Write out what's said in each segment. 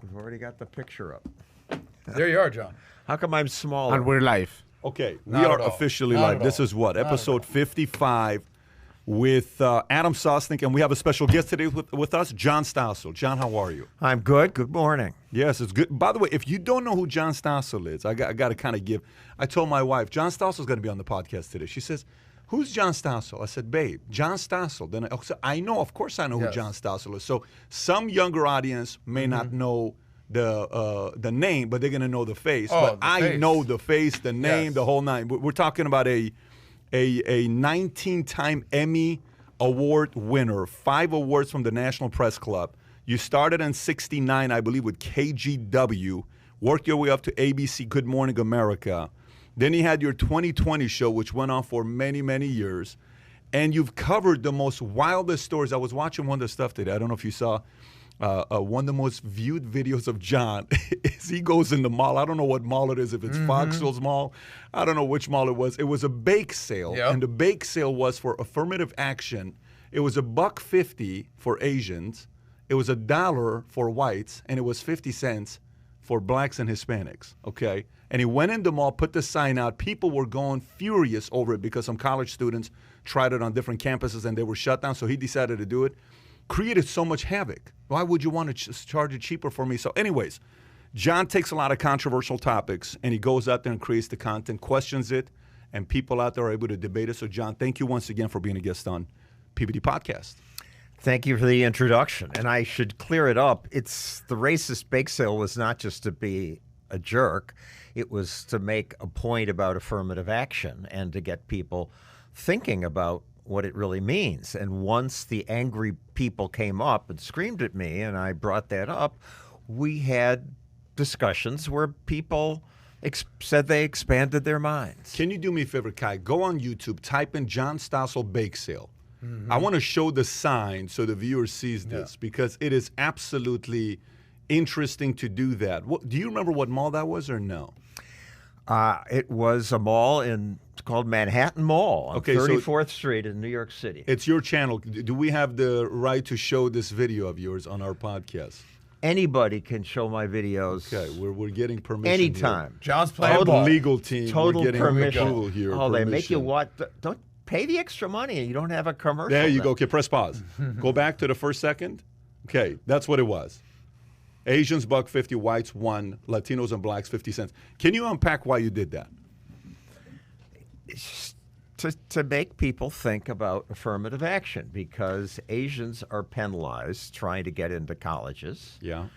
We've already got the picture up. There you are, John. How come I'm smaller? And we're live. Okay, we Not are at all. officially Not live. at This all. is what, Not at episode 55 with Adam Sosnick, and we have a special guest today with us, John Stossel. John, how are you? I'm good. Good morning. Yes, it's good. By the way, if you don't know who John Stossel is, I got to kind of give. I told my wife, John Stossel's going to be on the podcast today. She says, who's John Stossel? I said, babe, John Stossel. Then I know, of course I know who Yes. John Stossel is. So some younger audience may not know the name, but they're going to know the face. Oh, but the I face. know the face, the name, Yes. the whole nine. We're talking about a 19-time Emmy Award winner, 5 awards from the National Press Club. You started in '69, I believe, with KGW, worked your way up to ABC Good Morning America. Then you had your 2020 show, which went on for many, many years. And you've covered the most wildest stories. I was watching one of the stuff today. I don't know if you saw one of the most viewed videos of John is he goes in the mall. I don't know what mall it is, if it's Foxhill's Mall. I don't know which mall it was. It was a bake sale, Yep. and the bake sale was for affirmative action. It was $1.50 for Asians. It was $1 for whites, and it was 50 cents for blacks and Hispanics, okay? And he went in the mall, put the sign out. People were going furious over it because some college students tried it on different campuses and they were shut down, so he decided to do it. Created so much havoc. Why would you want to charge it cheaper for me? So anyways, John takes a lot of controversial topics and he goes out there and creates the content, questions it, and people out there are able to debate it. So John, thank you once again for being a guest on PBD Podcast. Thank you for the introduction. And I should clear it up. It's the racist bake sale was not just to be a jerk. It was to make a point about affirmative action and to get people thinking about what it really means. And once the angry people came up and screamed at me and I brought that up, we had discussions where people said they expanded their minds. Can you do me a favor, Kai? Go on YouTube, type in John Stossel Bake Sale. I want to show the sign so the viewer sees this because it is absolutely interesting to do that. Do you remember what mall that was or no? It was a mall it's called Manhattan Mall on Okay, so 34th Street in New York City. It's your channel. Do we have the right to show this video of yours on our podcast? Anybody can show my videos. Okay, we're getting permission anytime. John's Here. playing Oh, the ball. legal team. Total we're getting permission. approval here. Oh, they make you permission. watch. Don't pay the extra money and you don't have a commercial. There you then. go. Okay, press pause. Go back to the first second. Okay, that's what it was. Asians $1.50, whites $1, Latinos and blacks 50 cents. Can you unpack why you did that? It's to make people think about affirmative action because Asians are penalized trying to get into colleges. Yeah.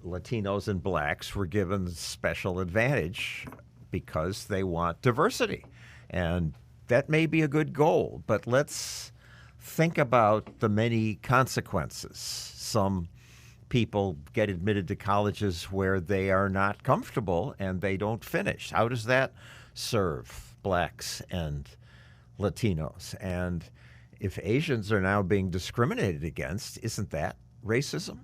Latinos and blacks were given special advantage because they want diversity. And that may be a good goal, but let's think about the many consequences. Some people get admitted to colleges where they are not comfortable and they don't finish. How does that serve blacks and Latinos? And if Asians are now being discriminated against, isn't that racism?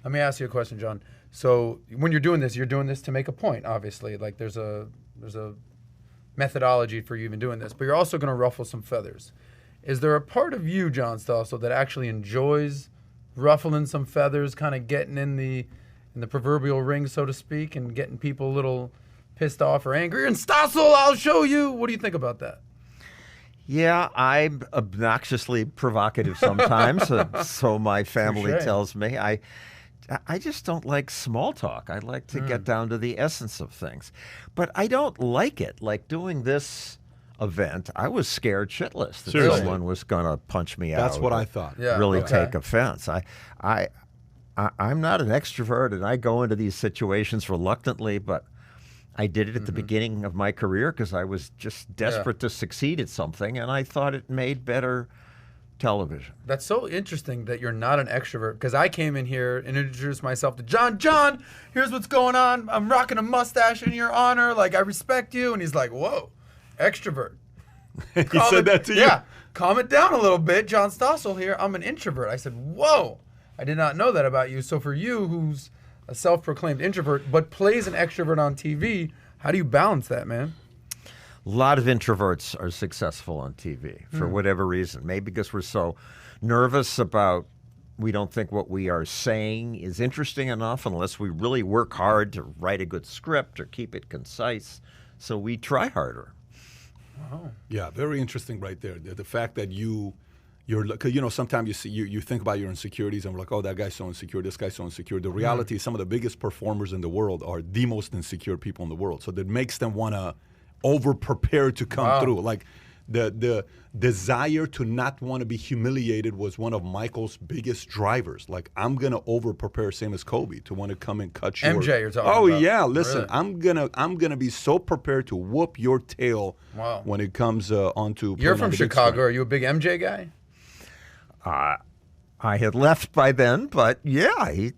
Let me ask you a question, John. So when you're doing this to make a point, obviously. Like there's a methodology for you even doing this, but you're also going to ruffle some feathers. Is there a part of you, John Stossel, that actually enjoys ruffling some feathers, kind of getting in the proverbial ring, so to speak, and getting people a little pissed off or angry? And Stossel, I'll show you. What do you think about that? Yeah, I'm obnoxiously provocative sometimes, so my family Touché. tells me. I just don't like small talk. I like to get down to the essence of things. But I don't like it. Like doing this event, I was scared shitless that Seriously. someone was going to punch me out. That's what or I thought. Yeah. really okay. take offense. I'm not an extrovert, and I go into these situations reluctantly, but I did it at the beginning of my career because I was just desperate to succeed at something, and I thought it made better television. That's so interesting that you're not an extrovert, because I came in here and introduced myself to John. John, here's what's going on. I'm rocking a mustache in your honor. Like, I respect you. And he's like, whoa, extrovert. He said that to you? Yeah. Calm it down a little bit. John Stossel here. I'm an introvert. I said, whoa, I did not know that about you. So for you, who's a self-proclaimed introvert but plays an extrovert on TV, how do you balance that, man? A lot of introverts are successful on TV for whatever reason. Maybe because we're so nervous about We don't think what we are saying is interesting enough unless we really work hard to write a good script or keep it concise. So we try harder. Wow. Yeah, very interesting right there. The fact that you're, cause, sometimes you see, you think about your insecurities and we're like, oh, that guy's so insecure, this guy's so insecure. The reality is some of the biggest performers in the world are the most insecure people in the world. So that makes them want to over-prepare to come through. Like the desire to not want to be humiliated was one of Michael's biggest drivers. Like, I'm going to over-prepare, same as Kobe, to want to come and cut you. MJ, you're talking about. Oh, about. yeah, listen, Really? I'm gonna be so prepared to whoop your tail when it comes onto. You're from on the big Chicago. screen. Are you a big MJ guy? I had left by then, but yeah,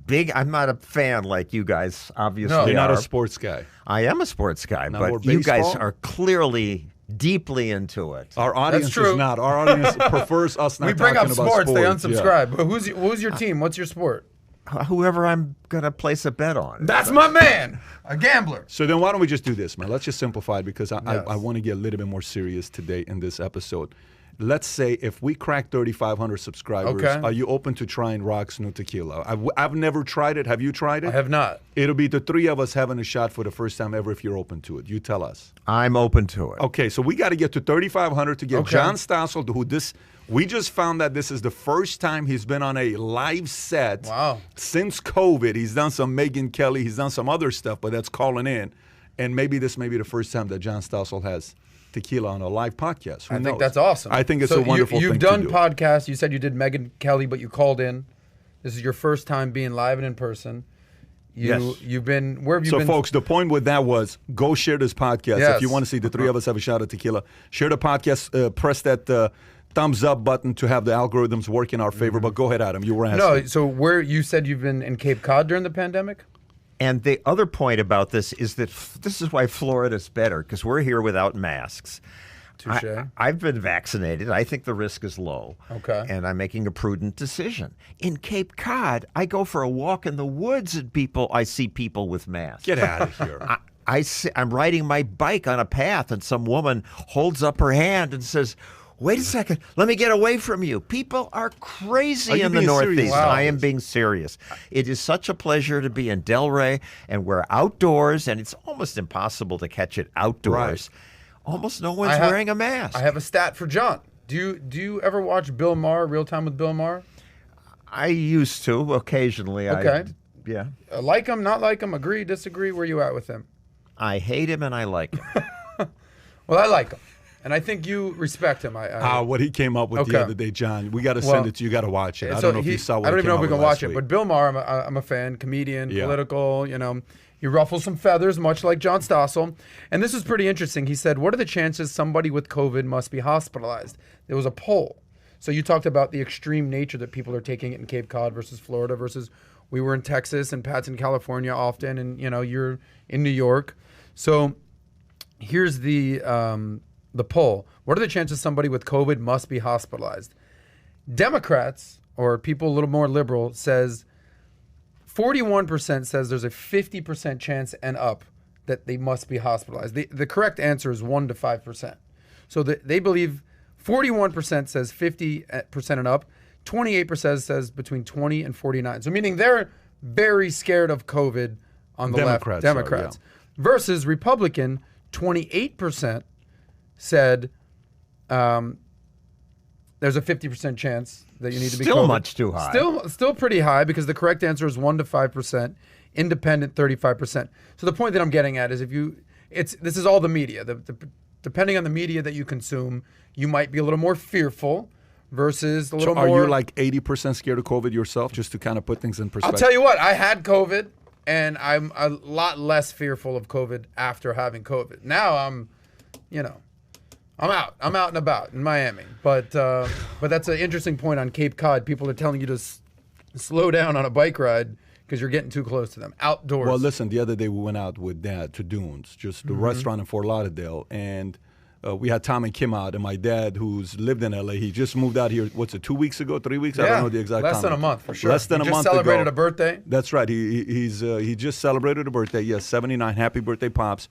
big. I'm not a fan like you guys obviously No, You're not are. a sports guy. I am a sports guy, Not more but you guys baseball? are clearly deeply into it. Our audience true. is not. Our audience prefers us not We bring talking up about sports, they Yeah. unsubscribe. But who's your team? What's your sport? Whoever I'm going to place a bet on. That's my man, a gambler. So then why don't we just do this, man? Let's just simplify it because Yes. I want to get a little bit more serious today in this episode. Let's say if we crack 3,500 subscribers, Okay. are you open to trying Rock's new tequila? I've never tried it. Have you tried it? I have not. It'll be the three of us having a shot for the first time ever if you're open to it. You tell us. I'm open to it. Okay, so we got to get to 3,500 to get Okay. John Stossel, we just found that this is the first time he's been on a live set since COVID. He's done some Megyn Kelly, he's done some other stuff, but that's calling in. And maybe this may be the first time that John Stossel has tequila on a live podcast. Who I knows? think that's awesome. I think it's so a wonderful you've thing done to do. podcasts. You said you did Megyn Kelly, but you called in. This is your first time being live and in person. Yes. You've been, where have you So, been? folks, the point with that was go share this podcast. Yes. If you want to see the three of us have a shot at tequila, share the podcast, press that thumbs up button to have the algorithms work in our favor. But go ahead, Adam. You were asking. No, so where you said you've been in Cape Cod during the pandemic? And the other point about this is that this is why Florida's better, because we're here without masks. Touche. I've been vaccinated. I think the risk is low. Okay. And I'm making a prudent decision. In Cape Cod, I go for a walk in the woods and I see people with masks. Get out of here. I'm riding my bike on a path and some woman holds up her hand and says, wait a second, let me get away from you. People are crazy Are you in the being serious? Northeast. Wow. I am being serious. It is such a pleasure to be in Delray, and we're outdoors, and it's almost impossible to catch it outdoors. Almost no one's wearing a mask. I have a stat for John. Do you ever watch Bill Maher, Real Time with Bill Maher? I used to occasionally. Okay. Yeah. Like him, not like him, agree, disagree? Where you at with him? I hate him and I like him. Well, I like him. And I think you respect him. What he came up with the Okay. other day, John. We got to send it to you. You got to watch it. I So don't know if you saw what I don't he even know came if we up can with watch last it, week. but Bill Maher, I'm a fan, comedian, Yeah. political, you ruffle some feathers, much like John Stossel. And this is pretty interesting. He said, what are the chances somebody with COVID must be hospitalized? There was a poll. So you talked about the extreme nature that people are taking it in Cape Cod versus Florida versus we were in Texas and Pat's in California often, and you're in New York. So here's the poll. What are the chances somebody with COVID must be hospitalized? Democrats, or people a little more liberal, says 41% says there's a 50% chance and up that they must be hospitalized. The correct answer is 1 to 5%. So they believe 41% says 50% and up, 28% says between 20 and 49. So meaning they're very scared of COVID on the left. Democrats. Versus Republican, 28% said there's a 50% chance that you need to be Still COVID. much too high. Still pretty high because the correct answer is 1 to 5%, independent 35%. So the point that I'm getting at is this is all the media. Depending on the media that you consume, you might be a little more fearful versus a little more. Are you like 80% scared of COVID yourself, just to kind of put things in perspective? I'll tell you what, I had COVID, and I'm a lot less fearful of COVID after having COVID. Now I'm out. I'm out and about in Miami. But that's an interesting point on Cape Cod. People are telling you to slow down on a bike ride because you're getting too close to them. Outdoors. Well, listen, the other day we went out with Dad to Dunes, just the restaurant in Fort Lauderdale, and we had Tom and Kim out, and my dad, who's lived in LA, he just moved out here, 2 weeks ago, 3 weeks? I don't know the exact time. Less than a month, for sure. Less than a month just celebrated ago. a birthday? That's right. He just celebrated a birthday. Yes, 79. Happy birthday, Pops.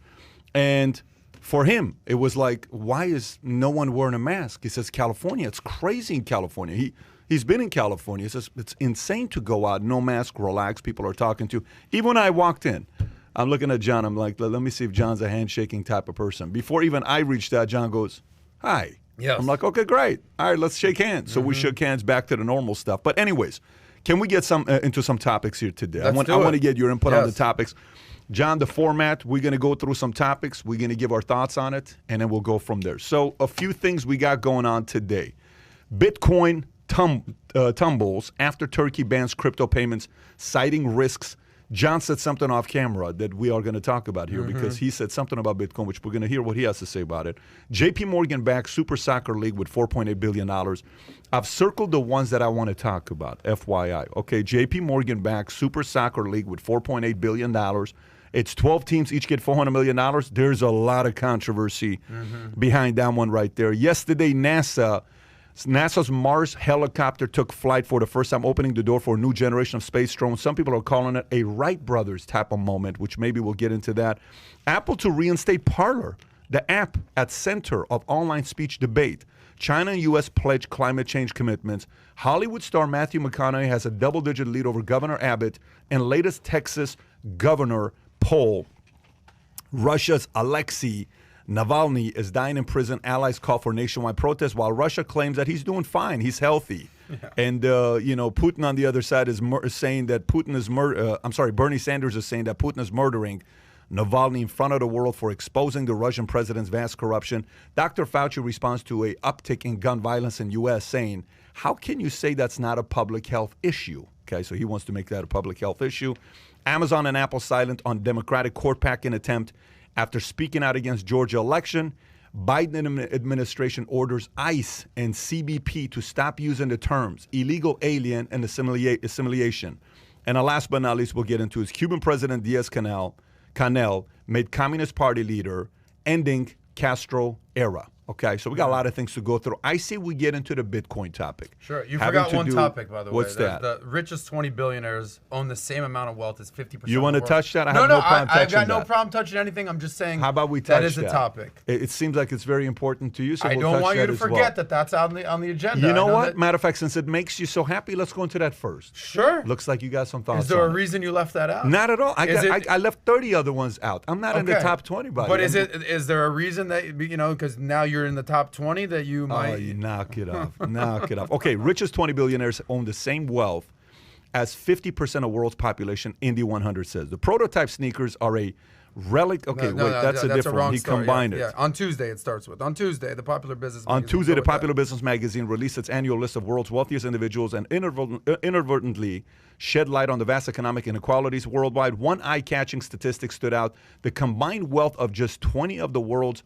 And for him, it was like, why is no one wearing a mask? He says, California, it's crazy in California. He's been in California. He says it's insane to go out, no mask, relax. People are talking to. Even when I walked in, I'm looking at John. I'm like, let me see if John's a handshaking type of person. Before even I reached out, John goes, hi. Yes. I'm like, okay, great. All right, let's shake hands. So we shook hands, back to the normal stuff. But anyways, can we get into some topics here today? I want to get your input on the topics. John, the format, we're going to go through some topics. We're going to give our thoughts on it, and then we'll go from there. So a few things we got going on today. Bitcoin tumbles after Turkey bans crypto payments, citing risks. John said something off camera that we are going to talk about here because he said something about Bitcoin, which we're going to hear what he has to say about it. JP Morgan backed Super Soccer League with $4.8 billion. I've circled the ones that I want to talk about, FYI. Okay, JP Morgan backed Super Soccer League with $4.8 billion. It's 12 teams, each get $400 million. There's a lot of controversy behind that one right there. Yesterday, NASA's Mars helicopter took flight for the first time, opening the door for a new generation of space drones. Some people are calling it a Wright brothers type of moment, which maybe we'll get into that. Apple to reinstate Parler, the app at center of online speech debate. China and U.S. pledge climate change commitments. Hollywood star Matthew McConaughey has a double-digit lead over Governor Abbott. And latest Texas governor poll. Russia's Alexei Navalny is dying in prison. Allies call for nationwide protests while Russia claims that he's doing fine. He's healthy. Yeah. And, Putin on the other side is saying that Putin is Bernie Sanders is saying that Putin is murdering Navalny in front of the world for exposing the Russian president's vast corruption. Dr. Fauci responds to a uptick in gun violence in U.S. saying, how can you say that's not a public health issue? Okay, so he wants to make that a public health issue. Amazon and Apple silent on Democratic court packing attempt. After speaking out against Georgia election, Biden administration orders ICE and CBP to stop using the terms illegal alien and assimilation. And last but not least, we'll get into is Cuban President Diaz-Canel made Communist Party leader, ending Castro era. Okay, so we got a lot of things to go through. I say we get into the Bitcoin topic. Sure. You forgot one topic, by the way. What's that? The richest 20 billionaires own the same amount of wealth as 50%. You want to touch that? I have no problem touching that. I've got no problem touching anything. I'm just saying. How about we touch that? That is a topic. It seems like it's very important to you, so I don't want you to forget that that's on the agenda. You know what? Matter of fact, since it makes you so happy, let's go into that first. Sure. Looks like you got some thoughts. Is there a reason you left that out? Not at all. I left 30 other ones out. I'm not in the top 20, by the way. But is there a reason that, because now you're in the top 20 that you might... Oh, you knock it off. Knock it off. Okay, richest 20 billionaires own the same wealth as 50% of the world's population, Indy 100 says. The prototype sneakers are a relic. Okay, that's a different one. He combined it. Yeah. On Tuesday, it starts with. On Tuesday, the Popular Business Magazine. On Tuesday, the Popular Business Magazine released its annual list of world's wealthiest individuals and inadvertently shed light on the vast economic inequalities worldwide. One eye-catching statistic stood out. The combined wealth of just 20 of the world's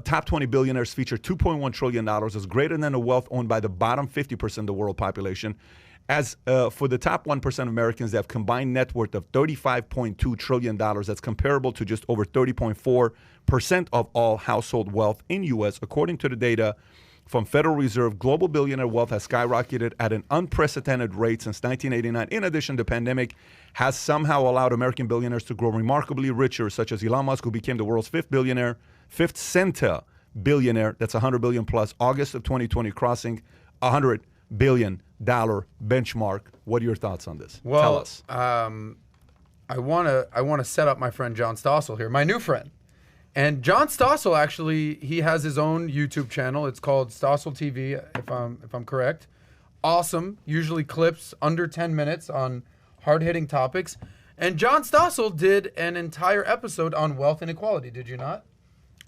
top 20 billionaires feature $2.1 trillion, is greater than the wealth owned by the bottom 50% of the world population. As for the top 1% of Americans, they have combined net worth of $35.2 trillion. That's comparable to just over 30.4% of all household wealth in U.S. According to the data from Federal Reserve, global billionaire wealth has skyrocketed at an unprecedented rate since 1989. In addition, the pandemic has somehow allowed American billionaires to grow remarkably richer, such as Elon Musk, who became the world's fifth centa billionaire. That's $100 billion plus. August of 2020, crossing $100 billion benchmark. What are your thoughts on this? Well, tell us. I want to set up my friend John Stossel here, my new friend. And John Stossel, actually, he has his own YouTube channel. It's called Stossel TV, if I'm correct. Awesome. Usually clips under 10 minutes on hard-hitting topics. And John Stossel did an entire episode on wealth inequality. Did you not?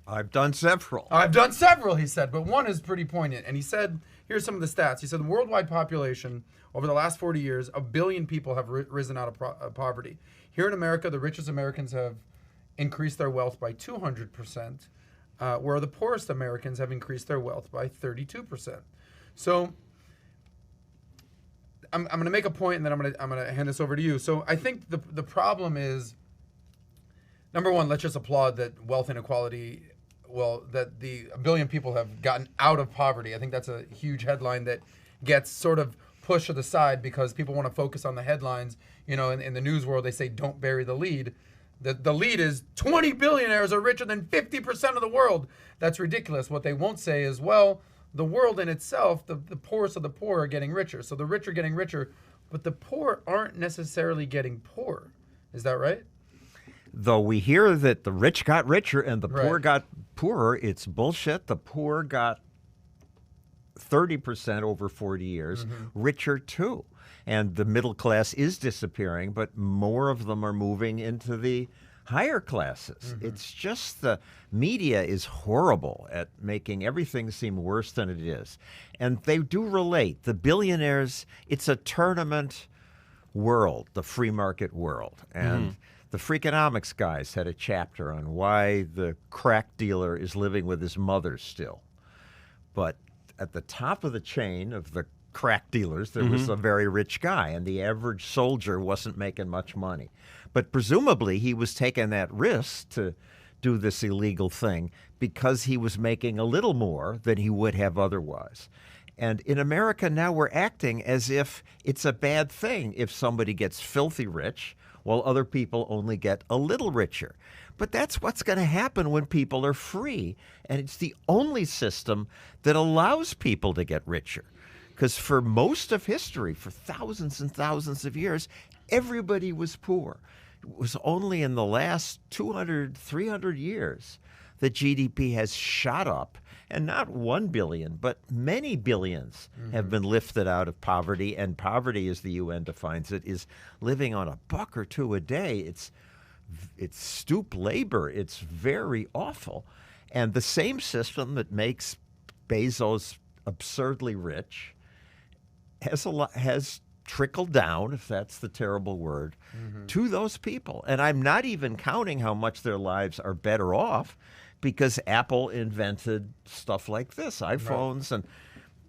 I've done several. I've done several, he said, but one is pretty poignant. And he said, here's some of the stats. He said the worldwide population over the last 40 years, 1 billion people have risen out of poverty. Here in America, the richest Americans have increased their wealth by 200%, where the poorest Americans have increased their wealth by 32%. So I'm going to make a point, and then I'm going to hand this over to you. So I think the problem is, number one, let's just applaud that wealth inequality, that the 1 billion people have gotten out of poverty. I think that's a huge headline that gets sort of pushed to the side because people want to focus on the headlines. You know, in the news world, they say don't bury the lead. The lead is 20 billionaires are richer than 50% of the world. That's ridiculous. What they won't say is, well, the world in itself, the poorest of the poor are getting richer. So the rich are getting richer, but the poor aren't necessarily getting poorer. Is that right? Though we hear that the rich got richer and the poor Right. got poorer, it's bullshit. The poor got 30% over 40 years, richer too. And the middle class is disappearing, but more of them are moving into the higher classes. It's just the media is horrible at making everything seem worse than it is. And they do relate. The billionaires, it's a tournament world, the free market world. And the Freakonomics guys had a chapter on why the crack dealer is living with his mother still. But at the top of the chain of the crack dealers, there was a very rich guy, and the average soldier wasn't making much money. But presumably he was taking that risk to do this illegal thing because he was making a little more than he would have otherwise. And in America now we're acting as if it's a bad thing if somebody gets filthy rich while other people only get a little richer. But that's what's going to happen when people are free. And it's the only system that allows people to get richer. Because for most of history, for thousands and thousands of years, everybody was poor. It was only in the last 200, 300 years that GDP has shot up. And not 1 billion, but many billions have been lifted out of poverty. And poverty, as the UN defines it, is living on $1 or $2 a day. It's stoop labor. It's very awful. And the same system that makes Bezos absurdly rich has trickled down, if that's the terrible word, to those people. And I'm not even counting how much their lives are better off because Apple invented stuff like this, iPhones, and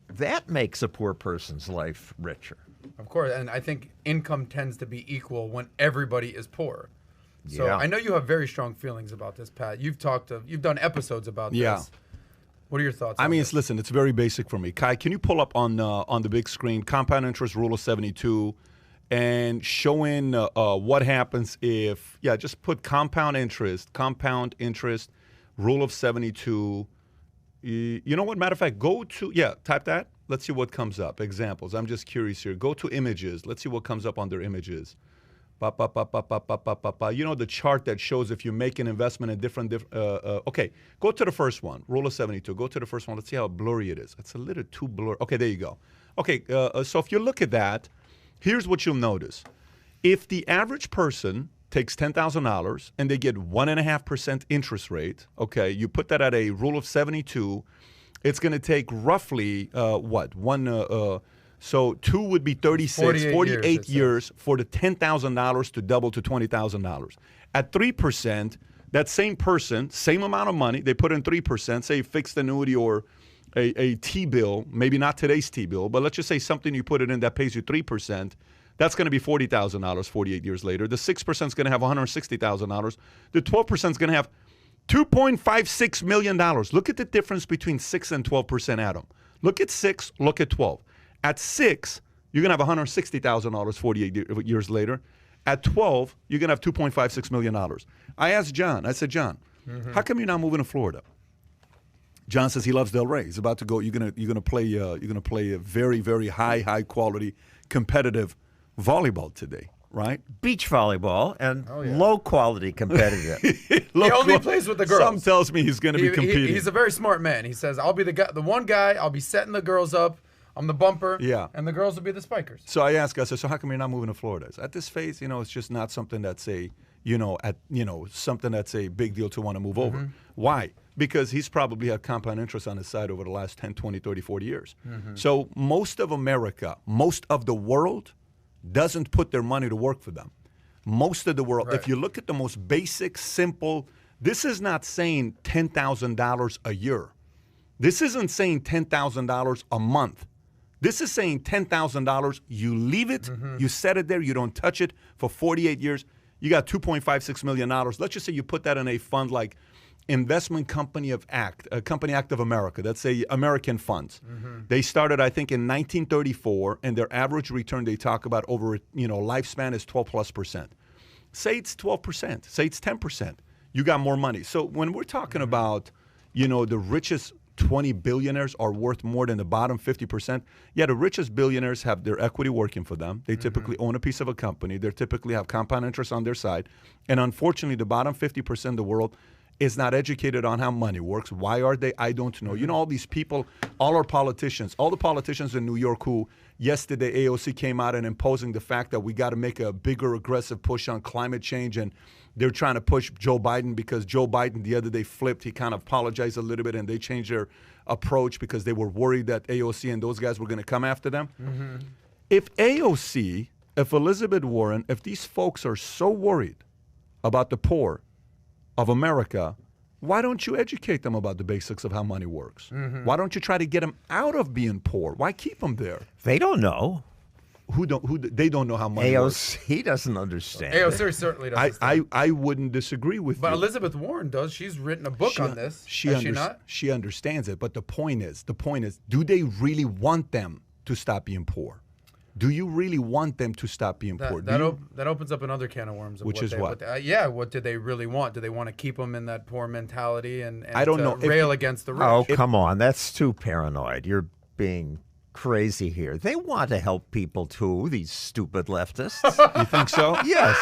that makes a poor person's life richer. Of course, and I think income tends to be equal when everybody is poor. So Yeah. I know you have very strong feelings about this, Pat. You've done episodes about this. What are your thoughts? I on mean, this? listen, it's very basic for me. Kai, can you pull up on the big screen compound interest rule of 72 and showing what happens if, just put compound interest, rule of 72. You know what? Matter of fact, go to, type that. Let's see what comes up. Examples. I'm just curious here. Go to images. Let's see what comes up under images. You know, the chart that shows if you make an investment in different okay, go to the first one, rule of 72. Go to the first one. Let's see how blurry it is. It's a little too blurry. Okay, there you go. Okay, so if you look at that, here's what you'll notice. If the average person takes $10,000 and they get 1.5% interest rate, okay, you put that at a rule of 72, it's going to take roughly, so 2 would be 36, 48 years for the $10,000 to double to $20,000. At 3%, that same person, same amount of money, they put in 3%, say fixed annuity or a T-bill, maybe not today's T-bill, but let's just say something you put it in that pays you 3%, that's going to be $40,000 48 years later. The 6% is going to have $160,000. The 12% is going to have $2.56 million. Look at the difference between 6 and 12%, Adam. Look at 6, look at 12. At 6, you're going to have $160,000 48 years later. At 12, you're going to have $2.56 million. I asked John, I said, John, how come you're not moving to Florida? John says he loves Del Rey. He's about to go. You're gonna play a very, very high quality competitive volleyball today, right? Beach volleyball and low quality competitive. He only plays with the girls. Some tells me he's going to be competing. He's a very smart man. He says, "I'll be the one guy. I'll be setting the girls up. I'm the bumper. And the girls will be the spikers." So I asked, I said, "So how come you're not moving to Florida?" At this phase, it's just not something that's something that's a big deal to want to move over. Why? Because he's probably had compound interest on his side over the last 10, 20, 30, 40 years. So most of America, most of the world doesn't put their money to work for them. Most of the world, if you look at the most basic, simple, this is not saying $10,000 a year. This isn't saying $10,000 a month. This is saying $10,000, you leave it, you set it there, you don't touch it for 48 years, you got $2.56 million. Let's just say you put that in a fund like Investment Company Act of America. That's say American funds. They started, I think, in 1934, and their average return they talk about over lifespan is 12+%. Say it's 12%. Say it's 10%. You got more money. So when we're talking about the richest 20 billionaires are worth more than the bottom 50%. Yeah, the richest billionaires have their equity working for them. They typically own a piece of a company. They typically have compound interest on their side. And unfortunately, the bottom 50% of the world is not educated on how money works. Why are they? I don't know. You know, all these people, all our politicians, all the politicians in New York who yesterday AOC came out and imposing the fact that we got to make a bigger aggressive push on climate change, and they're trying to push Joe Biden because Joe Biden the other day flipped. He kind of apologized a little bit and they changed their approach because they were worried that AOC and those guys were going to come after them. If AOC, if Elizabeth Warren, if these folks are so worried about the poor of America, why don't you educate them about the basics of how money works? Why don't you try to get them out of being poor? Why keep them there? They don't know. They don't know how money works. AOC doesn't understand. AOC certainly doesn't. I wouldn't disagree with But you. Elizabeth Warren does. She's written a book on this. She Has she not? She understands it. But the point is, do they really want them to stop being poor? Do you really want them to stop being poor? That opens up another can of worms. Of Which is what? What do they really want? Do they want to keep them in that poor mentality and I don't know. rail against the rich? Oh, come on. That's too paranoid. You're being crazy here. They want to help people too, these stupid leftists. You think so? Yes.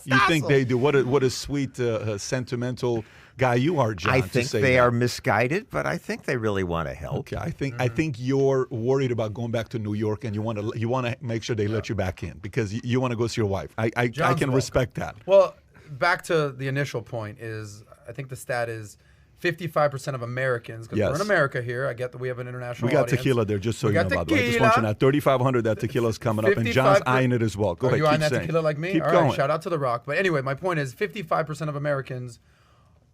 You think they do? What a sweet, sentimental guy you are, John. I to think say they that. are misguided, but I think they really want to help. Okay, I think you're worried about going back to New York, and you want to make sure they let you back in because you want to go see your wife. I can welcome. respect that. Well, back to the initial point is I think the stat is 55% of Americans, because we're in America here. I get that we have an international We got audience. tequila there, just so We you got know, by the way. I just want you to know, 3,500, that tequila's coming up, and John's eyeing it as well. Go ahead, you eyeing keep that saying. tequila like me? Keep All going. right, shout out to The Rock. But anyway, my point is 55% of Americans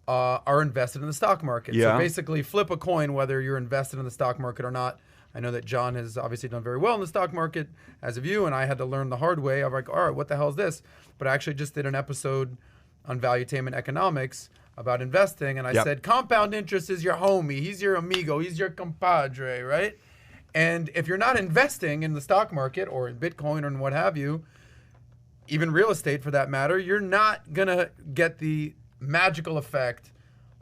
are invested in the stock market. Yeah. So basically, flip a coin whether you're invested in the stock market or not. I know that John has obviously done very well in the stock market, as of you, and I had to learn the hard way. I'm like, all right, what the hell is this? But I actually just did an episode on valuetainment economics about investing, and I said compound interest is your homie. He's your amigo. He's your compadre, right? And if you're not investing in the stock market or in Bitcoin or in what have you, even real estate for that matter, you're not going to get the magical effect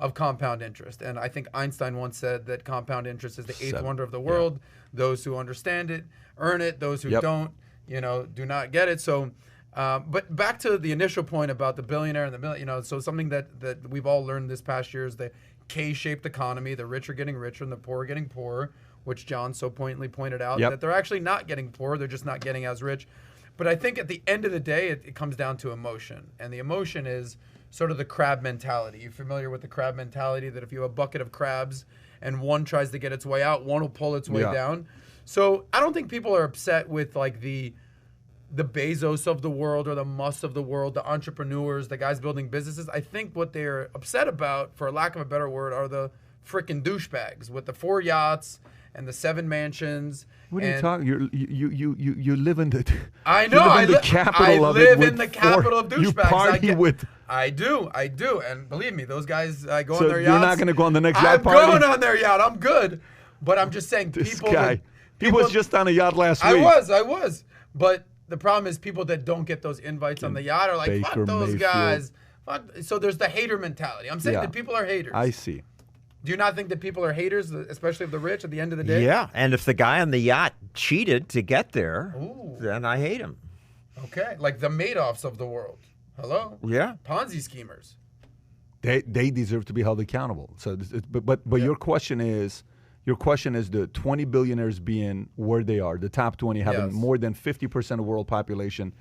of compound interest. And I think Einstein once said that compound interest is the eighth wonder of the world. Those who understand it earn it. Those who don't, do not get it. So, but back to the initial point about the billionaire and the million, so something that we've all learned this past year is the K-shaped economy. The rich are getting richer and the poor are getting poorer, which John so pointedly pointed out that they're actually not getting poor. They're just not getting as rich. But I think at the end of the day, it comes down to emotion. And the emotion is sort of the crab mentality. You familiar with the crab mentality, that if you have a bucket of crabs and one tries to get its way out, one will pull its way down? So I don't think people are upset with like the Bezos of the world or the Musks of the world, the entrepreneurs, the guys building businesses. I think what they're upset about, for lack of a better word, are the frickin' douchebags with the 4 yachts and the 7 mansions. What are you talking? You live in the. I know. I live in the capital of douchebags. You party with. I do, and believe me, those guys go on their yachts. You're not going to go on the next yacht party. I'm going on their yacht. I'm good, but I'm just saying, this guy. He was just on a yacht last week. I was, but the problem is people that don't get those invites on the yacht are like, fuck those guys. So there's the hater mentality. I'm saying that people are haters. I see. Do you not think that people are haters, especially of the rich, at the end of the day? Yeah, and if the guy on the yacht cheated to get there, then I hate him. Okay, like the Madoffs of the world. Hello? Yeah. Ponzi schemers. They deserve to be held accountable. So, but your question is the 20 billionaires being where they are, the top 20 having more than 50% of world population.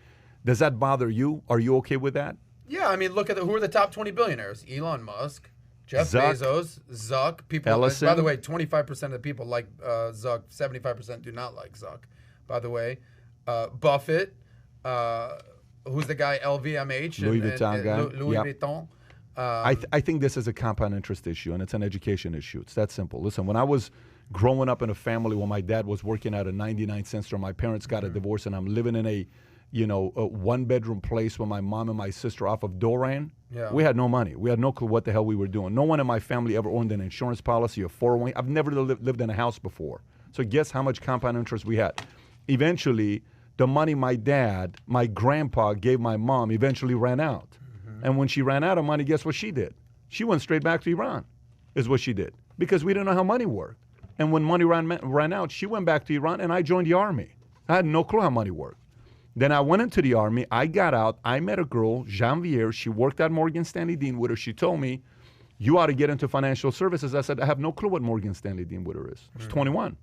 Does that bother you? Are you okay with that? Yeah, I mean, look at who are the top 20 billionaires? Elon Musk, Jeff Bezos, Zuck. People. Ellison. By the way, 25% of the people like Zuck. 75% do not like Zuck. By the way, Buffett. Who's the guy? LVMH. Louis Vuitton guy. Louis Vuitton. I think this is a compound interest issue, and it's an education issue. It's that simple. Listen, when I was growing up in a family where my dad was working at a 99-cent store, my parents got a divorce, and I'm living in a one-bedroom place with my mom and my sister off of Doran. Yeah. We had no money. We had no clue what the hell we were doing. No one in my family ever owned an insurance policy or 401. I've never lived in a house before. So guess how much compound interest we had. Eventually, the money my grandpa gave my mom eventually ran out. And when she ran out of money, guess what she did? She went straight back to Iran, is what she did. because we didn't know how money worked. And when money ran out, she went back to Iran, and I joined the army. I had no clue how money worked. Then I went into the army. I got out. I met a girl, Janvier. She worked at Morgan Stanley Deanwitter. She told me, you ought to get into financial services. I said, I have no clue what Morgan Stanley Deanwitter is. I was 21.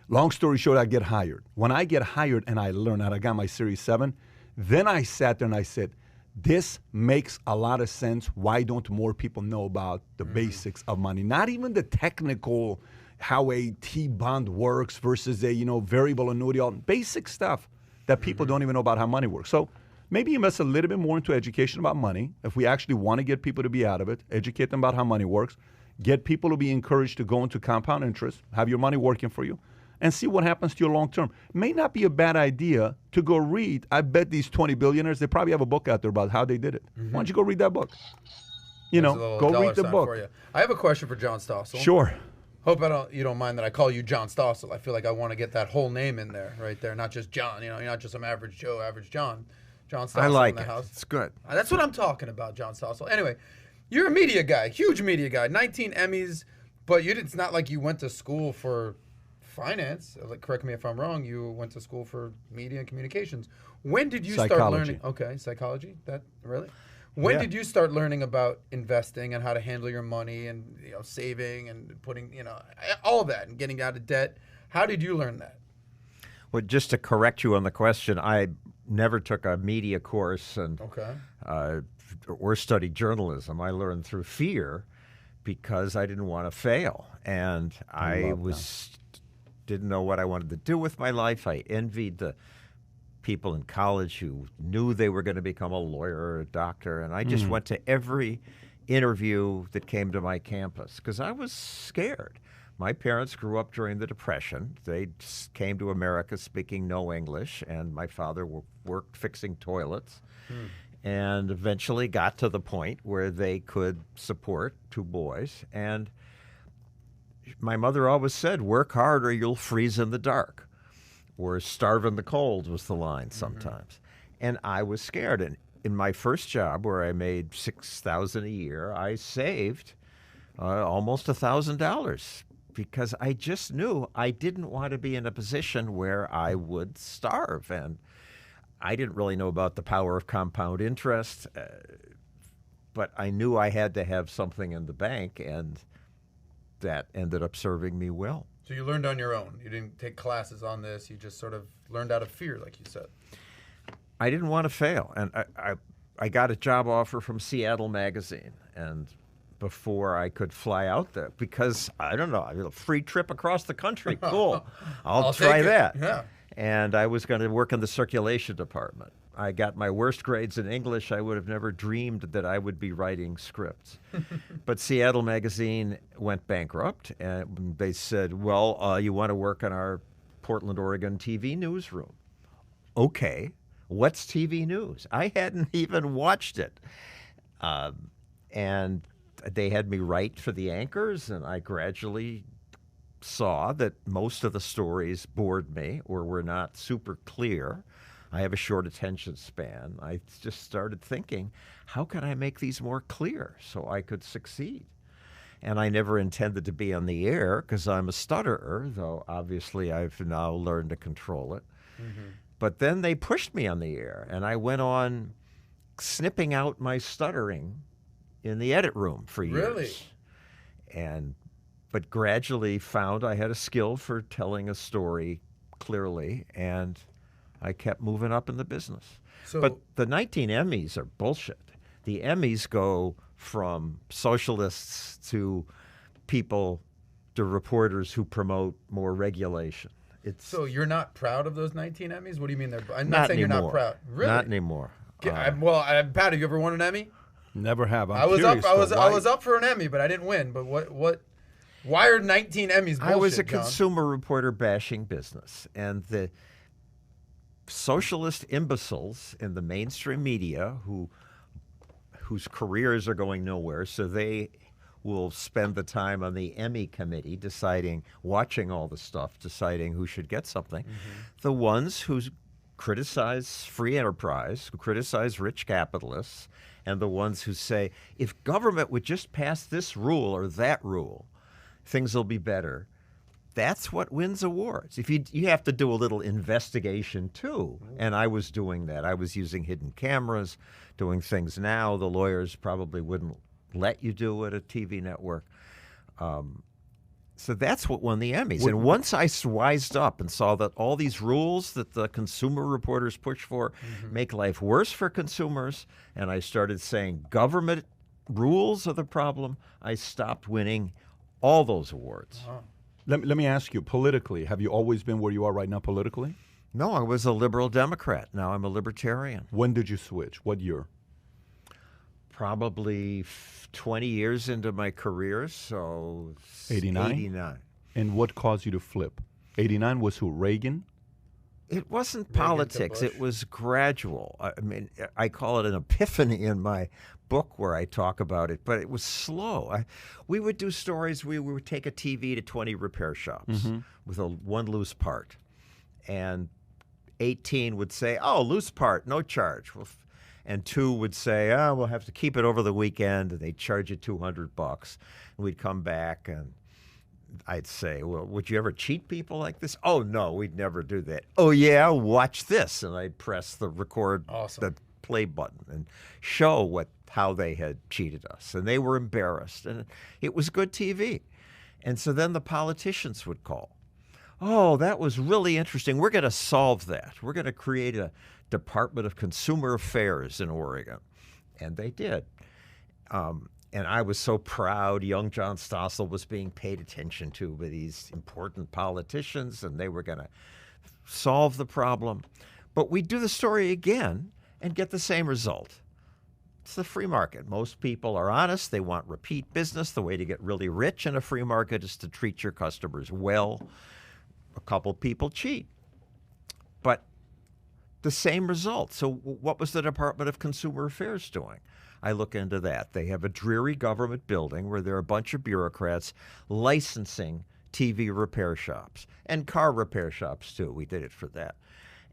Long story short, I get hired. When I get hired and I learned that I got my Series 7, then I sat there and I said, this makes a lot of sense. Why don't more people know about the basics of money? Not even the technical, how a T-bond works versus a variable annuity, all basic stuff that people don't even know about how money works. So maybe invest a little bit more into education about money. If we actually want to get people to be out of it, educate them about how money works, get people to be encouraged to go into compound interest, have your money working for you, and see what happens to you long term. May not be a bad idea to go read. I bet these 20 billionaires, they probably have a book out there about how they did it. Why don't you go read that book? Go read the book. For you. I have a question for John Stossel. Sure. Hope you don't mind that I call you John Stossel. I feel like I want to get that whole name in there, right there, not just John. You're not just some average Joe, average John. John Stossel I like in the it. house. It's good. That's what I'm talking about, John Stossel. Anyway, you're a media guy, huge media guy, 19 Emmys, but it's not like you went to school for finance. Correct me if I'm wrong. You went to school for media and communications. When did you start learning? Okay, psychology. That really? When did you start learning about investing and how to handle your money and saving and putting all of that and getting out of debt? How did you learn that? Well, just to correct you on the question, I never took a media course and or studied journalism. I learned through fear because I didn't want to fail, and I didn't know what I wanted to do with my life. I envied the people in college who knew they were going to become a lawyer or a doctor, and I just went to every interview that came to my campus because I was scared. My parents grew up during the Depression. They came to America speaking no English, and my father worked fixing toilets and eventually got to the point where they could support two boys. And my mother always said, work hard or you'll freeze in the dark, or starve in the cold was the line sometimes. And I was scared. And in my first job, where I made $6,000 a year, I saved almost $1,000 because I just knew I didn't want to be in a position where I would starve. And I didn't really know about the power of compound interest, but I knew I had to have something in the bank, and that ended up serving me well. So you learned on your own. You didn't take classes on this. You just sort of learned out of fear, like you said. I didn't want to fail, and I got a job offer from Seattle Magazine, and before I could fly out there, because I don't know, a free trip across the country, cool. I'll try that. Yeah. And I was going to work in the circulation department. I got my worst grades in English. I would have never dreamed that I would be writing scripts. But Seattle Magazine went bankrupt, and they said, well, you want to work in our Portland, Oregon TV newsroom. Okay, what's TV news? I hadn't even watched it. And they had me write for the anchors, and I gradually saw that most of the stories bored me or were not super clear. I have a short attention span. I just started thinking, how can I make these more clear so I could succeed? And I never intended to be on the air because I'm a stutterer, though obviously I've now learned to control it. But then they pushed me on the air, and I went on snipping out my stuttering in the edit room for years. Really? But gradually found I had a skill for telling a story clearly, and I kept moving up in the business. But the 19 Emmys are bullshit. The Emmys go from socialists to people, to reporters who promote more regulation. So you're not proud of those 19 Emmys? What do you mean? I'm not saying anymore. You're not proud. Really? Not anymore. Pat, have you ever won an Emmy? Never have. I was up for an Emmy, but I didn't win. But what? Why are 19 Emmys bullshit, I was a John? consumer reporter bashing business, and the socialist imbeciles in the mainstream media whose careers are going nowhere, so they will spend the time on the Emmy committee watching all the stuff, deciding who should get something. The ones whose criticize free enterprise, who criticize rich capitalists, and the ones who say, if government would just pass this rule or that rule, things will be better. That's what wins awards. If you have to do a little investigation too, and I was doing that. I was using hidden cameras, doing things now the lawyers probably wouldn't let you do at a TV network. So that's what won the Emmys. And once I wised up and saw that all these rules that the consumer reporters push for make life worse for consumers, and I started saying government rules are the problem, I stopped winning all those awards. Let me ask you, politically, have you always been where you are right now politically? No, I was a liberal Democrat. Now I'm a libertarian. When did you switch? What year? Probably 20 years into my career, so 89? 89. And what caused you to flip? 89 was who, Reagan? It wasn't Reagan to politics. Bush. It was gradual. I mean, I call it an epiphany in my book where I talk about it, but it was slow. We would do stories. We would take a TV to 20 repair shops with one loose part. And 18 would say, oh, loose part, no charge. Well, and 2 would say, oh, we'll have to keep it over the weekend, and they'd charge you $200. And we'd come back, and I'd say, well, would you ever cheat people like this? Oh, no, we'd never do that. Oh, yeah, watch this. And I'd press the record, the play button, and show how they had cheated us. And they were embarrassed. And it was good TV. And so then the politicians would call. Oh, that was really interesting. We're going to solve that. We're going to create a Department of Consumer Affairs in Oregon. And they did. And I was so proud young John Stossel was being paid attention to by these important politicians, and they were going to solve the problem. But we'd do the story again and get the same result. It's the free market. Most people are honest. They want repeat business. The way to get really rich in a free market is to treat your customers well. A couple people cheat. But the same result. So what was the Department of Consumer Affairs doing? I look into that. They have a dreary government building where there are a bunch of bureaucrats licensing TV repair shops and car repair shops too. We did it for that.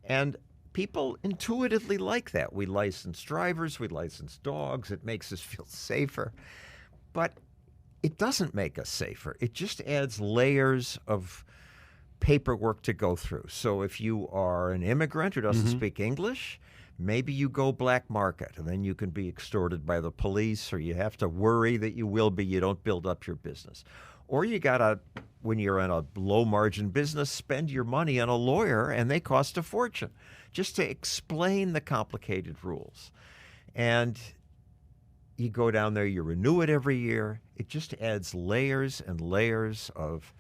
And people intuitively like that. We license drivers, we license dogs. It makes us feel safer. But it doesn't make us safer. It just adds layers of paperwork to go through. So if you are an immigrant who doesn't speak English, maybe you go black market, and then you can be extorted by the police, or you have to worry that you will be. You don't build up your business. Or you got to, when you're in a low-margin business, spend your money on a lawyer, and they cost a fortune, just to explain the complicated rules. And you go down there, you renew it every year. It just adds layers and layers of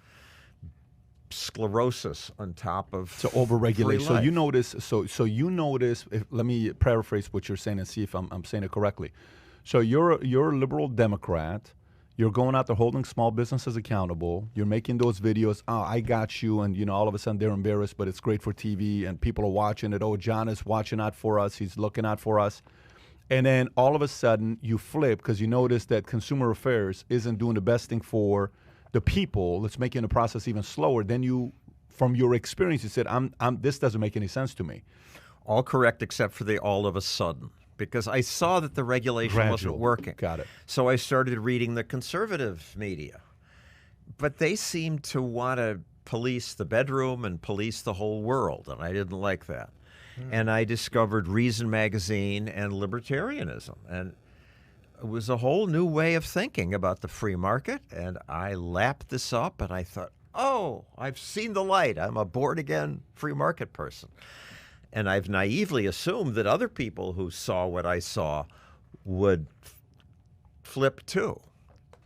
sclerosis on top of so overregulate. So you notice. So you notice. Let me paraphrase what you're saying and see if I'm saying it correctly. So you're a liberal Democrat. You're going out there holding small businesses accountable. You're making those videos. Oh, I got you, and all of a sudden they're embarrassed, but it's great for TV, and people are watching it. Oh, John is watching out for us. He's looking out for us. And then all of a sudden you flip because you notice that Consumer Affairs isn't doing the best thing for the people. It's making the process even slower. Then you, from your experience, you said, this doesn't make any sense to me. All correct except for the all of a sudden, because I saw that the regulation wasn't working. Got it. So I started reading the conservative media. But they seemed to want to police the bedroom and police the whole world, and I didn't like that. And I discovered Reason Magazine and Libertarianism. And it was a whole new way of thinking about the free market, and I lapped this up, and I thought, oh, I've seen the light. I'm a born-again free market person. And I've naively assumed that other people who saw what I saw would flip too.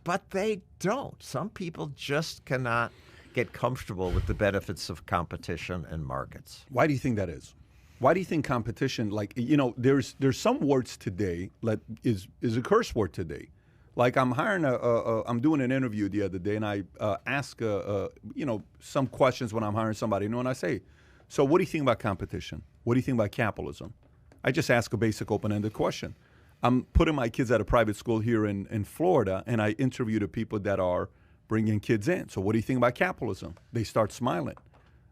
But they don't. Some people just cannot get comfortable with the benefits of competition and markets. Why do you think that is? Why do you think competition, there's some words today that is a curse word today. Like I'm hiring I'm doing an interview the other day, and I ask some questions when I'm hiring somebody, and I say, so what do you think about competition? What do you think about capitalism? I just ask a basic open-ended question. I'm putting my kids at a private school here in Florida, and I interview the people that are bringing kids in. So what do you think about capitalism? They start smiling.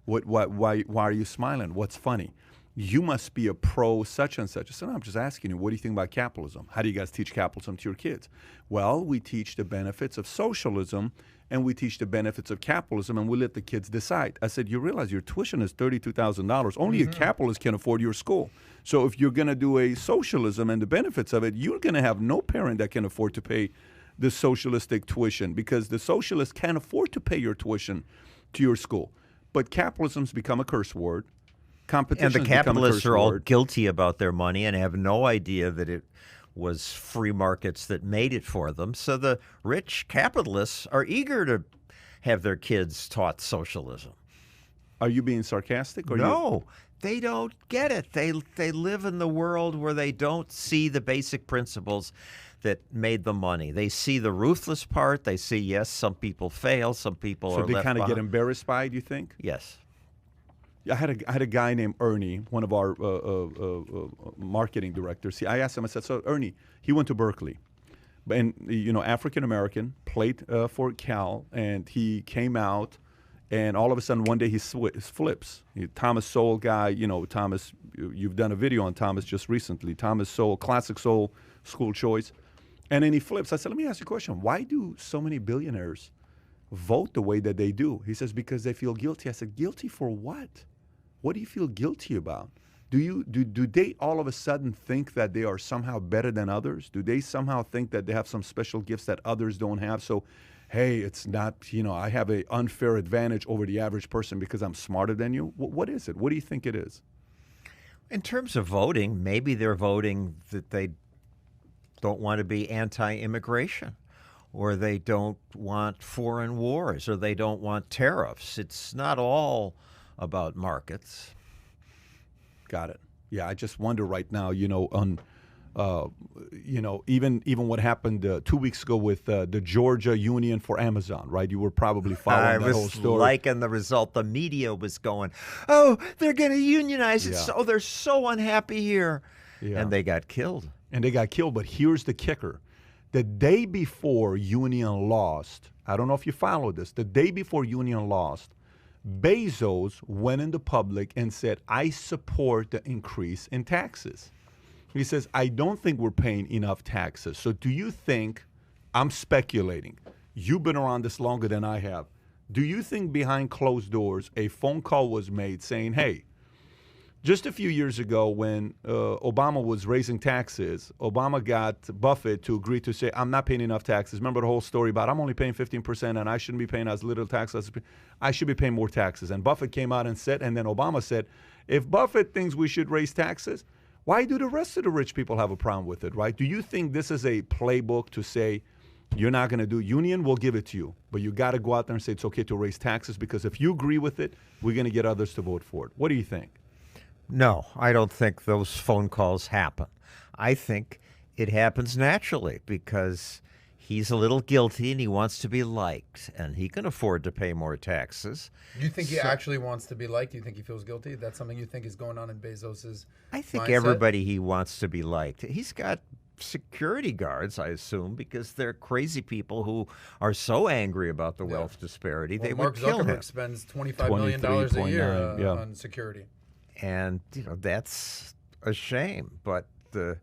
Why are you smiling? What's funny? you must be a pro such and such. I said, no, I'm just asking you, what do you think about capitalism? How do you guys teach capitalism to your kids? Well, we teach the benefits of socialism and we teach the benefits of capitalism and we let the kids decide. I said, you realize your tuition is $32,000. Only a capitalist can afford your school. So if you're going to do a socialism and the benefits of it, you're going to have no parent that can afford to pay the socialistic tuition because the socialists can't afford to pay your tuition to your school. But capitalism's become a curse word. And the capitalists are all guilty about their money and have no idea that it was free markets that made it for them. So the rich capitalists are eager to have their kids taught socialism. Are you being sarcastic? Or no, they don't get it. They live in the world where they don't see the basic principles that made them money. They see the ruthless part. They see, yes, some people fail, some people are left behind. So they kind of get embarrassed by it, you think? Yes. I had a guy named Ernie, one of our marketing directors. I asked him, I said, so Ernie, he went to Berkeley. And, you know, African-American, played for Cal, and he came out, and all of a sudden one day he flips. Thomas Sowell guy, you know, Thomas, you've done a video on Thomas just recently. Thomas Sowell, classic soul, school choice. And then he flips. I said, let me ask you a question. Why do so many billionaires vote the way that they do? He says, because they feel guilty. I said, guilty for what? What do you feel guilty about? Do they all of a sudden think that they are somehow better than others? Do they somehow think that they have some special gifts that others don't have? So, hey, it's not, you know, I have an unfair advantage over the average person because I'm smarter than you? What is it? What do you think it is? In terms of voting, maybe they're voting that they don't want to be anti-immigration, or they don't want foreign wars, or they don't want tariffs. It's not all about markets. Got it. Yeah, I just wonder right now, you know, on, you know, even what happened 2 weeks ago with the Georgia Union for Amazon, right? You were probably following that whole story. Liking the result. The media was going, oh, they're going to unionize it. Yeah. So they're so unhappy here. Yeah. And they got killed. And they got killed, but here's the kicker. The day before Union lost, I don't know if you followed this, the day before Union lost, Bezos went into public and said, I support the increase in taxes. He says, I don't think we're paying enough taxes. So do you think, I'm speculating, you've been around this longer than I have, do you think behind closed doors a phone call was made saying, hey, just a few years ago when Obama was raising taxes, Obama got Buffett to agree to say, I'm not paying enough taxes. Remember the whole story about I'm only paying 15% and I shouldn't be paying as little taxes. I should be paying more taxes. And Buffett came out and said, and then Obama said, if Buffett thinks we should raise taxes, why do the rest of the rich people have a problem with it, right? Do you think this is a playbook to say, you're not going to do union, we'll give it to you. But you got to go out there and say it's okay to raise taxes because if you agree with it, we're going to get others to vote for it. What do you think? No, I don't think those phone calls happen. I think it happens naturally because he's a little guilty and he wants to be liked, and he can afford to pay more taxes. Do you think he actually wants to be liked? Do you think he feels guilty? That's something you think is going on in Bezos's I think mindset? everybody he wants to be liked. He's got security guards, I assume, because they're crazy people who are so angry about the wealth disparity, they would kill him. Mark Zuckerberg spends $25 million a year on security. And, you know, that's a shame. But the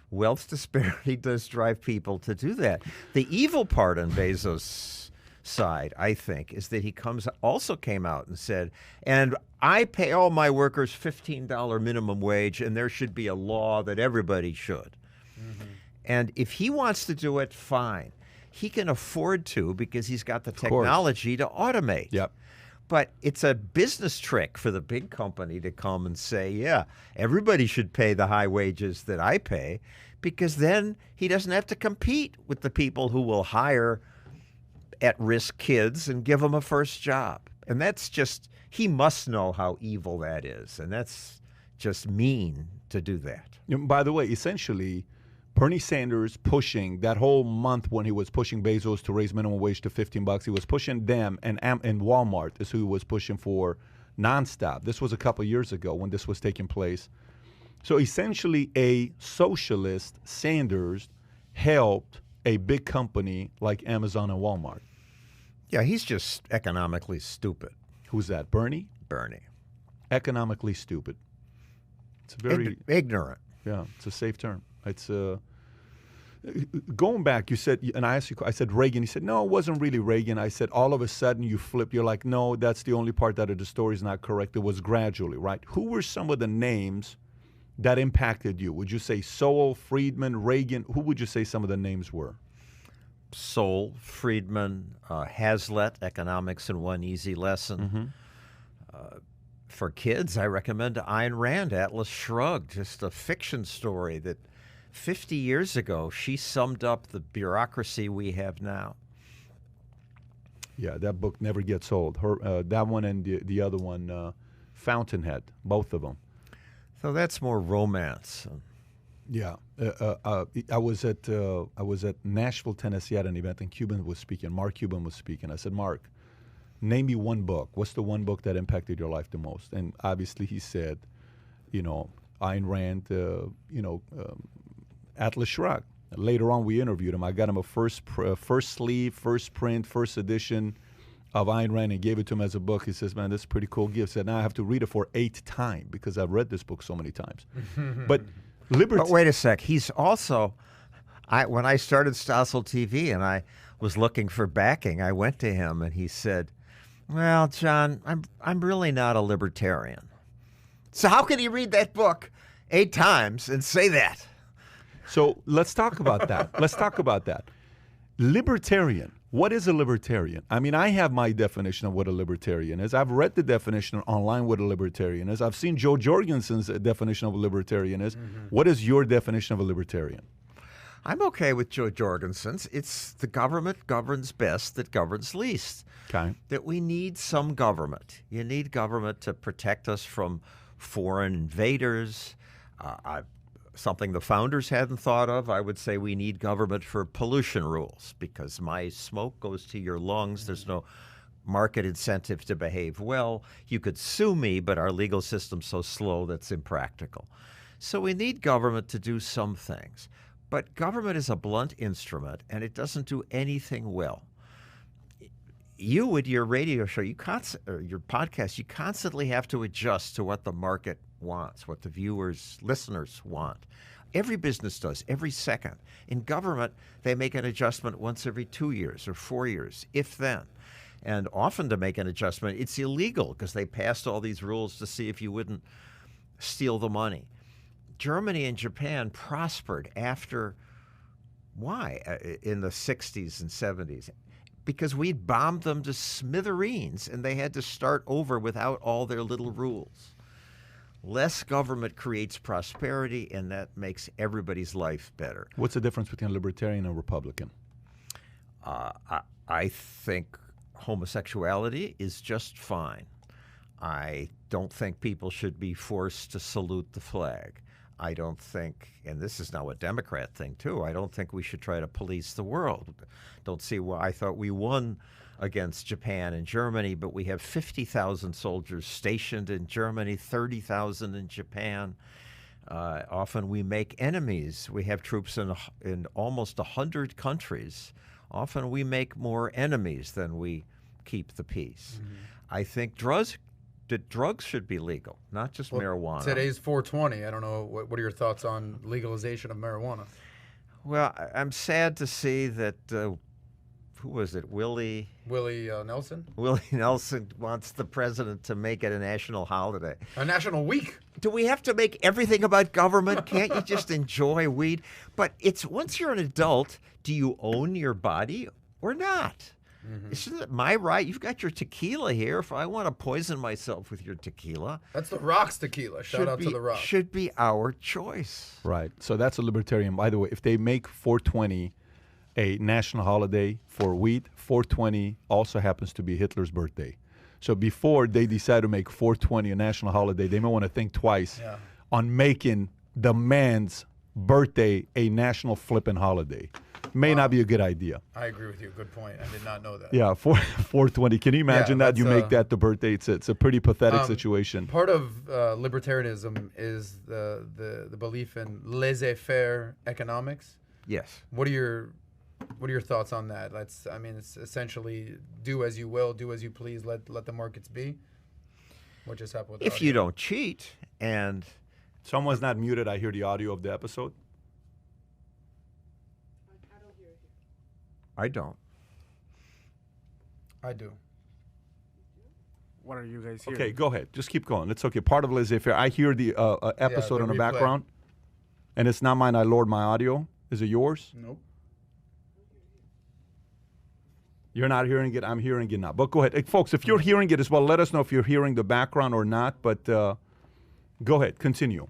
wealth disparity does drive people to do that. The evil part on Bezos' side, I think, is that he also came out and said, and I pay all my workers $15 minimum wage, and there should be a law that everybody should. Mm-hmm. And if he wants to do it, fine. He can afford to because he's got the technology to automate. Yep. But it's a business trick for the big company to come and say, yeah, everybody should pay the high wages that I pay, because then he doesn't have to compete with the people who will hire at-risk kids and give them a first job. And that's just, he must know how evil that is. And that's just mean to do that. By the way, essentially, Bernie Sanders pushing that whole month when he was pushing Bezos to raise minimum wage to $15, he was pushing them, and Walmart is who he was pushing for nonstop. This was a couple years ago when this was taking place. So essentially, a socialist, Sanders, helped a big company like Amazon and Walmart. Yeah, he's just economically stupid. Who's that, Bernie? Bernie. Economically stupid. It's very ignorant. Yeah, it's a safe term. It's going back. You said, and I asked you. I said Reagan. You said no, it wasn't really Reagan. I said all of a sudden you flipped. You're like, no, that's the only part that of the story is not correct. It was gradually, right? Who were some of the names that impacted you? Would you say Sowell, Friedman, Reagan? Who would you say some of the names were? Sowell, Friedman, Hazlitt, Economics in One Easy Lesson. For kids, I recommend Ayn Rand, Atlas Shrugged, just a fiction story that 50 years ago, she summed up the bureaucracy we have now. Yeah, that book never gets old. Her, that one and the other one, Fountainhead, both of them. So that's more romance. Yeah, I was at Nashville, Tennessee at an event, and Cuban was speaking. Mark Cuban was speaking. I said, Mark, name me one book. What's the one book that impacted your life the most? And obviously he said, Ayn Rand, Atlas Shrugged. Later on, we interviewed him. I got him a first sleeve, first print, first edition of Ayn Rand and gave it to him as a book. He says, man, that's a pretty cool gift. He said, now I have to read it for 8th time because I've read this book so many times. But wait a sec. He's also, when I started Stossel TV and I was looking for backing, I went to him and he said, well, John, I'm really not a libertarian. So how can he read that book 8 times and say that? So let's talk about that. Let's talk about that. Libertarian. What is a libertarian? I mean, I have my definition of what a libertarian is. I've read the definition online what a libertarian is. I've seen Joe Jorgensen's definition of a libertarian is. What is your definition of a libertarian? I'm okay with Joe Jorgensen's. It's the government governs best that governs least. Okay. That we need some government. You need government to protect us from foreign invaders. Something the founders hadn't thought of, I would say we need government for pollution rules because my smoke goes to your lungs. There's no market incentive to behave well. You could sue me, but our legal system's so slow that's impractical. So we need government to do some things. But government is a blunt instrument, and it doesn't do anything well. You, with your radio show, or your podcast, you constantly have to adjust to what the market wants, what the viewers, listeners want. Every business does, every second. In government, they make an adjustment once every 2 years or 4 years, if then. And often to make an adjustment, it's illegal because they passed all these rules to see if you wouldn't steal the money. Germany and Japan prospered after, why? In the 60s and 70s. Because we bombed them to smithereens and they had to start over without all their little rules. Less government creates prosperity, and that makes everybody's life better. What's the difference between a libertarian and a Republican? I think homosexuality is just fine. I don't think people should be forced to salute the flag. I don't think, and this is now a Democrat thing too, I don't think we should try to police the world. Don't see why. I thought we won against Japan and Germany, but we have 50,000 soldiers stationed in Germany, 30,000 in Japan. Often we make enemies. We have troops in almost 100 countries. Often we make more enemies than we keep the peace. I think drugs should be legal, not just marijuana. Today's 420. I don't know. What are your thoughts on legalization of marijuana? Well, I'm sad to see that, who was it, Willie Nelson? Willie Nelson wants the president to make it a national holiday. A national week. Do we have to make everything about government? Can't you just enjoy weed? But it's once you're an adult, do you own your body or not? Isn't it my right? You've got your tequila here. If I want to poison myself with your tequila. That's the Rock's tequila. Shout out to the Rock. Should be our choice. Right. So that's a libertarian. By the way, if they make 420 a national holiday for weed, 420 also happens to be Hitler's birthday. So before they decide to make 420 a national holiday, they may want to think twice on making the man's birthday a national flipping holiday. May not be a good idea. I agree with you. Good point. I did not know that. Yeah, 420. Can you imagine that? You make that the birthday. It's a pretty pathetic situation. Part of libertarianism is the belief in laissez-faire economics. Yes. What are your thoughts on that? It's essentially do as you will, do as you please, let the markets be. What just happened with the If you don't cheat, and Someone's not muted. I hear the audio of the episode. I don't hear it here. I don't. I do. What are you guys hearing? Okay, go ahead. Just keep going. It's okay. Part of Laissez-faire. I hear the episode the in the replay. background, and it's not mine. I lowered my audio. Is it yours? Nope. You're not hearing it. I'm hearing it now. But go ahead. Hey, folks, if you're hearing it as well, let us know if you're hearing the background or not. But go ahead. Continue.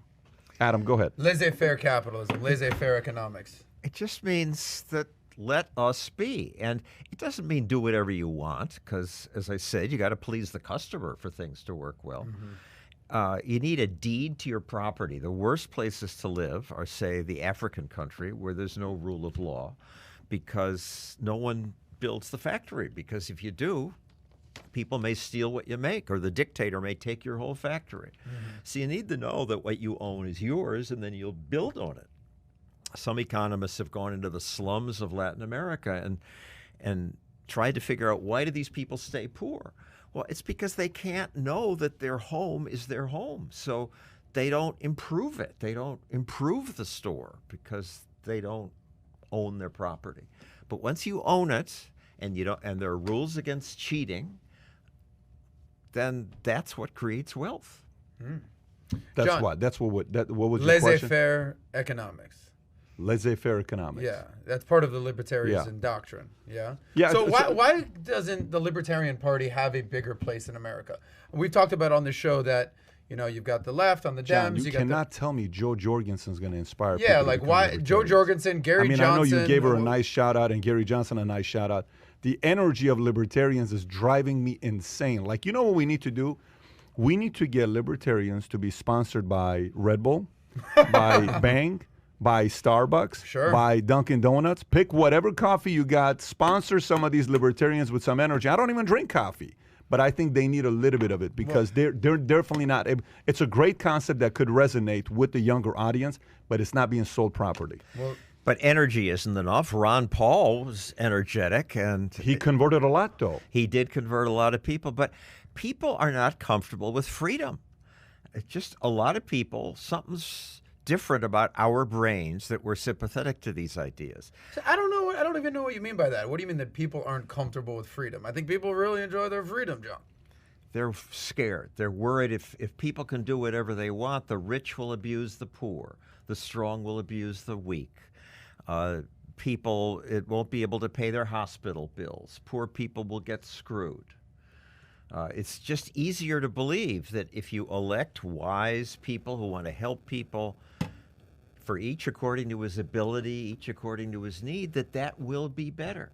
Adam, go ahead. Laissez-faire capitalism, laissez-faire economics. It just means that let us be. And it doesn't mean do whatever you want, because, as I said, you got to please the customer for things to work well. You need a deed to your property. The worst places to live are, say, the African country, where there's no rule of law, because no one builds the factory. Because if you do, people may steal what you make, or the dictator may take your whole factory. So you need to know that what you own is yours, and then you'll build on it. Some economists have gone into the slums of Latin America and tried to figure out, why do these people stay poor? Well, it's because they can't know that their home is their home. So they don't improve it. They don't improve the store because they don't own their property. But once you own it, and you don't, and there are rules against cheating, then that's what creates wealth. That's John, what. That's what was your question? Laissez-faire economics. Laissez-faire economics. Yeah, that's part of the libertarianism doctrine. Yeah. Yeah, So it's- why doesn't the Libertarian Party have a bigger place in America? We've talked about on the show that, you know, you've got the left on the Dems. John, you got cannot tell me Joe Jorgensen's going to inspire people. Yeah, to like become why Joe libertarians. Jorgensen, Gary Johnson. I know you gave her a nice shout out and Gary Johnson a nice shout out. The energy of libertarians is driving me insane. Like, you know what we need to do? We need to get libertarians to be sponsored by Red Bull, by Bang, by Starbucks, Sure. by Dunkin' Donuts. Pick whatever coffee you got. Sponsor some of these libertarians with some energy. I don't even drink coffee, but I think they need a little bit of it because they're definitely not. It's a great concept that could resonate with the younger audience, but it's not being sold properly. Well, But energy isn't enough. Ron Paul was energetic, and He converted a lot, though. he did convert a lot of people, but people are not comfortable with freedom. It's just a lot of people, something's different about our brains that we're sympathetic to these ideas. so I don't know. I don't even know what you mean by that. What do you mean that people aren't comfortable with freedom? I think people really enjoy their freedom, John. They're scared. They're worried if people can do whatever they want, the rich will abuse the poor. The strong will abuse the weak. People, it won't be able to pay their hospital bills. Poor people will get screwed. It's just easier to believe that if you elect wise people who want to help people, for each according to his ability, each according to his need, that will be better.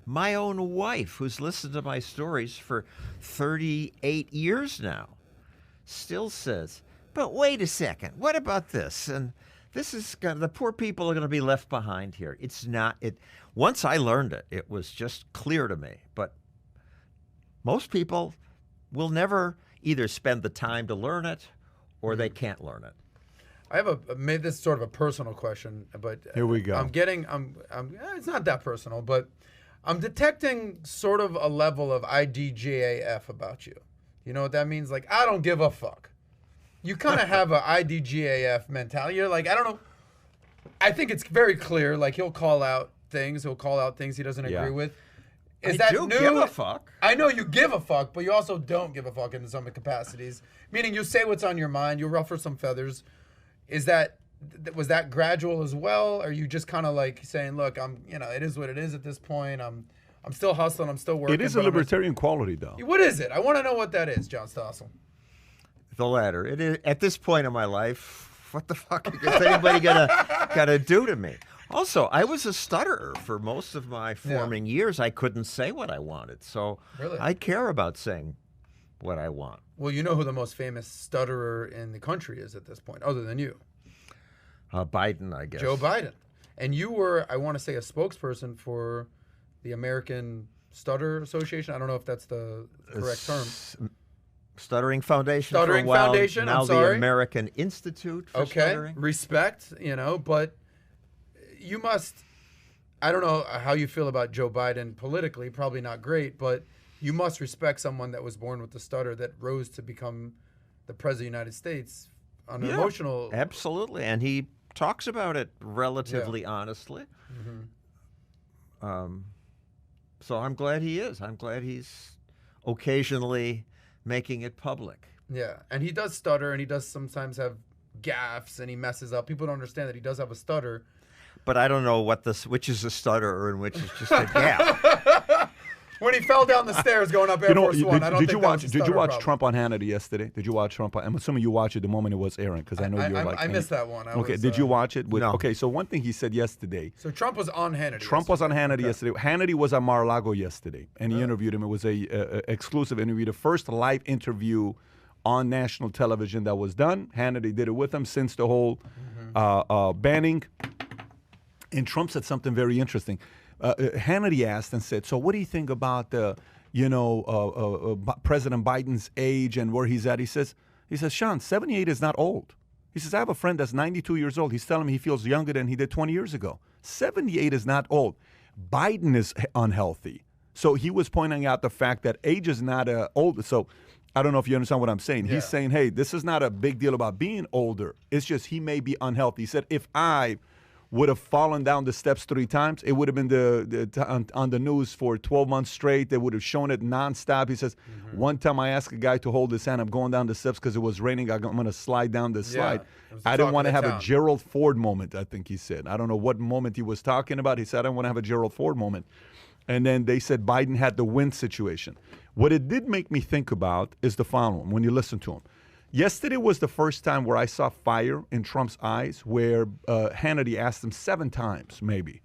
My own wife, who's listened to my stories for 38 years now, still says, but wait a second, what about this? And this is gonna, the poor people are going to be left behind here. It's not, once I learned it, it was just clear to me. But most people will never either spend the time to learn it or they can't learn it. I have made this sort of a personal question, but Here we go. It's not that personal, but I'm detecting sort of a level of IDGAF about you. You know what that means? Like, I don't give a fuck. You kind of have a IDGAF mentality. You're like, I don't know. I think it's very clear. Like, he'll call out things. He'll call out things he doesn't agree with. Is I that do new? give a fuck. I know you give a fuck, but you also don't give a fuck in some capacities. Meaning you say what's on your mind. You ruffle some feathers. Was that gradual as well? Or are you just kind of like saying, look, it is what it is at this point. I'm still hustling. I'm still working. It is a libertarian quality, though. What is it? I want to know what that is, John Stossel. The latter. It is, at this point in my life, what the fuck is anybody gonna do to me? Also, I was a stutterer for most of my forming years. I couldn't say what I wanted, so Really? I care about saying what I want. Well, you know who the most famous stutterer in the country is at this point, other than you. Biden, I guess. Joe Biden. And you were, I want to say, a spokesperson for the American Stutter Association. I don't know if that's the correct term. Stuttering Foundation. Stuttering for a while, Foundation, Now I'm the sorry. American Institute for Stuttering. Respect, but you must, I don't know how you feel about Joe Biden politically, probably not great, but you must respect someone that was born with the stutter that rose to become the president of the United States on an emotional. Absolutely, and he talks about it relatively honestly. So I'm glad he is. I'm glad he's occasionally making it public. Yeah, and he does stutter, and he does sometimes have gaffes, and he messes up. People don't understand that he does have a stutter. But I don't know which is a stutter and which is just a gap. When he fell down the stairs going up Air Force One, I don't think that was a Did you stutter watch problem. Trump on Hannity yesterday? Did you watch Trump? I'm assuming you watched it the moment it was airing because I know you were like. I missed that one. Okay, did you watch it? No. Okay, so one thing he said yesterday. So Trump was on Hannity. Trump was on Hannity yesterday. Hannity was at Mar-a-Lago yesterday, and he interviewed him. It was a exclusive interview, the first live interview on national television that was done. Hannity did it with him since the whole banning. And Trump said something very interesting. Hannity asked and said, "So what do you think about President Biden's age and where he's at?" He says, "Sean, 78 is not old." He says, "I have a friend that's 92 years old. He's telling me he feels younger than he did 20 years ago. 78 is not old. Biden is unhealthy." So he was pointing out the fact that age is not old. So I don't know if you understand what I'm saying. He's saying, hey, this is not a big deal about being older. It's just he may be unhealthy. He said, if I would have fallen down the steps 3 times, it would have been on the news for 12 months straight. They would have shown it nonstop. He says, one time I asked a guy to hold his hand. I'm going down the steps because it was raining. I'm going to slide down the slide. I didn't want to have a Gerald Ford moment, I think he said. I don't know what moment he was talking about. He said, I don't want to have a Gerald Ford moment. And then they said Biden had the win situation. What it did make me think about is the following when you listen to him. Yesterday was the first time where I saw fire in Trump's eyes, where Hannity asked him 7 times, maybe,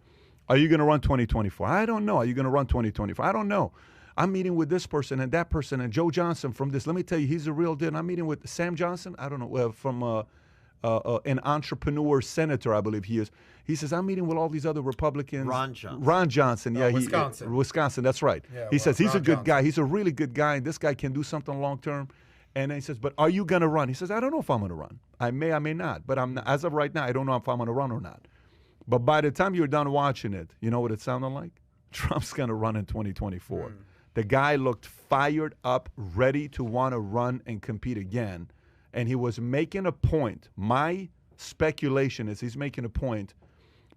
are you going to run 2024? I don't know. Are you going to run 2024? I don't know. I'm meeting with this person and that person and Joe Johnson from this. Let me tell you, he's a real deal. I'm meeting with Sam Johnson. I don't know, from an entrepreneur senator, I believe he is. He says, I'm meeting with all these other Republicans. Ron Johnson. Yeah, Wisconsin, that's right. Yeah, he says, he's a good guy. He's a really good guy, and this guy can do something long term. And then he says, but are you going to run? He says, I don't know if I'm going to run. I may not. But as of right now, I don't know if I'm going to run or not. But by the time you're done watching it, you know what it sounded like? Trump's going to run in 2024. The guy looked fired up, ready to want to run and compete again. And he was making a point. My speculation is he's making a point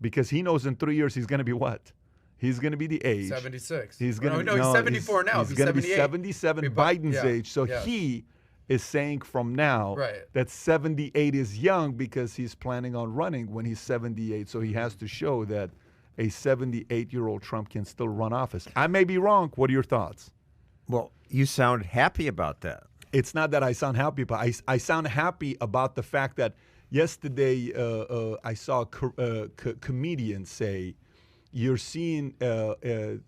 because he knows in 3 years he's going to be what? He's going to be the age. 76. He's going to he's 74 now. He's going to be 77, Biden's age. So he is saying from now that 78 is young because he's planning on running when he's 78. So he has to show that a 78-year-old Trump can still run office. I may be wrong. What are your thoughts? Well, you sound happy about that. It's not that I sound happy, but I sound happy about the fact that yesterday I saw a comedian say, you're seeing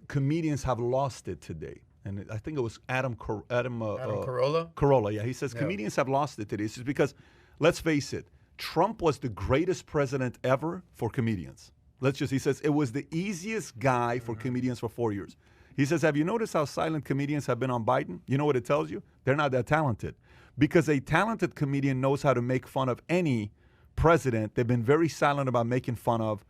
comedians have lost it today. And I think it was Adam Carolla? Carolla, yeah. He says comedians have lost it today. It's just because, let's face it, Trump was the greatest president ever for comedians. He says it was the easiest guy for comedians for 4 years. He says, have you noticed how silent comedians have been on Biden? You know what it tells you? They're not that talented. Because a talented comedian knows how to make fun of any president. They've been very silent about making fun of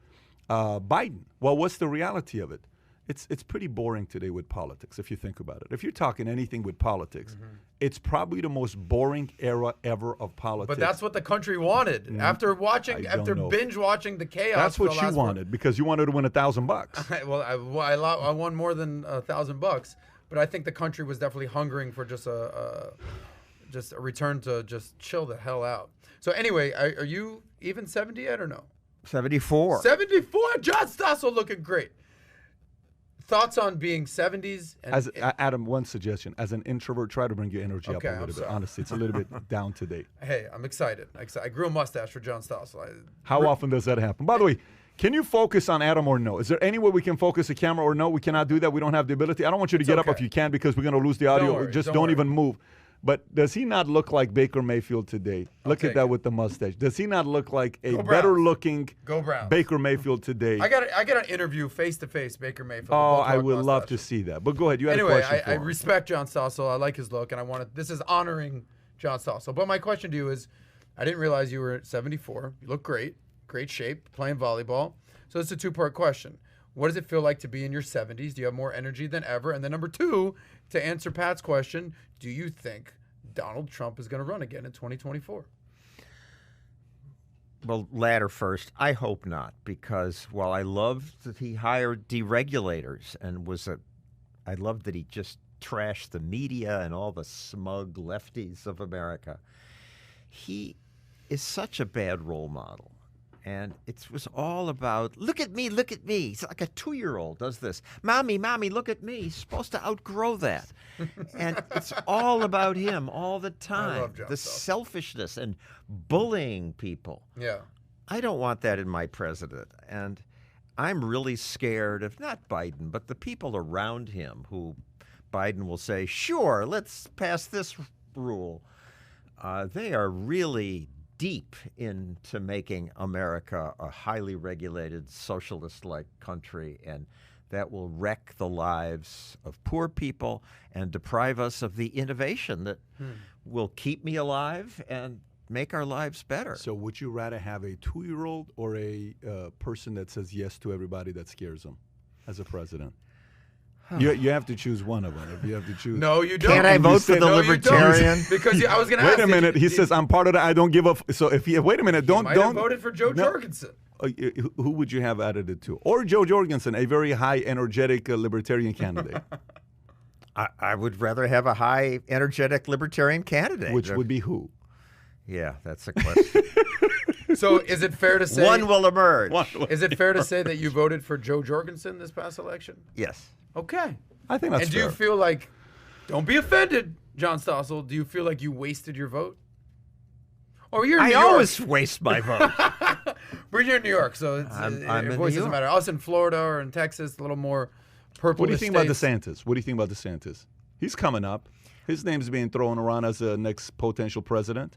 Biden. Well, what's the reality of it? It's pretty boring today with politics, if you think about it. If you're talking anything with politics, it's probably the most boring era ever of politics. But that's what the country wanted. After binge watching the chaos. That's what you wanted, because you wanted to win $1,000. Well, I won more than $1,000, but I think the country was definitely hungering for just a return to just chill the hell out. So anyway, are you even 70 yet or no? 74. 74? John Stossel looking great. Thoughts on being 70s? Adam, one suggestion. As an introvert, try to bring your energy up a little bit. Honestly, it's a little bit down today. Hey, I'm excited. I grew a mustache for John Stossel. How often does that happen? By the way, can you focus on Adam or no? Is there any way we can focus the camera or no? We cannot do that. We don't have the ability. I don't want you to get up if you can because we're going to lose the audio. Don't even move. But does he not look like Baker Mayfield today? Look at that with the mustache. Does he not look like a better-looking Baker Mayfield today? I got an interview face-to-face Baker Mayfield. Oh, I would love to see that. But go ahead. You had a question for him. I respect John Stossel. I like his look, and this is honoring John Stossel. But my question to you is, I didn't realize you were at 74. You look great. Great shape, playing volleyball. So it's a 2-part question. What does it feel like to be in your 70s? Do you have more energy than ever? And then number 2, to answer Pat's question, do you think Donald Trump is going to run again in 2024? Well, latter first. I hope not, because while I loved that he hired deregulators and I loved that he just trashed the media and all the smug lefties of America, he is such a bad role model. And it was all about, look at me, look at me. It's like a 2-year-old does this. Mommy, mommy, look at me. He's supposed to outgrow that. And it's all about him all the time. I love John the Stossel. selfishness and bullying people. Yeah. I don't want that in my president. And I'm really scared of not Biden, but the people around him who Biden will say, sure, let's pass this rule. They are really deep into making America a highly regulated, socialist-like country, and that will wreck the lives of poor people and deprive us of the innovation that will keep me alive and make our lives better. So would you rather have a 2-year-old or a person that says yes to everybody that scares them as a president? You have to choose one of them. If you have to choose, No, you don't. Can't I vote for the No, you don't. Libertarian? Because I was going to ask. wait a minute. He says I'm part of that. I don't give a. So if he wait a minute, don't Might have voted for Joe Jorgensen. Who would you have added it to? Or Joe Jorgensen, a very high energetic libertarian candidate, I would rather have a high, energetic libertarian candidate. which would be who? Yeah, that's a question. So is it fair to say One will emerge. Is it fair to say that you voted for Joe Jorgensen this past election? Yes. Okay. I think that's And do fair. you feel like, don't be offended, John Stossel, do you feel like you wasted your vote? Or you're in I New York. always waste my vote. But you're in New York, so it's, I'm your in voice New doesn't York. matter. Us in Florida or in Texas, a little more purple. What do you think about DeSantis? What do you think about DeSantis? He's coming up. His name's being thrown around as the next potential president.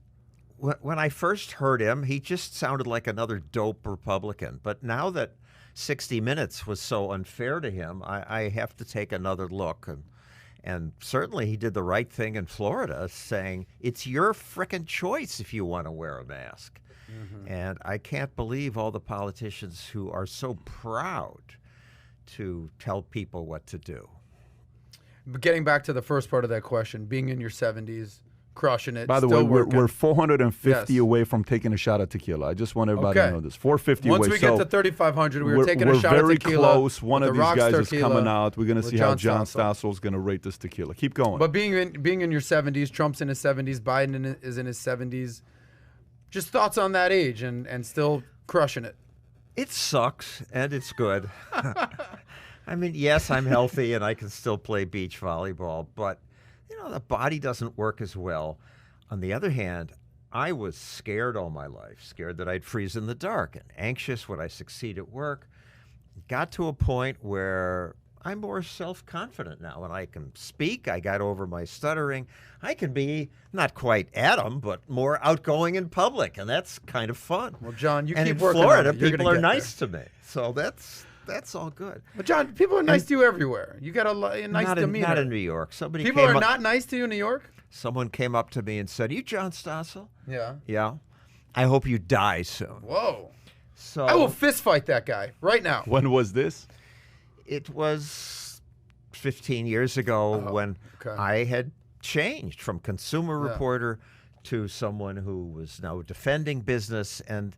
When I first heard him, he just sounded like another dope Republican. But now that 60 Minutes was so unfair to him, I have to take another look. And certainly he did the right thing in Florida, saying it's your frickin' choice if you want to wear a mask. And I can't believe all the politicians who are so proud to tell people what to do. But getting back to the first part of that question, being in your 70s, crushing it, By the still way, working. we're 450 Yes. away from taking a shot of tequila. I just want everybody Okay. to know this. 450 Once away. we get to 3,500, we were taking a shot We're of very tequila. close. One with of the these guys Rockstar is tequila coming out. We're going to with see how John John Stossel. Stossel is going to rate this tequila. Keep going. But being in your 70s, Trump's in his 70s, Biden is in his 70s. Just thoughts on that age and still crushing it. It sucks, and it's good. I mean, yes, I'm healthy, and I can still play beach volleyball, but, the body doesn't work as well. On the other hand, I was scared all my life, scared that I'd freeze in the dark and anxious would I succeed at work. Got to a point where I'm more self-confident now, and I can speak. I got over my stuttering. I can be not quite Adam, but more outgoing in public, and that's kind of fun. Well, John, you and keep in working Florida, on it. You're people gonna are get nice to me, so that's all good. But John, people are nice to you everywhere. You got a nice not demeanor. not in New York. Somebody People came are up, not nice to you in New York? Someone came up to me and said, "Are you John Stossel?" Yeah. Yeah. I hope you die soon. Whoa. So I will fist fight that guy right now. When was this? it was 15 years ago when okay. I had changed from consumer Yeah. reporter to someone who was now defending business, and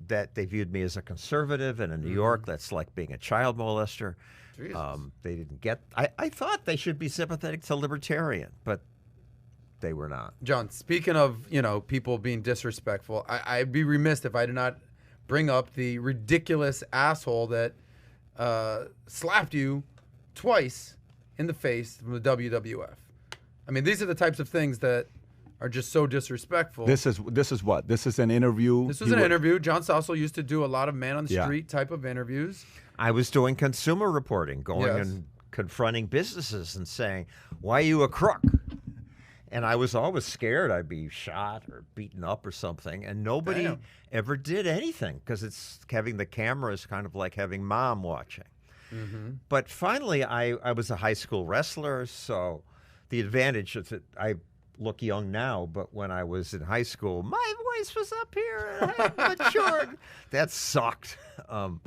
that they viewed me as a conservative. And in New York, that's like being a child molester. Jesus. They didn't get. I thought they should be sympathetic to libertarian, but they were not. John, speaking of, people being disrespectful, I'd be remiss if I did not bring up the ridiculous asshole that slapped you twice in the face from the WWF. I mean, these are the types of things that are just so disrespectful. This is what? This is an interview. This was an interview. John Stossel used to do a lot of man on the Yeah. street type of interviews. I was doing consumer reporting, going Yes. and confronting businesses and saying, "Why are you a crook?" And I was always scared I'd be shot or beaten up or something, and nobody Damn. ever did anything, because it's having the camera is kind of like having mom watching. But finally, I was a high school wrestler, so the advantage is that I look young now, but when I was in high school, my voice was up here and I had matured. That sucked.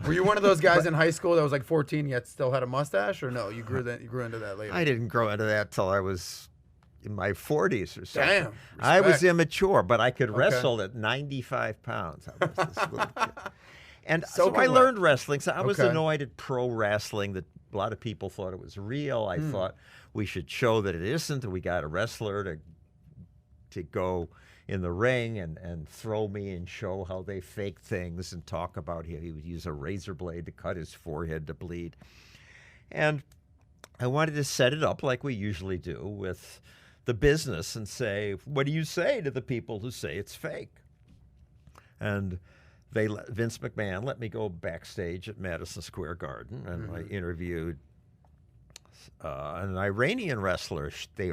Were you one of those guys in high school that was like 14 yet still had a mustache, or no? You grew into that later. I didn't grow into that till I was in my 40s or something. Damn, I was respect. immature, but I could wrestle at 95 pounds. I was this little kid. And so Soaking I wet. learned wrestling. So I was Okay. annoyed at pro wrestling that a lot of people thought it was real. I thought we should show that it isn't, and we got a wrestler to go in the ring and throw me and show how they fake things and talk about he would use a razor blade to cut his forehead to bleed. And I wanted to set it up like we usually do with the business and say, what do you say to the people who say it's fake? And Vince McMahon let me go backstage at Madison Square Garden, and I interviewed an Iranian wrestler. The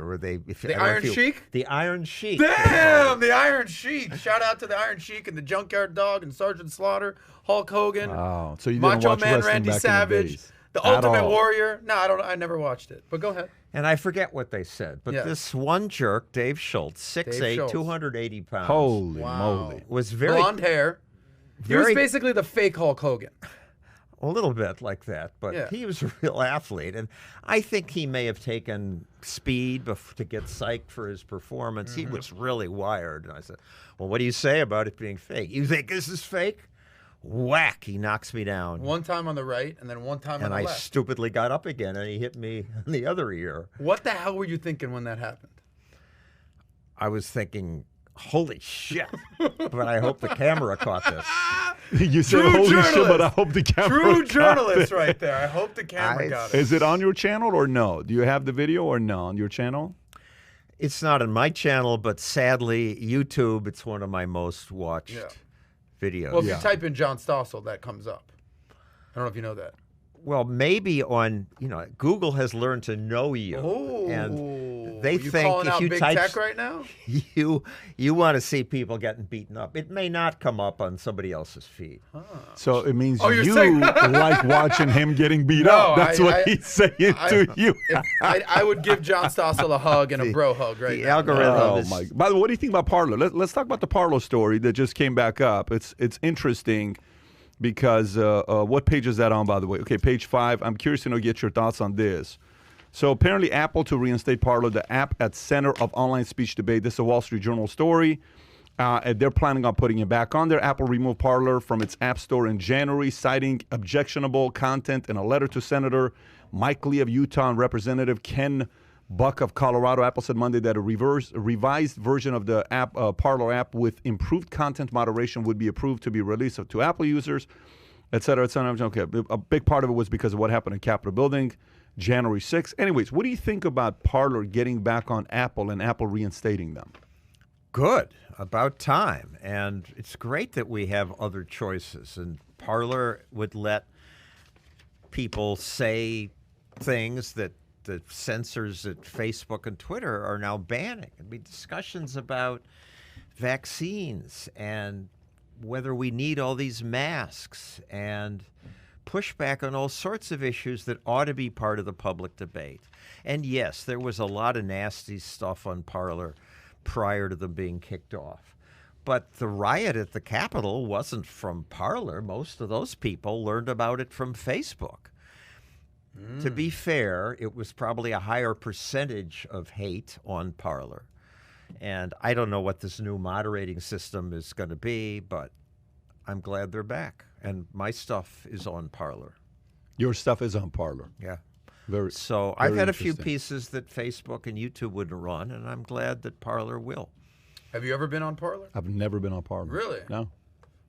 Iron Sheik? The Iron Sheik. Damn, the Iron Sheik. Shout out to the Iron Sheik and the Junkyard Dog and Sergeant Slaughter, Hulk Hogan, Wow. So you didn't Macho watch Man wrestling Randy back in the Savage, days? the At Ultimate all. Warrior. No, I never watched it. But go ahead. And I forget what they said, but Yeah. this one jerk, Dave Schultz, 6'8", Schultz. 280 pounds, Holy Wow. moly. was very Blonde hair. He was very- basically the fake Hulk Hogan. a little bit like that, but Yeah. he was a real athlete, and I think he may have taken speed to get psyched for his performance. He was really wired, and I said, "Well, what do you say about it being fake? You think this is fake?" Whack! He knocks me down, One time on the right and then one time on and the I left. stupidly got up again, and he hit me in the other ear. What the hell were you thinking when that happened? I was thinking, "Holy shit!" But I hope the camera caught this. You said True holy shit, but journalist. I hope the camera True got journalist it. right there. I hope the camera got it. Is it on your channel or no? Do you have the video or no on your channel? It's not on my channel, but sadly, YouTube. It's one of my most watched Yeah. videos. Well, if Yeah. you type in John Stossel, that comes up. I don't know if you know that. Well, maybe on, Google has learned to know you, Oh, and they you think calling if out you big type tech right now? you want to see people getting beaten up. It may not come up on somebody else's feed. So it means Oh, you're you saying- like watching him getting beat No, up. That's what I- he's saying to you. I would give John Stossel a hug and a bro hug right The now. algorithm Oh is my! By the way, what do you think about Parler? Let's talk about the Parler story that just came back up. It's interesting because what page is that on? By the way, okay, page 5. I'm curious to get your thoughts on this. So apparently, Apple to reinstate Parler, the app at center of online speech debate. This is a Wall Street Journal story. And they're planning on putting it back on there. Apple removed Parler from its App Store in January, citing objectionable content in a letter to Senator Mike Lee of Utah and Representative Ken Buck of Colorado. Apple said Monday that a revised version of the app, Parler app with improved content moderation would be approved to be released to Apple users, et cetera, et cetera. Okay, a big part of it was because of what happened in Capitol Building, January 6th. Anyways, what do you think about Parler getting back on Apple and Apple reinstating them? good. About time. And it's great that we have other choices. And Parler would let people say things that the censors at Facebook and Twitter are now banning. There'd be discussions about vaccines and whether we need all these masks and pushback on all sorts of issues that ought to be part of the public debate. And yes, there was a lot of nasty stuff on Parler prior to them being kicked off. But the riot at the Capitol wasn't from Parler. Most of those people learned about it from Facebook. To be fair, it was probably a higher percentage of hate on Parler. And I don't know what this new moderating system is going to be, but I'm glad they're back. And my stuff is on Parler. Your stuff is on Parler. Yeah. very So I've had a few interesting. pieces that Facebook and YouTube wouldn't run, and I'm glad that Parler will. Have you ever been on Parler? I've never been on Parler. Really? No.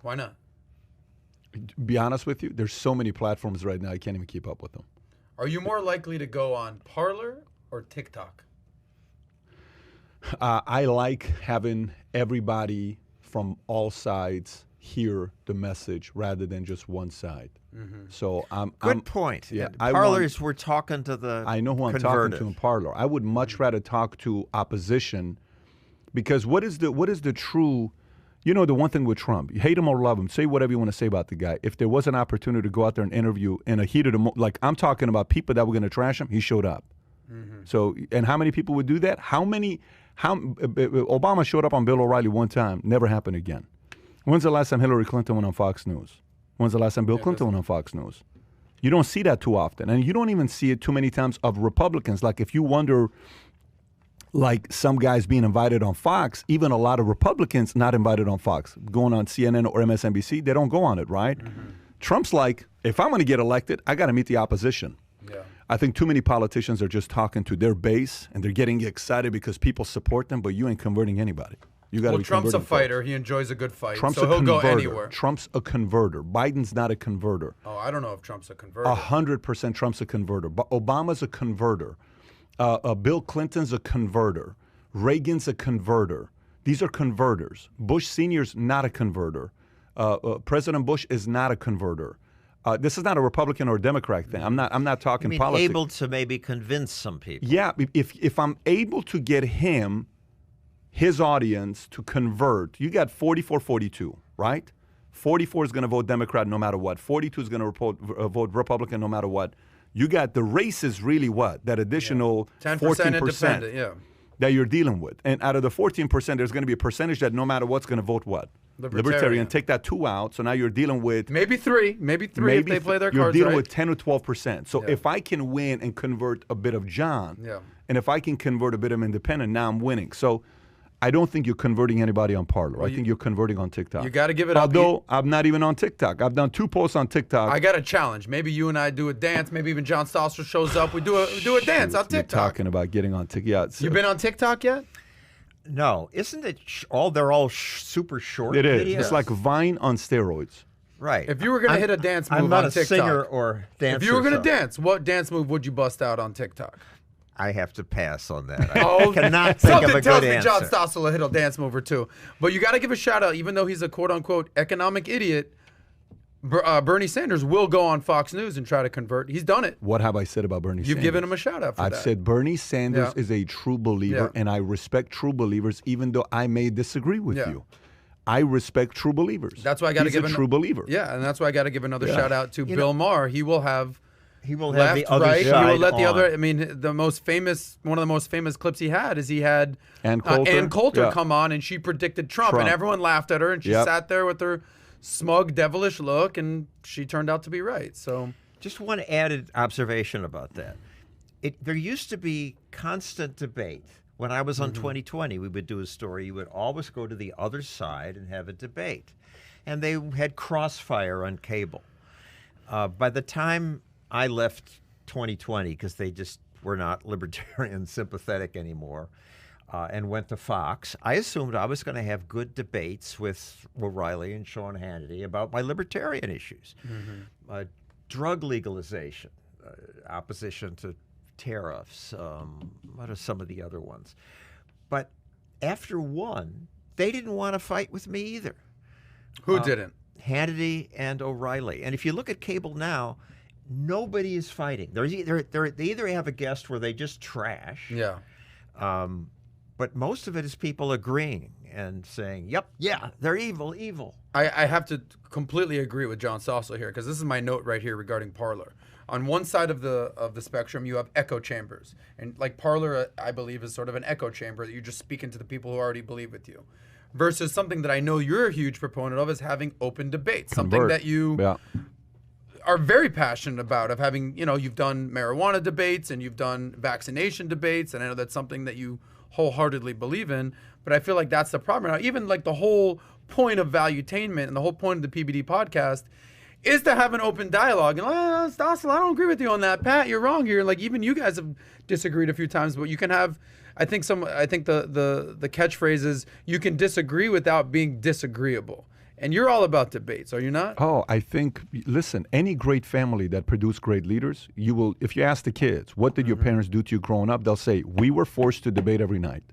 Why not? Be honest with you, there's so many platforms right now, I can't even keep up with them. Are you more likely to go on Parler or TikTok? I like having everybody from all sides hear the message rather than just one side. So Good point. yeah, And I Parlers, we're talking to the I know who I'm converted. talking to in Parler. I would much rather talk to opposition, because what is the true? You know, the one thing with Trump, you hate him or love him, say whatever you want to say about the guy. If there was an opportunity to go out there and interview in a heat of the like I'm talking about people that were going to trash him, he showed up. So, and how many people would do that? Obama showed up on Bill O'Reilly one time, never happened again. When's the last time Hillary Clinton went on Fox News? When's the last time Bill Clinton went on Fox News? You don't see that too often. And you don't even see it too many times of Republicans. Like if you wonder, like some guys being invited on Fox, even a lot of Republicans not invited on Fox, going on CNN or MSNBC, they don't go on it, right? Trump's like, if I'm going to get elected, I got to meet the opposition. Yeah. I think too many politicians are just talking to their base and they're getting excited because people support them, but you ain't converting anybody. You got to be Trump's a converting fighter. folks. He enjoys a good fight, Trump's so a he'll go converter. anywhere. Trump's a converter. Biden's not a converter. Oh, I don't know if Trump's a converter. 100% Trump's a converter. Obama's a converter. Bill Clinton's a converter. Reagan's a converter. These are converters. Bush Sr.'s not a converter. President Bush is not a converter. This is not a Republican or a Democrat thing. I'm not talking politics. Able to maybe convince some people. Yeah, if I'm able to get him, his audience to convert, you got 44-42, right? 44 is going to vote Democrat no matter what. 42 is going to vote Republican no matter what. You got the race is really what? That additional 10% independent, yeah. That you're dealing with. And out of the 14%, there's going to be a percentage that no matter what's going to vote what? Libertarian. Take that 2 out, so now you're dealing with... Maybe three if they play their cards You're dealing right. with 10 or 12%. So if I can win and convert a bit of John, and if I can convert a bit of independent, now I'm winning. So I don't think you're converting anybody on Parler. I think you're converting on TikTok. You got to give it up. Although I'm not even on TikTok. I've done 2 posts on TikTok. I got a challenge. Maybe you and I do a dance. Maybe even John Stossel shows up. We do a dance on TikTok. You're talking about getting on TikTok. Yeah, you been on TikTok yet? No, isn't it they're all super short It is. videos? It's like Vine on steroids. Right. If you were going to hit a dance move I'm not on a TikTok. singer or dancer. If you were going to so dance, what dance move would you bust out on TikTok? I have to pass on that. I cannot think Something of a tells good me answer. John Stossel will hit a dance move or two. But you got to give a shout out, even though he's a quote-unquote economic idiot, Bernie Sanders will go on Fox News and try to convert. He's done it. What have I said about Bernie Sanders? You've given him a shout out for that. I've said Bernie Sanders is a true believer, and I respect true believers, even though I may disagree with you. I respect true believers. That's why I got to He's give a true believer. Yeah, and that's why I got to give another shout out to Bill Maher. He will have left, the other right. side He will let the on. other. I mean, one of the most famous clips he had is he had Ann Coulter, Ann Coulter come on, and she predicted Trump, and everyone laughed at her, and she sat there with her smug, devilish look, and she turned out to be right. So, just one added observation about that. There used to be constant debate. When I was on 2020, we would do a story. You would always go to the other side and have a debate. And they had crossfire on cable. By the time I left 2020, because they just were not libertarian sympathetic anymore, and went to Fox, I assumed I was going to have good debates with O'Reilly and Sean Hannity about my libertarian issues. Drug legalization, opposition to tariffs, what are some of the other ones? But after one, they didn't want to fight with me either. who didn't? Hannity and O'Reilly. And if you look at cable now, nobody is fighting. They either have a guest where they just trash. Yeah. But most of it is people agreeing and saying, yep, yeah, they're evil, evil. I have to completely agree with John Stossel here, because this is my note right here regarding Parler. On one side of the spectrum, you have echo chambers. And like Parler, I believe, is sort of an echo chamber that you're just speaking to the people who already believe with you. Versus something that I know you're a huge proponent of is having open debate. Something that you are very passionate about, of having, you've done marijuana debates and you've done vaccination debates. And I know that's something that you wholeheartedly believe in. But I feel like that's the problem. Now, even like the whole point of Valuetainment and the whole point of the PBD podcast is to have an open dialogue. And Stossel, I don't agree with you on that. Pat, you're wrong here. Like, even you guys have disagreed a few times, but you can have, I think the catchphrase is, you can disagree without being disagreeable. And you're all about debates, are you not? Oh, I think, listen, any great family that produce great leaders, you will, if you ask the kids, what did your parents do to you growing up? They'll say, we were forced to debate every night.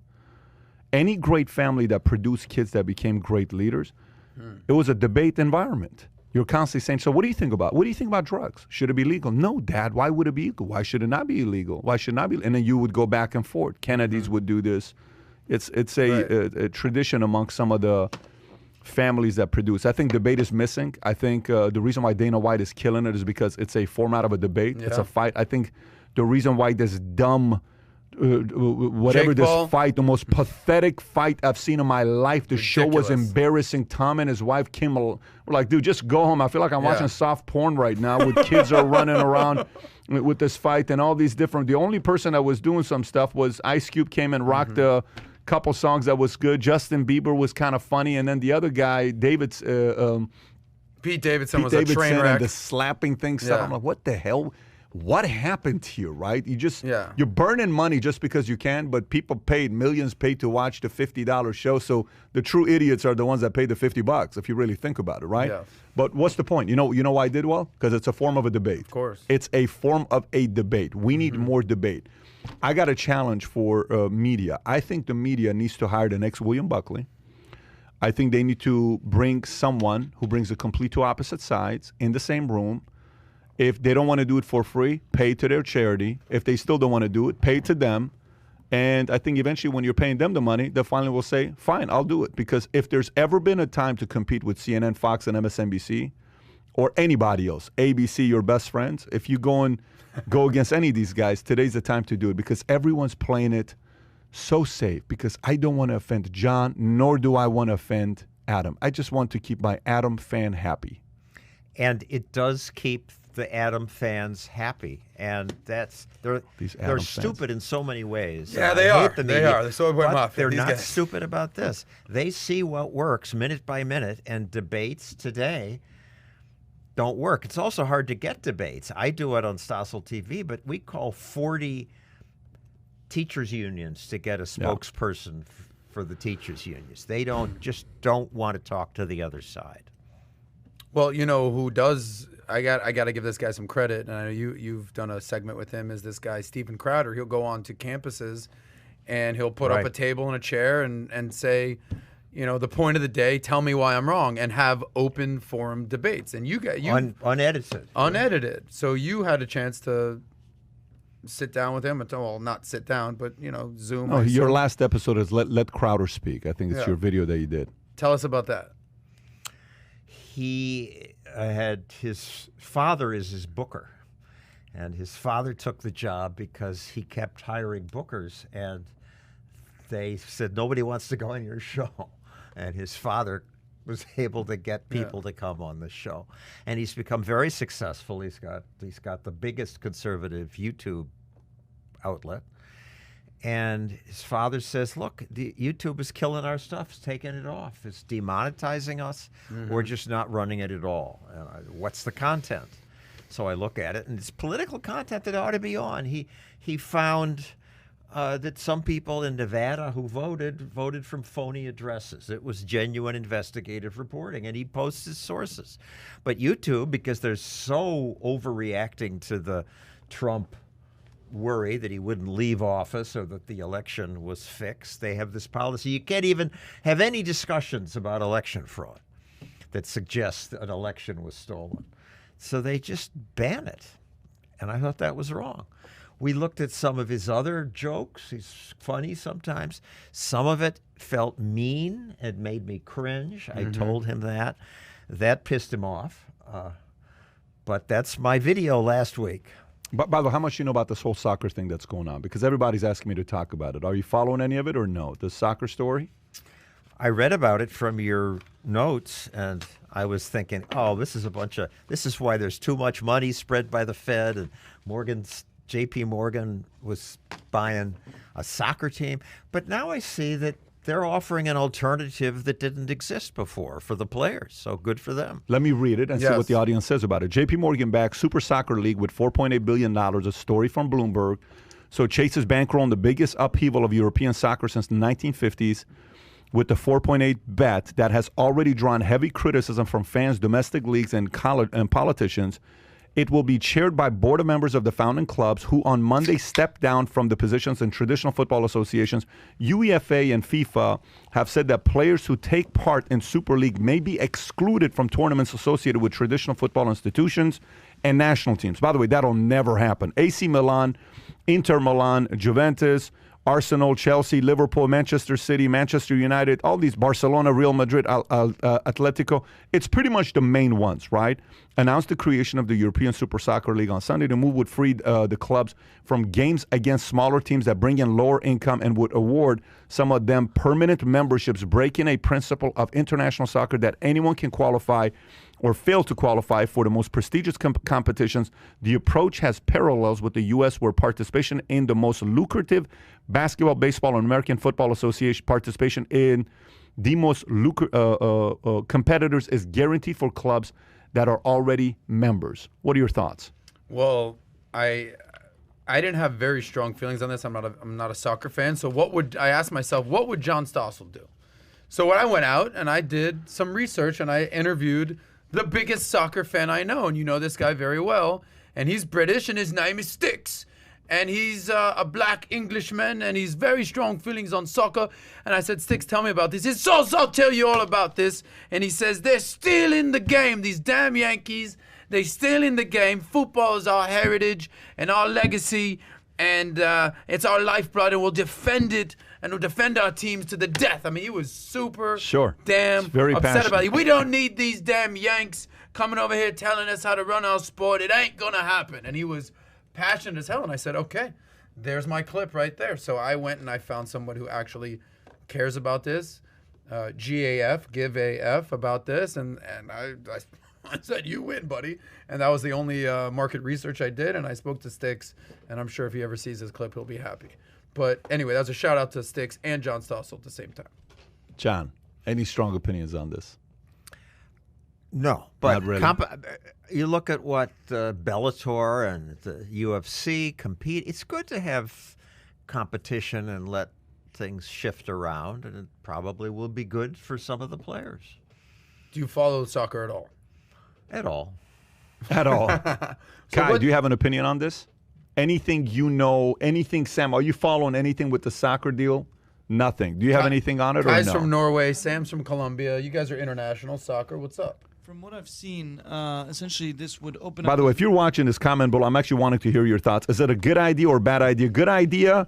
Any great family that produced kids that became great leaders, it was a debate environment. You're constantly saying, so what do you think about? What do you think about drugs? Should it be legal? No, Dad, why would it be illegal? Why should it not be illegal? Why should it not be? And then you would go back and forth. Kennedys would do this. It's a tradition among some of the families that produce. I think debate is missing. I think the reason why Dana White is killing it is because it's a format of a debate. Yeah. It's a fight. I think the reason why this dumb, whatever this fight, the most pathetic fight I've seen in my life, the show was embarrassing. Tom and his wife Kim were like, dude, just go home. I feel like I'm watching soft porn right now with kids are running around with this fight and all these different. The only person that was doing some stuff was Ice Cube came and rocked a couple songs that was good. Justin Bieber was kind of funny, and then the other guy, Pete Davidson was Davidson a train wreck. and the slapping thing. So Yeah. I'm like, what the hell? What happened here, right? Yeah. You're burning money just because you can, but people millions paid to watch the $50 show. So the true idiots are the ones that paid the $50 if you really think about it, right? Yeah. But what's the point? You know why I did well? Because it's a form of a debate. Of course. It's a form of a debate. We need more debate. I got a challenge for media. I think the media needs to hire the next William Buckley. I think they need to bring someone who brings the complete two opposite sides in the same room. If they don't want to do it for free, pay to their charity. If they still don't want to do it, pay to them. And I think eventually when you're paying them the money, they finally will say, fine, I'll do it. Because if there's ever been a time to compete with CNN, Fox, and MSNBC, or anybody else, ABC, your best friends, if you go against any of these guys, today's the time to do it because everyone's playing it so safe because I don't want to offend John, nor do I want to offend Adam. I just want to keep my Adam fan happy. And it does keep the Adam fans happy, and they're stupid in so many ways. Yeah, I they hate are. the They media, are. They're so but they're these not guys. stupid about this. They see what works minute by minute, and debates today don't work. It's also hard to get debates. I do it on Stossel TV, but we call 40 teachers unions to get a spokesperson for the teachers unions. They don't want to talk to the other side. Well, you know who does? I got to give this guy some credit, and I know you've done a segment with him. Is this guy Stephen Crowder? He'll go on to campuses, and he'll put up a table and a chair and say, you know, the point of the day. Tell me why I'm wrong, and have open forum debates. And you unedited. So you had a chance to sit down with him. Well, not sit down, but Zoom. No, your last episode is let Crowder speak. I think it's your video that you did. Tell us about that. He had his father is his booker, and his father took the job because he kept hiring bookers, and they said nobody wants to go on your show, and his father was able to get people to come on the show, and he's become very successful. He's got the biggest conservative YouTube outlet. And his father says, look, YouTube is killing our stuff. It's taking it off. It's demonetizing us. We're just not running it at all. What's the content? So I look at it, and it's political content that ought to be on. He found that some people in Nevada who voted from phony addresses. It was genuine investigative reporting, and he posts his sources. But YouTube, because they're so overreacting to the Trump worry that he wouldn't leave office or that the election was fixed, they have this policy. You can't even have any discussions about election fraud that suggests an election was stolen. So they just ban it. And I thought that was wrong. We looked at some of his other jokes. He's funny sometimes. Some of it felt mean and made me cringe. I told him that. That pissed him off. But that's my video last week. But by the way, how much do you know about this whole soccer thing that's going on? Because everybody's asking me to talk about it. Are you following any of it or no? The soccer story? I read about it from your notes, and I was thinking, oh, this is why there's too much money spread by the Fed, and JP Morgan was buying a soccer team. But now I see that they're offering an alternative that didn't exist before for the players. So good for them. Let me read it and see what the audience says about it. JP Morgan backs Super Soccer League with $4.8 billion, a story from Bloomberg. So Chase's bankroll the biggest upheaval of European soccer since the 1950s with the 4.8 bet that has already drawn heavy criticism from fans, domestic leagues, and politicians. It will be chaired by board members of the founding clubs who on Monday stepped down from the positions in traditional football associations. UEFA and FIFA have said that players who take part in Super League may be excluded from tournaments associated with traditional football institutions and national teams. By the way, that'll never happen. AC Milan, Inter Milan, Juventus, Arsenal, Chelsea, Liverpool, Manchester City, Manchester United, all these, Barcelona, Real Madrid, Atletico. It's pretty much the main ones, right? Announced the creation of the European Super Soccer League on Sunday. The move would free the clubs from games against smaller teams that bring in lower income and would award some of them permanent memberships, breaking a principle of international soccer that anyone can qualify or fail to qualify for the most prestigious competitions, the approach has parallels with the U.S., where participation in the most lucrative basketball, baseball, and American Football Association participation in the most competitors is guaranteed for clubs that are already members. What are your thoughts? Well, I didn't have very strong feelings on this. I'm not a soccer fan. So I asked myself, what would John Stossel do? So when I went out and I did some research and I interviewed the biggest soccer fan I know, and you know this guy very well, and he's British and his name is Sticks. And he's a black Englishman, and he's very strong feelings on soccer. And I said, Sticks, tell me about this. He says, I'll tell you all about this. And he says, they're still in the game, these damn Yankees. They're still in the game. Football is our heritage and our legacy, and it's our lifeblood, and we'll defend it, and we'll defend our teams to the death. I mean, he was super damn very upset passionate about it. We don't need these damn Yanks coming over here telling us how to run our sport. It ain't going to happen. And he was passionate as hell, and I said, okay, there's my clip right there. So I went and I found someone who actually cares about this, GAF, give AF about this, and I said, you win, buddy. And that was the only market research I did, and I spoke to Sticks, and I'm sure if he ever sees this clip, he'll be happy. But anyway, that was a shout out to Sticks and John Stossel at the same time. John, any strong opinions on this? No, but Not really. You look at what Bellator and the UFC compete. It's good to have competition and let things shift around, and it probably will be good for some of the players. Do you follow soccer at all? At all. At all. Kai, do you have an opinion on this? Anything you know, anything, Sam, are you following anything with the soccer deal? Nothing. Do you have anything on it Kai's or no? from Norway, Sam's from Colombia. You guys are international soccer. What's up? From what I've seen, essentially this would open By up... the way, if you're watching this comment below, I'm actually wanting to hear your thoughts. Is it a good idea or bad idea? Good idea?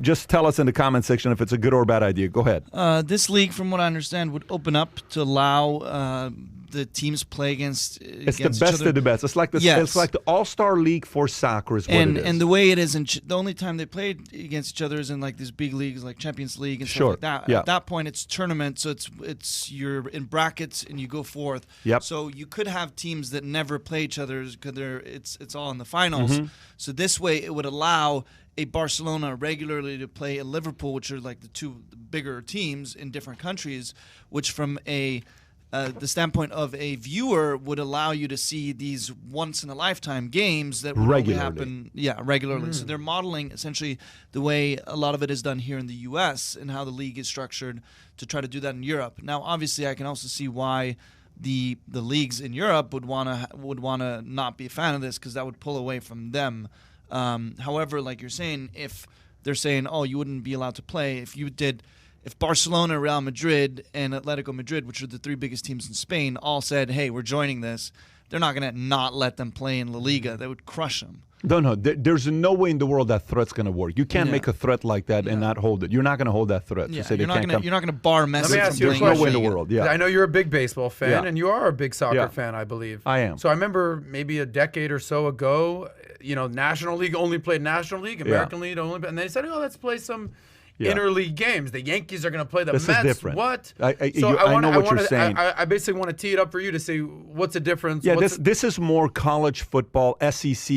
Just tell us in the comment section if it's a good or bad idea. Go ahead. This league, from what I understand, would open up to allow the teams play against It's against the best each other. of the best. It's like the Yes. it's like the All-Star League for soccer is what And it is. and the way it is, the only time they played against each other is in like these big leagues, like Champions League and Sure. stuff like that. Yeah. At that point, it's tournament, so it's you're in brackets and you go forth. Yep. So you could have teams that never play each other because it's all in the finals. Mm-hmm. So this way, it would allow a Barcelona regularly to play a Liverpool, which are like the two bigger teams in different countries, which from the standpoint of a viewer would allow you to see these once-in-a-lifetime games that would only Regularly. happen regularly. So they're modeling essentially the way a lot of it is done here in the U.S. and how the league is structured to try to do that in Europe. Now, obviously, I can also see why the leagues in Europe would wanna not be a fan of this because that would pull away from them. However, like you're saying, if they're saying, oh, you wouldn't be allowed to play if Barcelona, Real Madrid, and Atletico Madrid, which are the three biggest teams in Spain, all said, hey, we're joining this, they're not going to not let them play in La Liga. That would crush them. No, there's no way in the world that threat's going to work. You can't make a threat like that and not hold it. You're not going to hold that threat. Yeah, to say you're they not can't come. going to bar Messi Let me ask from you a There's playing no question. way in the La Liga. world. Yeah. I know you're a big baseball fan, Yeah. and you are a big soccer Yeah. fan, I believe. I am. So I remember maybe a decade or so ago, National League only played National League, American League only, and they said, oh, let's play some interleague games. The Yankees are going to play the This is Mets. different. What? I know what you're saying. I basically want to tee it up for you to see what's the difference. Yeah, what's this is more college football, SEC.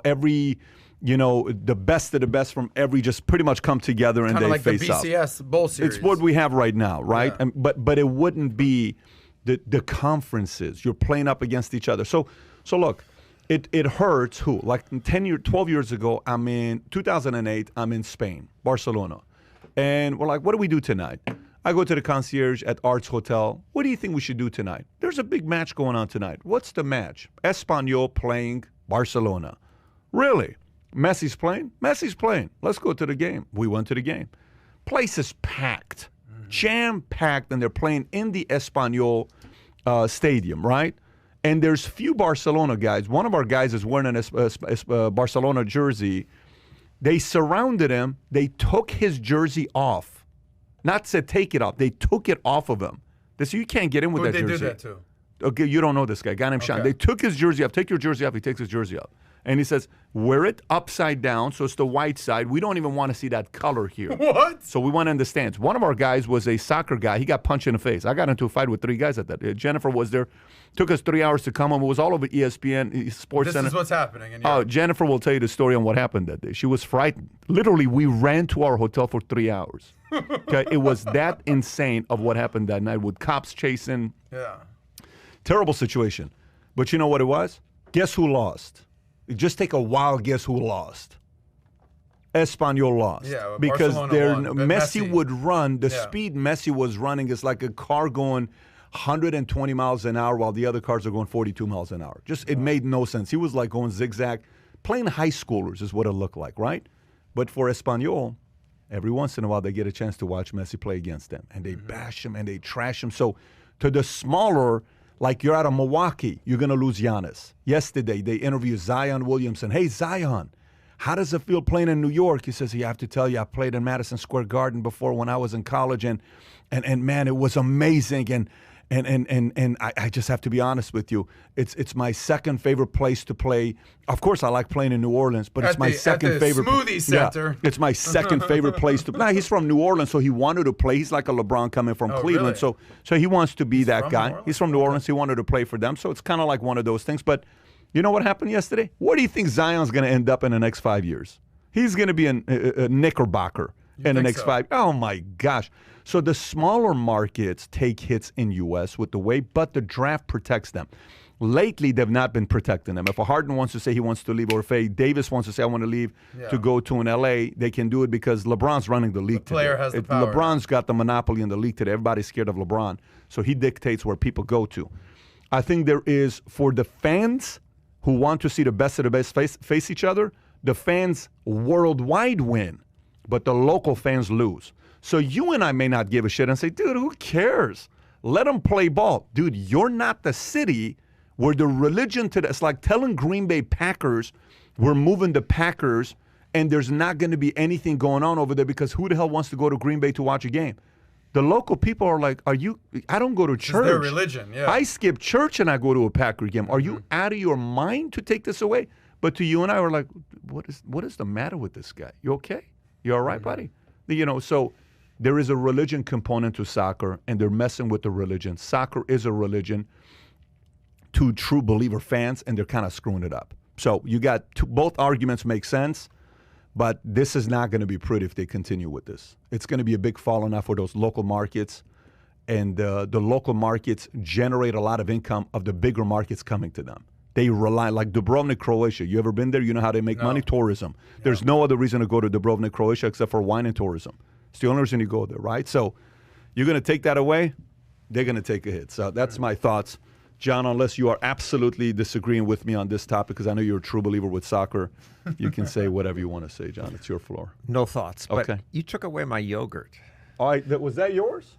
Every the best of the best from every just pretty much come together and kind they of like the face up. BCS Bowl Series. It's what we have right now, right? Yeah. But it wouldn't be the conferences. You're playing up against each other. So look, it hurts. Who like 12 years ago? I'm in 2008. I'm in Spain, Barcelona, and we're like, what do we do tonight? I go to the concierge at Arts Hotel. What do you think we should do tonight? There's a big match going on tonight. What's the match? Espanyol playing Barcelona. Really? Messi's playing? Messi's playing. Let's go to the game. We went to the game. Place is packed, jam-packed, and they're playing in the Espanyol stadium, right? And there's few Barcelona guys. One of our guys is wearing a Barcelona jersey. They surrounded him. They took his jersey off. Not said take it off. They took it off of him. They said, you can't get in with that they jersey. do that too? Okay, you don't know this guy. A guy named Sean. Okay. They took his jersey off. Take your jersey off. He takes his jersey off. And he says, wear it upside down so it's the white side. We don't even want to see that color here. What? So we went in the stands. One of our guys was a soccer guy. He got punched in the face. I got into a fight with 3 guys at that. Jennifer was there. Took us 3 hours to come home. It was all over ESPN, Sports Center. This is what's happening. Oh, Jennifer will tell you the story on what happened that day. She was frightened. Literally, we ran to our hotel for 3 hours. Okay, it was that insane of what happened that night with cops chasing. Yeah. Terrible situation. But you know what it was? Guess who lost? Just take a wild guess who lost. Espanyol lost. Yeah, because Barcelona won. Messi would run. The Yeah. speed Messi was running is like a car going 120 miles an hour while the other cars are going 42 miles an hour. Just it made no sense. He was like going zigzag. Playing high schoolers is what it looked like, right? But for Espanyol, every once in a while they get a chance to watch Messi play against them. And they bash him and they trash him. So to the smaller, like you're out of Milwaukee, you're going to lose Giannis. Yesterday, they interviewed Zion Williamson. Hey, Zion, how does it feel playing in New York? He says, you have to tell you, I played in Madison Square Garden before when I was in college, and man, it was amazing. And I just have to be honest with you. It's my second favorite place to play. Of course, I like playing in New Orleans, but it's my second favorite. Smoothie Center. Yeah, it's my second favorite place to play. He's from New Orleans, so he wanted to play. He's like a LeBron coming from Cleveland, really? so he wants to be that from guy. New Orleans? He's from New Orleans. He wanted to play for them, so it's kind of like one of those things. But you know what happened yesterday? Where do you think Zion's going to end up in the next 5 years? He's going to be a Knickerbocker in the next 5. Oh my gosh. So the smaller markets take hits in U.S. with the way, but the draft protects them. Lately, they've not been protecting them. If a Harden wants to say he wants to leave, or if a Davis wants to say I want to leave to go to an L.A., they can do it because LeBron's running the league today. Player has the power. LeBron's got the monopoly in the league today. Everybody's scared of LeBron, so he dictates where people go to. I think there is, for the fans who want to see the best of the best face each other, the fans worldwide win, but the local fans lose. So you and I may not give a shit and say, dude, who cares? Let them play ball. Dude, you're not the city where the religion today, it's like telling Green Bay Packers, we're moving the Packers and there's not going to be anything going on over there because who the hell wants to go to Green Bay to watch a game? The local people are like, I don't go to church. It's their religion, yeah. I skip church and I go to a Packer game. Are you out of your mind to take this away? But to you and I, we're like, what is the matter with this guy? You okay? You all right, buddy? You know, so there is a religion component to soccer, and they're messing with the religion. Soccer is a religion to true believer fans, and they're kind of screwing it up. So you got both arguments make sense, but this is not going to be pretty if they continue with this. It's going to be a big falling off for those local markets, and the local markets generate a lot of income of the bigger markets coming to them. They rely, like Dubrovnik, Croatia. You ever been there? You know how they make money? Tourism. Yeah. There's no other reason to go to Dubrovnik, Croatia except for wine and tourism. It's the only reason you go there, right? So you're going to take that away, they're going to take a hit. So that's my thoughts. John, unless you are absolutely disagreeing with me on this topic, because I know you're a true believer with soccer, you can say whatever you want to say, John. It's your floor. No thoughts. But okay. You took away my yogurt. All right, was that yours?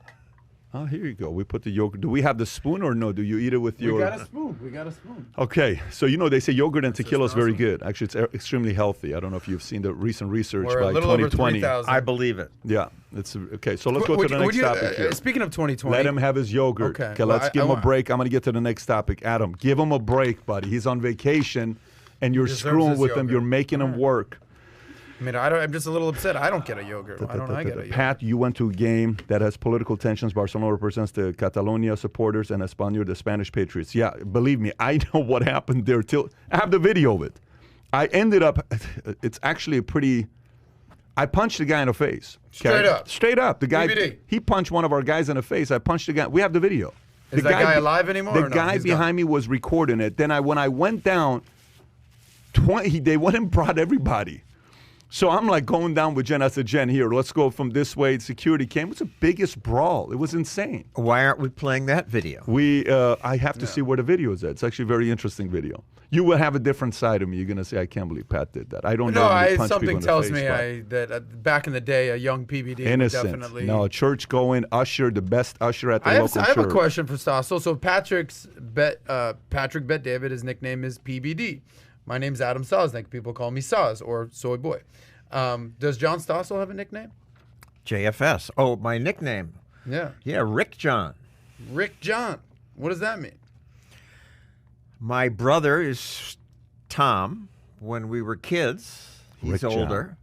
Oh, here you go. We put the yogurt. Do we have the spoon or no? Do you eat it with your... We got a spoon. We got a spoon. Okay. So, you know, they say yogurt and tequila is very good. Actually, it's extremely healthy. I don't know if you've seen the recent research by 2020. I believe it. Yeah. It's okay. So let's go to the next topic here. Speaking of 2020... Let him have his yogurt. Okay, let's give him a break. I'm going to get to the next topic. Adam, give him a break, buddy. He's on vacation, and you're screwing with him. You're making him work. I mean, I'm just a little upset. I don't get a yogurt. Why don't I get a yogurt? Pat, you went to a game that has political tensions. Barcelona represents the Catalonia supporters and Espanyol, the Spanish patriots. Yeah, believe me, I know what happened there. I have the video of it. I ended up, it's actually I punched the guy in the face. Okay? Straight up. The guy, PBD. He punched one of our guys in the face. I punched the guy. We have the video. Is that guy alive anymore? The guy behind me was recording it. Then when I went down, they went and brought everybody. So I'm like going down with Jen. I said, Jen, here, let's go from this way. Security came. It was the biggest brawl. It was insane. Why aren't we playing that video? I have to see where the video is at. It's actually a very interesting video. You will have a different side of me. You're going to say, I can't believe Pat did that. I don't know. No, something tells me that back in the day, a young PBD innocent. Definitely. No, a church-going usher, the best usher at the local church. I have a question for Stossel. So Patrick Bet David, his nickname is PBD. My name's Adam Sosnick. People call me Soz or Soy Boy. Does John Stossel have a nickname? JFS. Oh, my nickname. Yeah. Yeah, Rick John. Rick John. What does that mean? My brother is Tom. when we were kids, he's Rick John. older,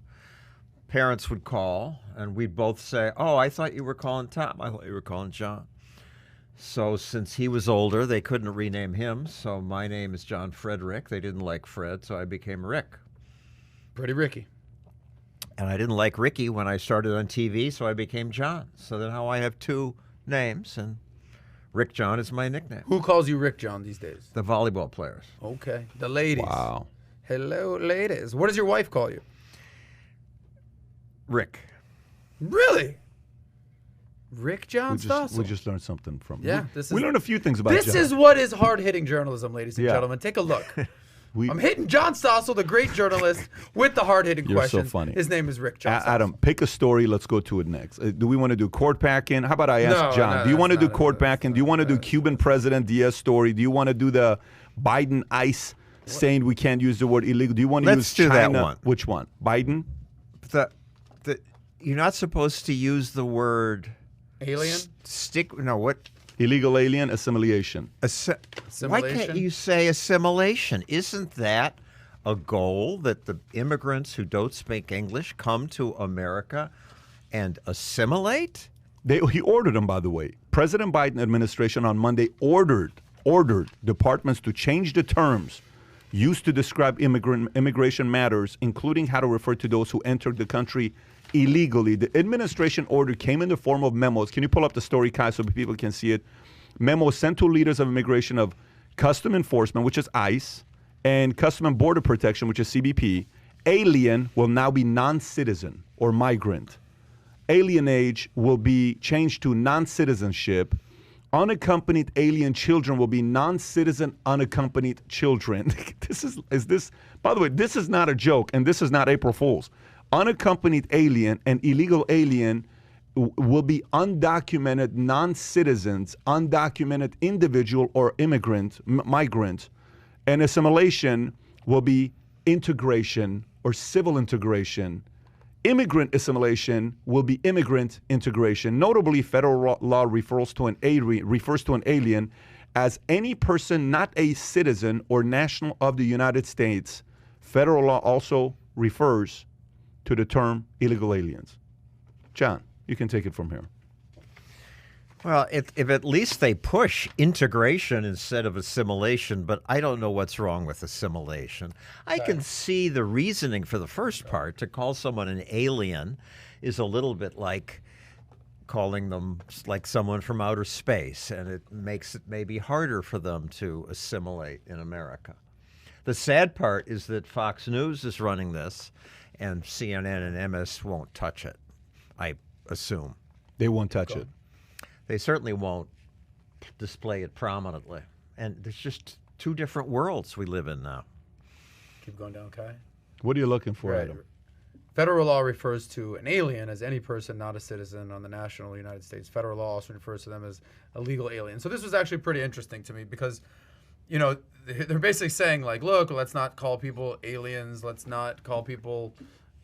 parents would call, and we'd both say, "Oh, I thought you were calling Tom. I thought you were calling John." So since he was older, they couldn't rename him, so my name is John Frederick. They didn't like Fred, so I became Rick. Pretty Ricky. And I didn't like Ricky when I started on TV, so I became John. So then now I have two names, and Rick John is my nickname. Who calls you Rick John these days? The volleyball players. Okay. The ladies. Wow. Hello, ladies. What does your wife call you? Rick. Really? Rick John Stossel. We just learned something from Yeah, we learned a few things about This John. is what is hard-hitting journalism, ladies and Yeah. gentlemen. Take a look. We- I'm hitting John Stossel, the great journalist, with the hard-hitting You're so questions. funny. His name is Rick John Stossel. Adam, pick a story. Let's go to it next. Do we want to do court packing? How about I ask No, John? no, Do you want to that's do not court it. packing? Do you want to do Cuban President Diaz story? Do you want to do the Biden ICE saying we can't use the word illegal? Do you want to Let's use do that China? one. Which one? Biden? You're not supposed to use the word Alien? what? Illegal alien assimilation. Why Assimilation? can't you say assimilation? Isn't that a goal that the immigrants who don't speak English come to America and assimilate? He ordered them, by the way. President Biden administration on Monday ordered departments to change the terms used to describe immigration matters, including how to refer to those who entered the country illegally. The administration order came in the form of memos. Can you pull up the story, Kai, so people can see it? Memos sent to leaders of immigration of Custom Enforcement, which is ICE, and Custom and Border Protection, which is CBP. Alien will now be non-citizen or migrant. Alienage will be changed to non-citizenship. Unaccompanied alien children will be non-citizen unaccompanied children. By the way, this is not a joke, and this is not April Fool's. Unaccompanied alien and illegal alien will be undocumented non-citizens, undocumented individual or immigrant, migrant. And assimilation will be integration or civil integration. Immigrant assimilation will be immigrant integration. Notably, federal law refers to an alien as any person not a citizen or national of the United States. Federal law also refers to the term illegal aliens. John, you can take it from here. Well, if at least they push integration instead of assimilation, but I don't know what's wrong with assimilation. I can see the reasoning for the first part. To call someone an alien is a little bit like calling them like someone from outer space, and it makes it maybe harder for them to assimilate in America. The sad part is that Fox News is running this, and CNN and MS won't touch it, I assume. They won't touch it. They certainly won't display it prominently. And there's just two different worlds we live in now. Keep going down, Kai. What are you looking for, Right. Adam? Federal law refers to an alien as any person not a citizen on the national United States. Federal law also refers to them as a legal alien. So this was actually pretty interesting to me because, you know, they're basically saying, like, look, let's not call people aliens. Let's not call people,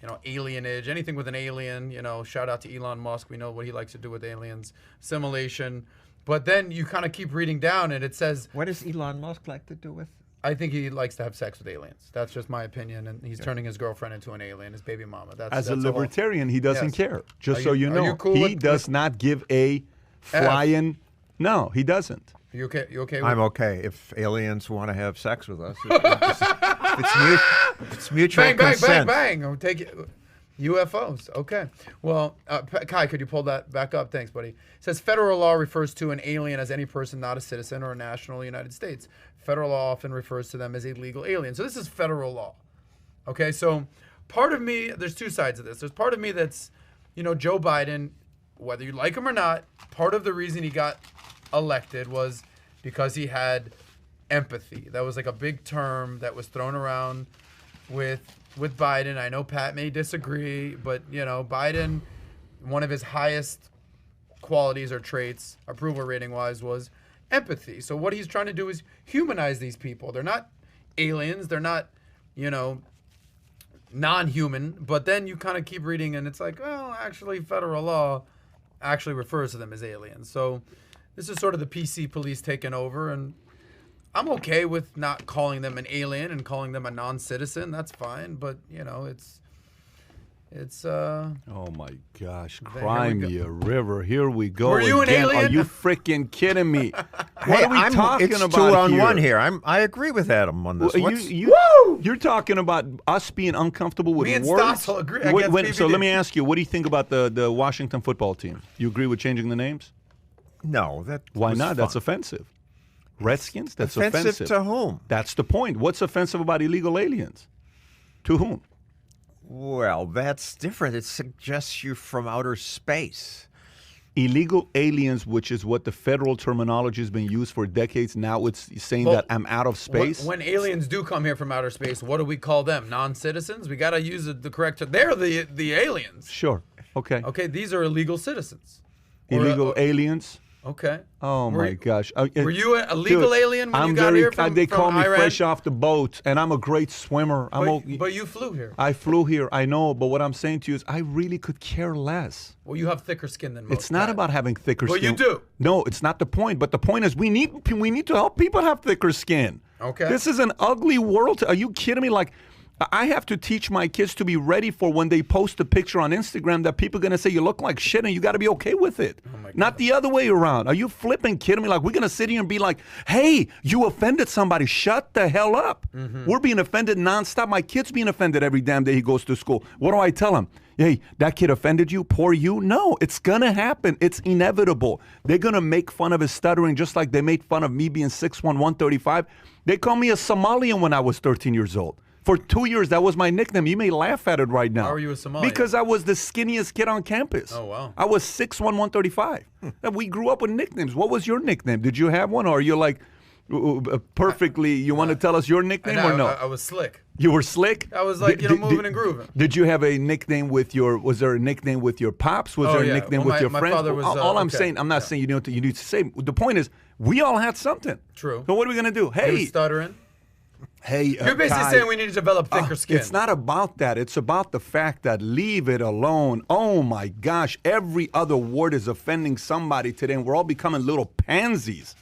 you know, alienage, anything with an alien. You know, shout out to Elon Musk. We know what he likes to do with aliens. Assimilation. But then you kind of keep reading down and it says, What does Elon Musk like to do with? I think he likes to have sex with aliens. That's just my opinion. And he's turning his girlfriend into an alien, his baby mama. As a that's the whole- libertarian, he doesn't Yes. care. Just Are so you- you are know, you cool he with- does not give a flying. No, he doesn't. You okay? You okay with I'm okay if aliens want to have sex with us. If it's mutual Bang, bang, consent. bang, bang. I'll take it. UFOs. Okay. Well, Kai, could you pull that back up? Thanks, buddy. It says federal law refers to an alien as any person not a citizen or a national of the United States. Federal law often refers to them as a legal alien. So this is federal law. Okay. So part of me, there's two sides of this. There's part of me that's, you know, Joe Biden, whether you like him or not, part of the reason he got elected was because he had empathy. That was like a big term that was thrown around with Biden. I know Pat may disagree, but, you know, Biden, one of his highest qualities or traits, approval rating wise, was empathy. So what he's trying to do is humanize these people. They're not aliens. They're not, you know, non-human. But then you kind of keep reading and it's like, well, actually federal law actually refers to them as aliens. So this is sort of the PC police taking over. And I'm okay with not calling them an alien and calling them a non-citizen. That's fine, but you know, it's. Oh my gosh! Here Cry we me a river. Here we go. Were you an again. alien? Are you freaking kidding me? Hey, What are we talking it's about 2-on-1 here. I agree with Adam on this. You're talking about us being uncomfortable with Me and words. Stossel agree against PBD. So let me ask you, what do you think about the Washington football team? You agree with changing the names? No, that Why was not? fun. That's offensive. Redskins? That's offensive to whom? That's the point. What's offensive about illegal aliens? To whom? Well, that's different. It suggests you're from outer space. Illegal aliens, which is what the federal terminology has been used for decades. Now it's saying that I'm out of space. When aliens do come here from outer space, what do we call them? Non-citizens? We got to use the correct term. They're the aliens. Sure. Okay. Okay, these are illegal citizens. Or, Illegal aliens. Okay. Oh my gosh! Were you a legal alien when you got here from They call me Iran? fresh off the boat, and I'm a great swimmer. But you flew here. I flew here. I know, but what I'm saying to you is, I really could care less. Well, you have thicker skin than most. It's not about having thicker Well, skin. you do. No, it's not the point. But the point is, we need to help people have thicker skin. Okay. This is an ugly world. Are you kidding me? Like, I have to teach my kids to be ready for when they post a picture on Instagram that people are going to say you look like shit, and you got to be okay with it. Oh my God. Not the other way around. Are you flipping kidding me? Like, we're going to sit here and be like, hey, you offended somebody. Shut the hell up. We're being offended nonstop. My kid's being offended every damn day he goes to school. What do I tell him? Hey, that kid offended you? Poor you? No, it's going to happen. It's inevitable. They're going to make fun of his stuttering just like they made fun of me being 6'1", 135. They called me a Somalian when I was 13 years old. For 2 years, that was my nickname. You may laugh at it right now. How are you a Somalian? Because I was the skinniest kid on campus. Oh, wow. I was 6'1", 135. And we grew up with nicknames. What was your nickname? Did you have one? Or are you like perfectly, you want to tell us your nickname or no? I was slick. You were slick? I was like, moving and grooving. Did you have a nickname with was there a nickname with your pops? Was there a nickname with your my friends? Father was, all I'm okay. saying, I'm not saying you need to say. The point is, we all had something. True. So what are we going to do? You Hey, stuttering? hey, You're basically Kai, saying we need to develop thicker skin. It's not about that. It's about the fact that leave it alone. Oh my gosh, every other word is offending somebody today, and we're all becoming little pansies.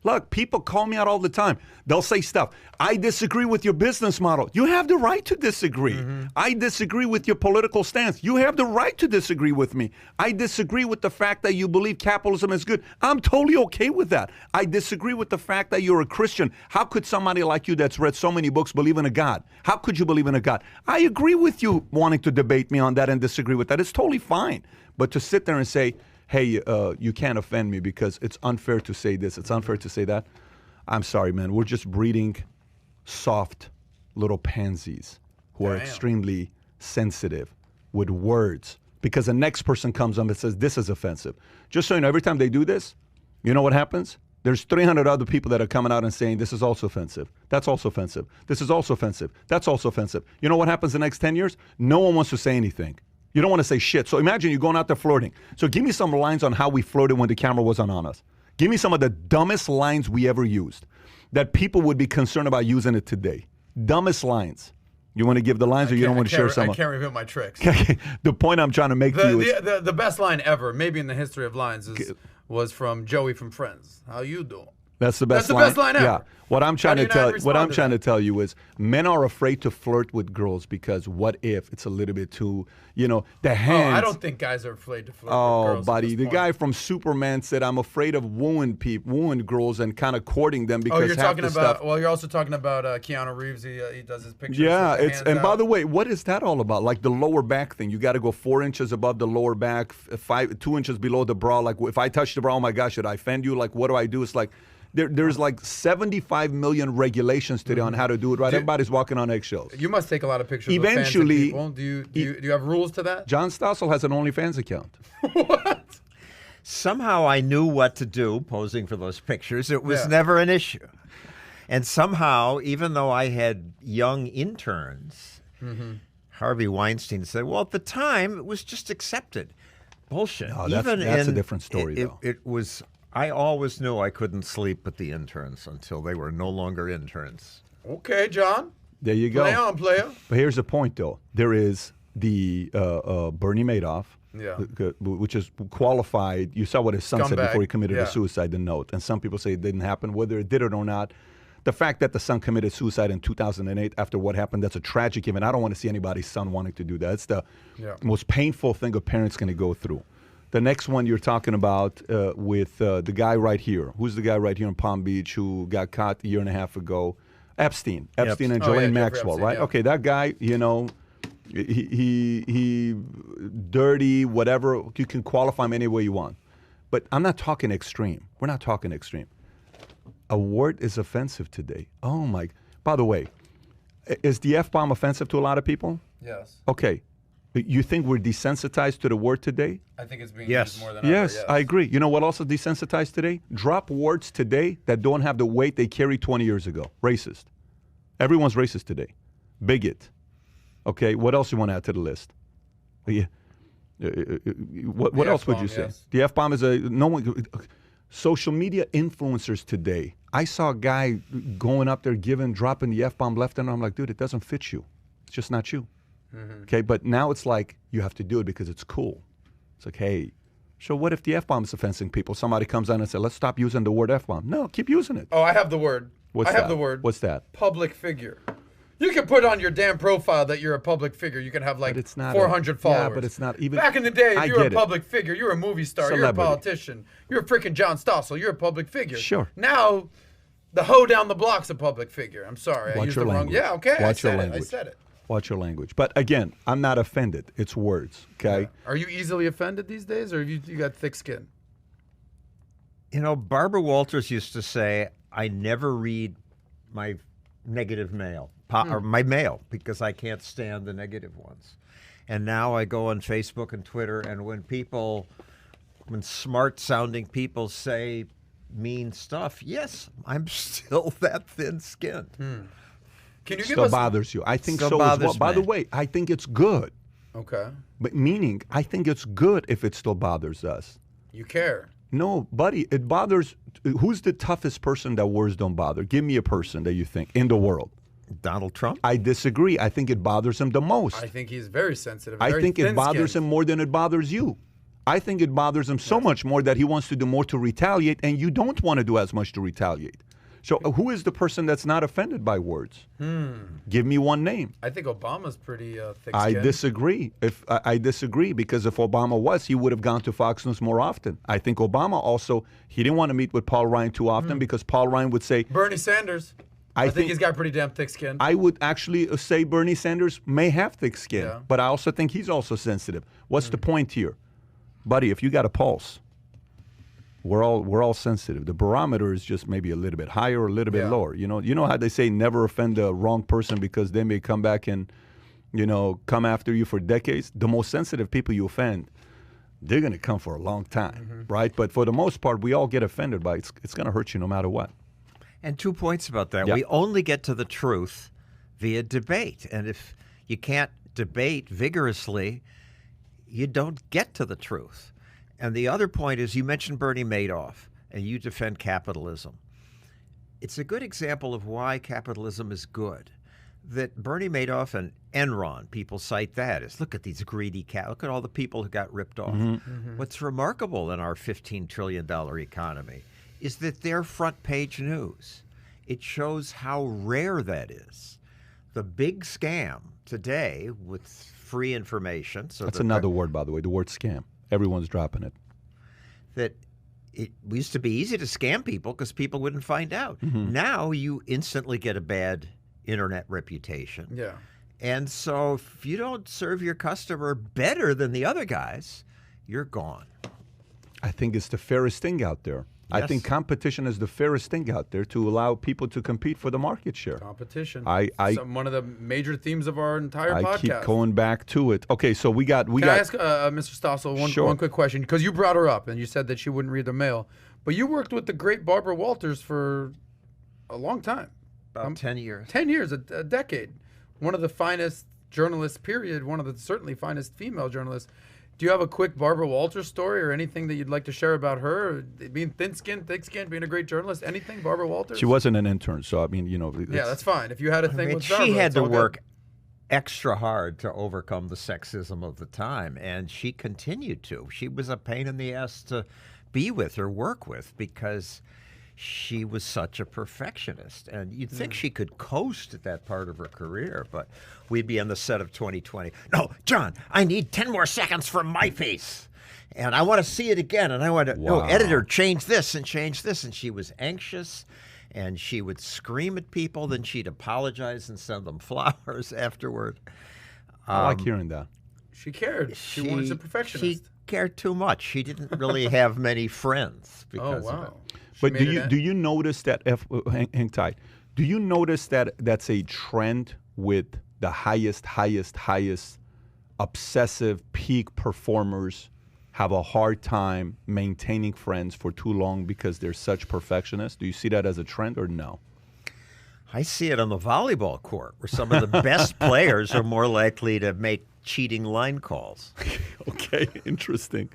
Look, people call me out all the time. They'll say stuff. I disagree with your business model. You have the right to disagree. I disagree with your political stance. You have the right to disagree with me. I disagree with the fact that you believe capitalism is good. I'm totally okay with that. I disagree with the fact that you're a Christian. How could somebody like you that's read so many books believe in a God? How could you believe in a God? I agree with you wanting to debate me on that and disagree with that. It's totally fine. But to sit there and say, hey, you can't offend me because it's unfair to say this, it's unfair to say that. I'm sorry, man. We're just breeding soft little pansies who are extremely sensitive with words because the next person comes up and says, this is offensive. Just so you know, every time they do this, you know what happens? There's 300 other people that are coming out and saying, this is also offensive. That's also offensive. This is also offensive. That's also offensive. You know what happens the next 10 years? No one wants to say anything. You don't want to say shit. So imagine you're going out there flirting. So give me some lines on how we flirted when the camera wasn't on us. Give me some of the dumbest lines we ever used that people would be concerned about using it today. Dumbest lines. You want to give the lines or you don't want to share some? I can't reveal my tricks. The point I'm trying to make to you is... The best line ever, maybe in the history of lines, was from Joey from Friends. How you doing? That's the best line. That's the best line ever. Yeah. What I'm trying to tell you is men are afraid to flirt with girls because what if it's a little bit too, the hands. Oh, I don't think guys are afraid to flirt with girls. Oh, buddy, the guy from Superman said, "I'm afraid of wooing girls and kind of courting them because you're talking about. Well, you're also talking about Keanu Reeves. He does his pictures. Yeah, by the way, what is that all about? Like the lower back thing. You got to go 4 inches above the lower back, 2 inches below the bra. Like if I touch the bra, oh my gosh, should I offend you? Like what do I do? It's like. There's like 75 million regulations today on how to do it right. Everybody's walking on eggshells. You must take a lot of pictures Eventually, of fans and people. Do you have rules to that? John Stossel has an OnlyFans account. What? Somehow I knew what to do posing for those pictures. It was never an issue. And somehow, even though I had young interns, Harvey Weinstein said, well, at the time, it was just accepted. Bullshit. No, that's a different story, though. It was... I always knew I couldn't sleep with the interns until they were no longer interns. Okay, John. There you go. Play on, player. But here's the point, though. There is the Bernie Madoff, which is qualified. You saw what his son said before he committed a suicide, the note. And some people say it didn't happen. Whether it did it or not, The fact that the son committed suicide in 2008 after what happened, that's a tragic event. I don't want to see anybody's son wanting to do that. It's the most painful thing a parent's going to go through. The next one you're talking about with the guy right here. Who's the guy right here in Palm Beach who got caught a year and a half ago? Epstein and Ghislaine Maxwell, Epstein, right? Okay, that guy, you know, he dirty, whatever. You can qualify him any way you want. But I'm not talking extreme. We're not talking extreme. A word is offensive today. Oh my! By the way, is the F-bomb offensive to a lot of people? Yes. Okay. You think we're desensitized to the word today? I think it's being used more than ever. Yes, I agree. You know what also desensitized today? Drop words today that don't have the weight they carried 20 years ago. Racist. Everyone's racist today. Bigot. Okay, what else you want to add to the list? Yeah. What else would you say? Yes. The F-bomb is no one. Social media influencers today. I saw a guy going up there dropping the F-bomb left and right. I'm like, dude, it doesn't fit you. It's just not you. Okay, but now it's like you have to do it because it's cool. It's like, hey, so what if the F-bomb is offending people? Somebody comes on and says, let's stop using the word F-bomb. No, keep using it. Oh, I have the word. What's I have that? the word. What's that? Public figure. You can put on your damn profile that you're a public figure. You can have like But it's not 400 followers. Yeah, but it's not even. Back in the day, if I you were a get it. public figure, you're a movie star, you're a Celebrity. politician, you're a freaking John Stossel, you're a public figure. Sure. Now, the hoe down the block's a public figure. I'm sorry. I Watch used your the wrong. language. Yeah, okay. Watch your I language. said it. Watch your language. But again, I'm not offended. It's words, okay? Yeah. Are you easily offended these days, or have you got thick skin? You know, Barbara Walters used to say, I never read my negative mail, or my mail, because I can't stand the negative ones. And now I go on Facebook and Twitter, and when smart-sounding people say mean stuff, yes, I'm still that thin-skinned. Can you give Still us? bothers you. I think Still so as well. bothers By the me. way, I think it's good. Okay. But meaning, I think it's good if it still bothers us. You care. No, buddy, it bothers. Who's the toughest person that words don't bother? Give me a person that you think in the world. Donald Trump? I disagree. I think it bothers him the most. I think he's very sensitive. I very think it bothers thin-skinned. him more than it bothers you. I think it bothers him so much more that he wants to do more to retaliate, and you don't want to do as much to retaliate. So who is the person that's not offended by words? Give me one name. I think Obama's pretty thick-skinned. I disagree. I disagree because if Obama was, he would have gone to Fox News more often. I think Obama also, he didn't want to meet with Paul Ryan too often because Paul Ryan would say, Bernie Sanders. I think he's got pretty damn thick skin. I would actually say Bernie Sanders may have thick skin, Yeah. but I also think he's also sensitive. What's the point here? Buddy, if you got a pulse, we're all sensitive. The barometer is just maybe a little bit higher or a little bit Yeah. lower. You know how they say never offend the wrong person because they may come back and, come after you for decades? The most sensitive people you offend, they're going to come for a long time, right? But for the most part, we all get offended by it. It's going to hurt you no matter what. And 2 points about that. Yeah. We only get to the truth via debate. And if you can't debate vigorously, you don't get to the truth. And the other point is you mentioned Bernie Madoff, and you defend capitalism. It's a good example of why capitalism is good. That Bernie Madoff and Enron, people cite that as, look at these greedy look at all the people who got ripped off. What's remarkable in our $15 trillion economy is that they're front page news. It shows how rare that is. The big scam today with free information. So That's another word, by the way, the word scam. Everyone's dropping it. That it used to be easy to scam people because people wouldn't find out. Now you instantly get a bad internet reputation. Yeah. And so if you don't serve your customer better than the other guys, you're gone. I think it's the fairest thing out there. I Yes. think competition is the fairest thing out there to allow people to compete for the market share. Competition. I One of the major themes of our entire podcast. keep going back to it. Okay, so we got Can I ask Mr. Stossel Sure. one quick question? Because you brought her up and you said that she wouldn't read the mail, but you worked with the great Barbara Walters for a long time. About 10 years. 10 years, a decade. One of the finest journalists, period. One of the certainly finest female journalists. Do you have a quick Barbara Walters story or anything that you'd like to share about her? Being thin-skinned, thick-skinned, being a great journalist? Anything, Barbara Walters? She wasn't an intern, so I mean, Yeah, that's fine. If you had a thing with She Barbara, had it's to all good. work extra hard to overcome the sexism of the time, and she continued to. She was a pain in the ass to be with or work with because she was such a perfectionist. And you'd think she could coast at that part of her career, but we'd be on the set of 2020. No, John, I need 10 more seconds from my piece. And I want to see it again. And I want to, no, editor, change this and change this. And she was anxious, and she would scream at people. Then she'd apologize and send them flowers afterward. I like hearing that. She cared. She was a perfectionist. She cared too much. She didn't really have many friends because of it. But do you notice that, hang tight, do you notice that that's a trend with the highest obsessive peak performers have a hard time maintaining friends for too long because they're such perfectionists? Do you see that as a trend or no? I see it on the volleyball court, where some of the best players are more likely to make cheating line calls. Okay, interesting.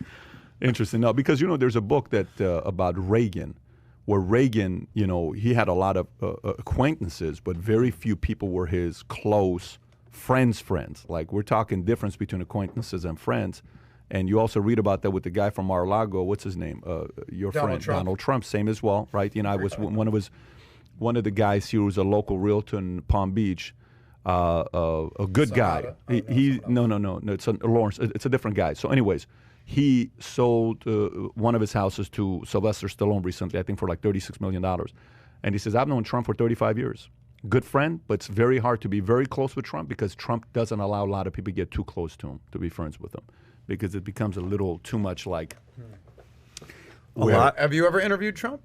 Now, because, there's a book that about Reagan, where Reagan, he had a lot of acquaintances, but very few people were his close friends. Like, we're talking difference between acquaintances and friends. And you also read about that with the guy from Mar-a-Lago. What's his name? Your friend, Donald Trump, same as well, right? I was one of the guys here was a local realtor in Palm Beach, a good guy. No, it's Lawrence. It's a different guy. So anyways, he sold one of his houses to Sylvester Stallone recently, I think for like $36 million. And he says, I've known Trump for 35 years. Good friend, but it's very hard to be very close with Trump because Trump doesn't allow a lot of people to get too close to him, to be friends with him, because it becomes a little too much like. Have you ever interviewed Trump?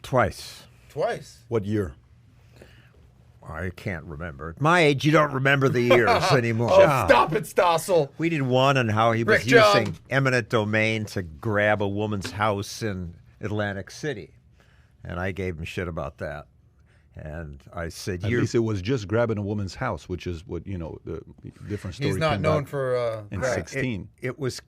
Twice. What year? I can't remember. At my age, you don't remember the years anymore. Oh, stop it, Stossel. We did one on how he was using eminent domain to grab a woman's house in Atlantic City. And I gave him shit about that. And I said, at least it was just grabbing a woman's house, which is what, the different story. He's not known for... in 16. It was...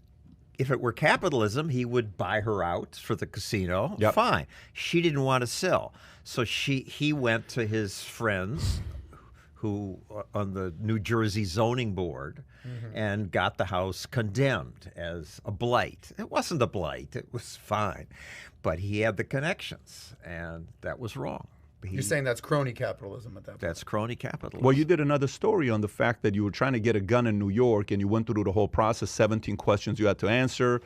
If it were capitalism, he would buy her out for the casino. Yep. Fine. She didn't want to sell. So he went to his friends who on the New Jersey zoning board and got the house condemned as a blight. It wasn't a blight. It was fine. But he had the connections, and that was wrong. You're saying that's crony capitalism at that point. That's crony capitalism. Well, you did another story on the fact that you were trying to get a gun in New York, and you went through the whole process, 17 questions you had to answer,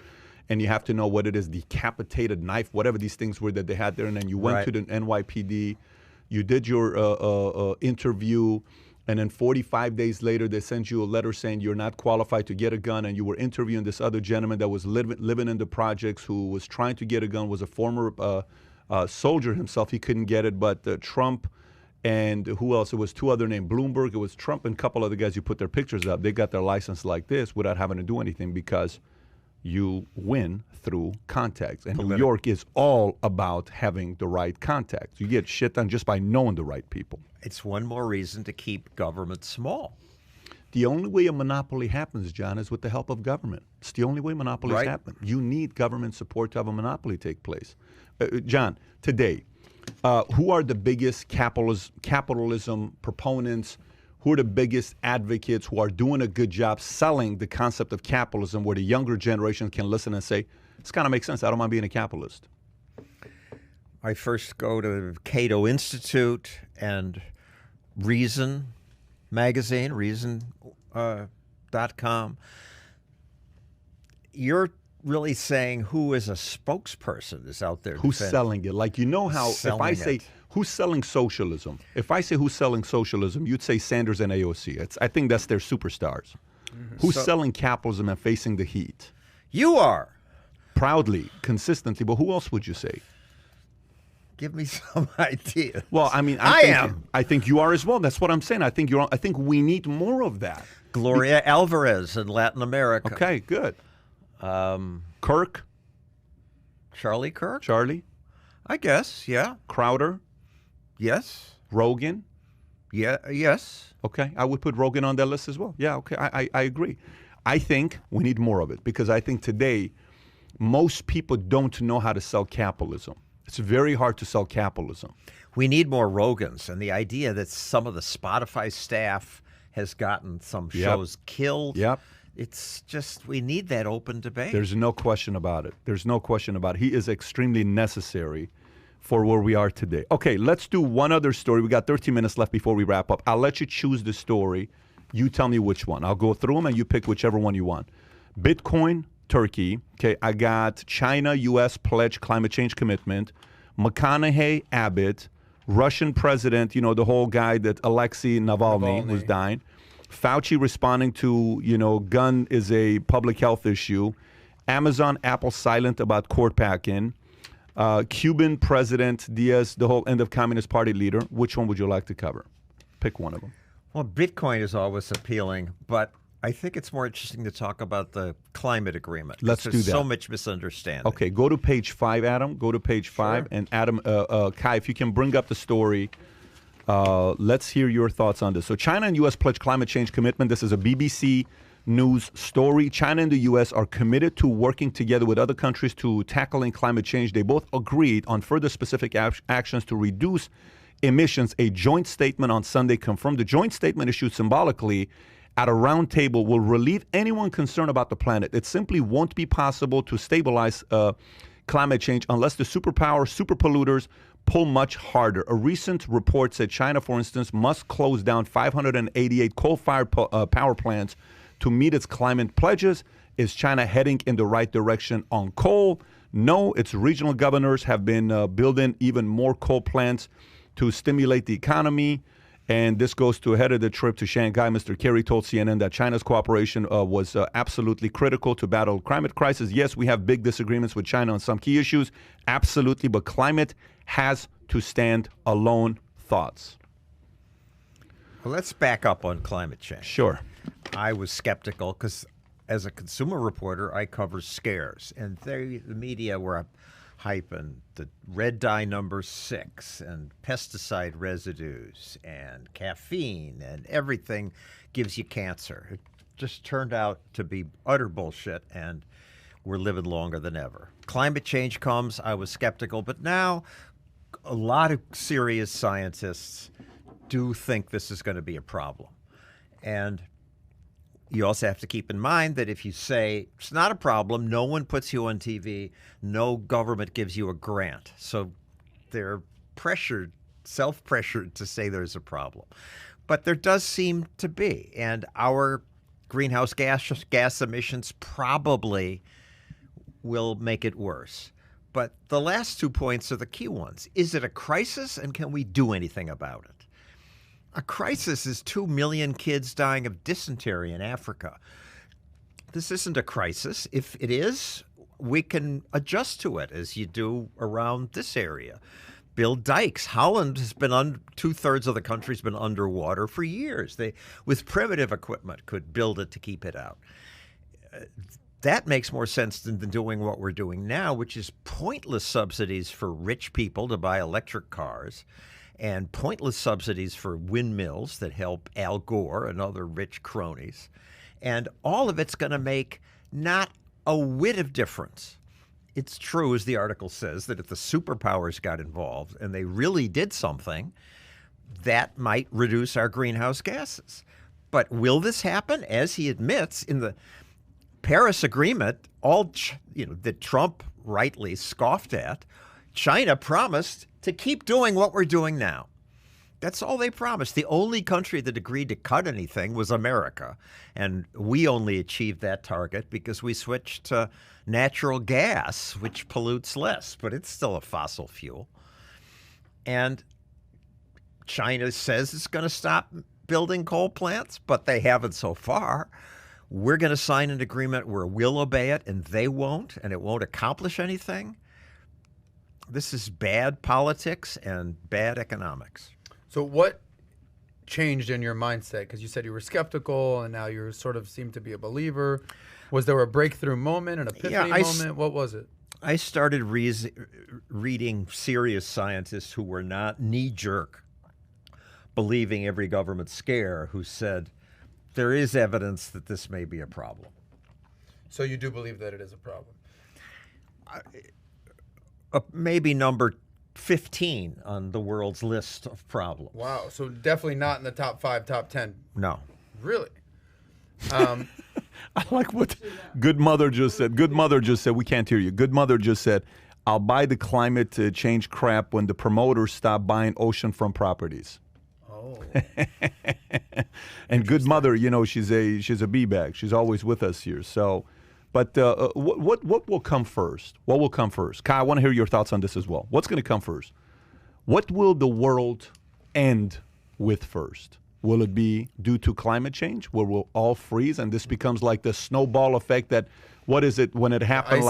and you have to know what it is, decapitated knife, whatever these things were that they had there, and then you went to the NYPD, you did your interview, and then 45 days later, they sent you a letter saying you're not qualified to get a gun, and you were interviewing this other gentleman that was living in the projects who was trying to get a gun, was a former soldier himself. He couldn't get it, but Trump and who else? It was two other named Bloomberg. It was Trump and a couple other guys. You put their pictures up. They got their license like this without having to do anything because you win through contacts. And New York is all about having the right contacts. You get shit done just by knowing the right people. It's one more reason to keep government small. The only way a monopoly happens, John, is with the help of government. It's the only way monopolies happen. You need government support to have a monopoly take place. John, today, who are the biggest capitalism proponents? Who are the biggest advocates who are doing a good job selling the concept of capitalism where the younger generation can listen and say, this kind of makes sense. I don't mind being a capitalist. I first go to Cato Institute and Reason magazine, Reason.com. You're really saying who is a spokesperson is out there. Who's selling it? Like, how, if I say, who's selling socialism? If I say who's selling socialism, you'd say Sanders and AOC. I think that's their superstars. Who's selling capitalism and facing the heat? You are. Proudly, consistently, but who else would you say? Give me some idea. Well, I mean, I think you are as well. That's what I'm saying. I think we need more of that. Gloria Alvarez in Latin America. Okay, good. Kirk? Charlie Kirk? Charlie? I guess, yeah. Crowder? Yes. Rogan? Yeah, yes. Okay, I would put Rogan on that list as well. Yeah, okay, I agree. I think we need more of it because I think today most people don't know how to sell capitalism. It's very hard to sell capitalism. We need more Rogans, and the idea that some of the Spotify staff has gotten some shows killed. Yep. It's just, we need that open debate. There's no question about it. There's no question about it. He is extremely necessary for where we are today. Okay, let's do one other story. We got 13 minutes left before we wrap up. I'll let you choose the story. You tell me which one. I'll go through them and you pick whichever one you want. Bitcoin, Turkey. Okay, I got China, U.S. pledge climate change commitment. McConaughey, Abbott. Russian president, you know, the whole guy that Alexei Navalny was dying. Fauci responding to, you know, gun is a public health issue. Amazon, Apple silent about court packing. Cuban President Diaz, the whole end of Communist Party leader. Which one would you like to cover? Pick one of them. Well, Bitcoin is always appealing, but I think it's more interesting to talk about the climate agreement. Let's do that. There's so much misunderstanding. Okay, go to page 5, Adam. Go to page 5. Sure. And Adam, Kai, if you can bring up the story, let's hear your thoughts on this. So China and U.S. pledge climate change commitment. This is a BBC News story. China and the U.S. are committed to working together with other countries to tackling climate change. They both agreed on further specific actions to reduce emissions. A joint statement on Sunday confirmed. The joint statement issued symbolically at a round table will relieve anyone concerned about the planet. It simply won't be possible to stabilize climate change unless the superpower super polluters pull much harder. A recent report said China, for instance, must close down 588 coal-fired power plants to meet its climate pledges. Is China heading in the right direction on coal? No, its regional governors have been building even more coal plants to stimulate the economy. And this goes to ahead of the trip to Shanghai. Mr. Kerry told CNN that China's cooperation was absolutely critical to battle climate crisis. Yes, we have big disagreements with China on some key issues. Absolutely. But climate has to stand alone. Thoughts? Well, let's back up on climate change. Sure. I was skeptical because as a consumer reporter, I cover scares. And the media were hyping the red dye number 6 and pesticide residues and caffeine and everything gives you cancer. It just turned out to be utter bullshit, and we're living longer than ever. Climate change comes, I was skeptical, but now a lot of serious scientists do think this is going to be a problem. And you also have to keep in mind that if you say it's not a problem, no one puts you on TV, no government gives you a grant. So they're pressured, self-pressured to say there's a problem. But there does seem to be. And our greenhouse gas emissions probably will make it worse. But the last 2 points are the key ones. Is it a crisis, and can we do anything about it? A crisis is 2 million kids dying of dysentery in Africa. This isn't a crisis. If it is, we can adjust to it as you do around this area. Build dikes. Holland has been 2/3 of the country's been underwater for years. They, with primitive equipment, could build it to keep it out. That makes more sense than doing what we're doing now, which is pointless subsidies for rich people to buy electric cars, and pointless subsidies for windmills that help Al Gore and other rich cronies. And all of it's going to make not a whit of difference. It's true, as the article says, that if the superpowers got involved and they really did something, that might reduce our greenhouse gases. But will this happen? As he admits in the Paris Agreement, that Trump rightly scoffed at, China promised to keep doing what we're doing now. That's all they promised. The only country that agreed to cut anything was America. And we only achieved that target because we switched to natural gas, which pollutes less, but it's still a fossil fuel. And China says it's going to stop building coal plants, but they haven't so far. We're going to sign an agreement where we'll obey it and they won't, and it won't accomplish anything. This is bad politics and bad economics. So what changed in your mindset? Because you said you were skeptical and now you sort of seem to be a believer. Was there a breakthrough moment, an epiphany moment? What was it? I started reading serious scientists who were not knee-jerk, believing every government scare, who said there is evidence that this may be a problem. So you do believe that it is a problem? Maybe number 15 on the world's list of problems. Wow. So definitely not in the top 5, top 10. No. Really? I like what Good Mother just said. Good Mother just said, we can't hear you. Good Mother just said, I'll buy the climate change crap when the promoters stop buying oceanfront properties. Oh. And good mother, you know, she's a bee-bag. She's always with us here. So, but what will come first? What will come first? Kai, I want to hear your thoughts on this as well. What's going to come first? What will the world end with first? Will it be due to climate change, where we'll all freeze and this becomes like the snowball effect that, what is it, when it happened?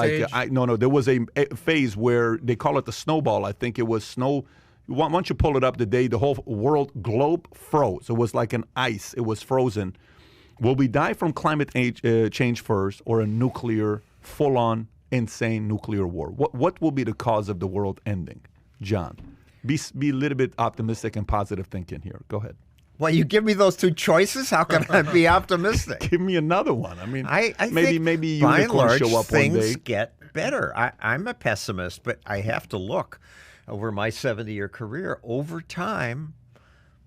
There was a phase where they call it the snowball. I think it was snow. Once you pull it up, the whole globe froze. It was like an ice. It was frozen. Will we die from climate change first, or a nuclear, full-on, insane nuclear war? What will be the cause of the world ending? John, be a little bit optimistic and positive thinking here. Go ahead. Well, you give me those two choices. How can I be optimistic? Give me another one. I mean, I maybe think by and large, show up one day. things get better. I'm a pessimist, but I have to look over my 70-year career. Over time,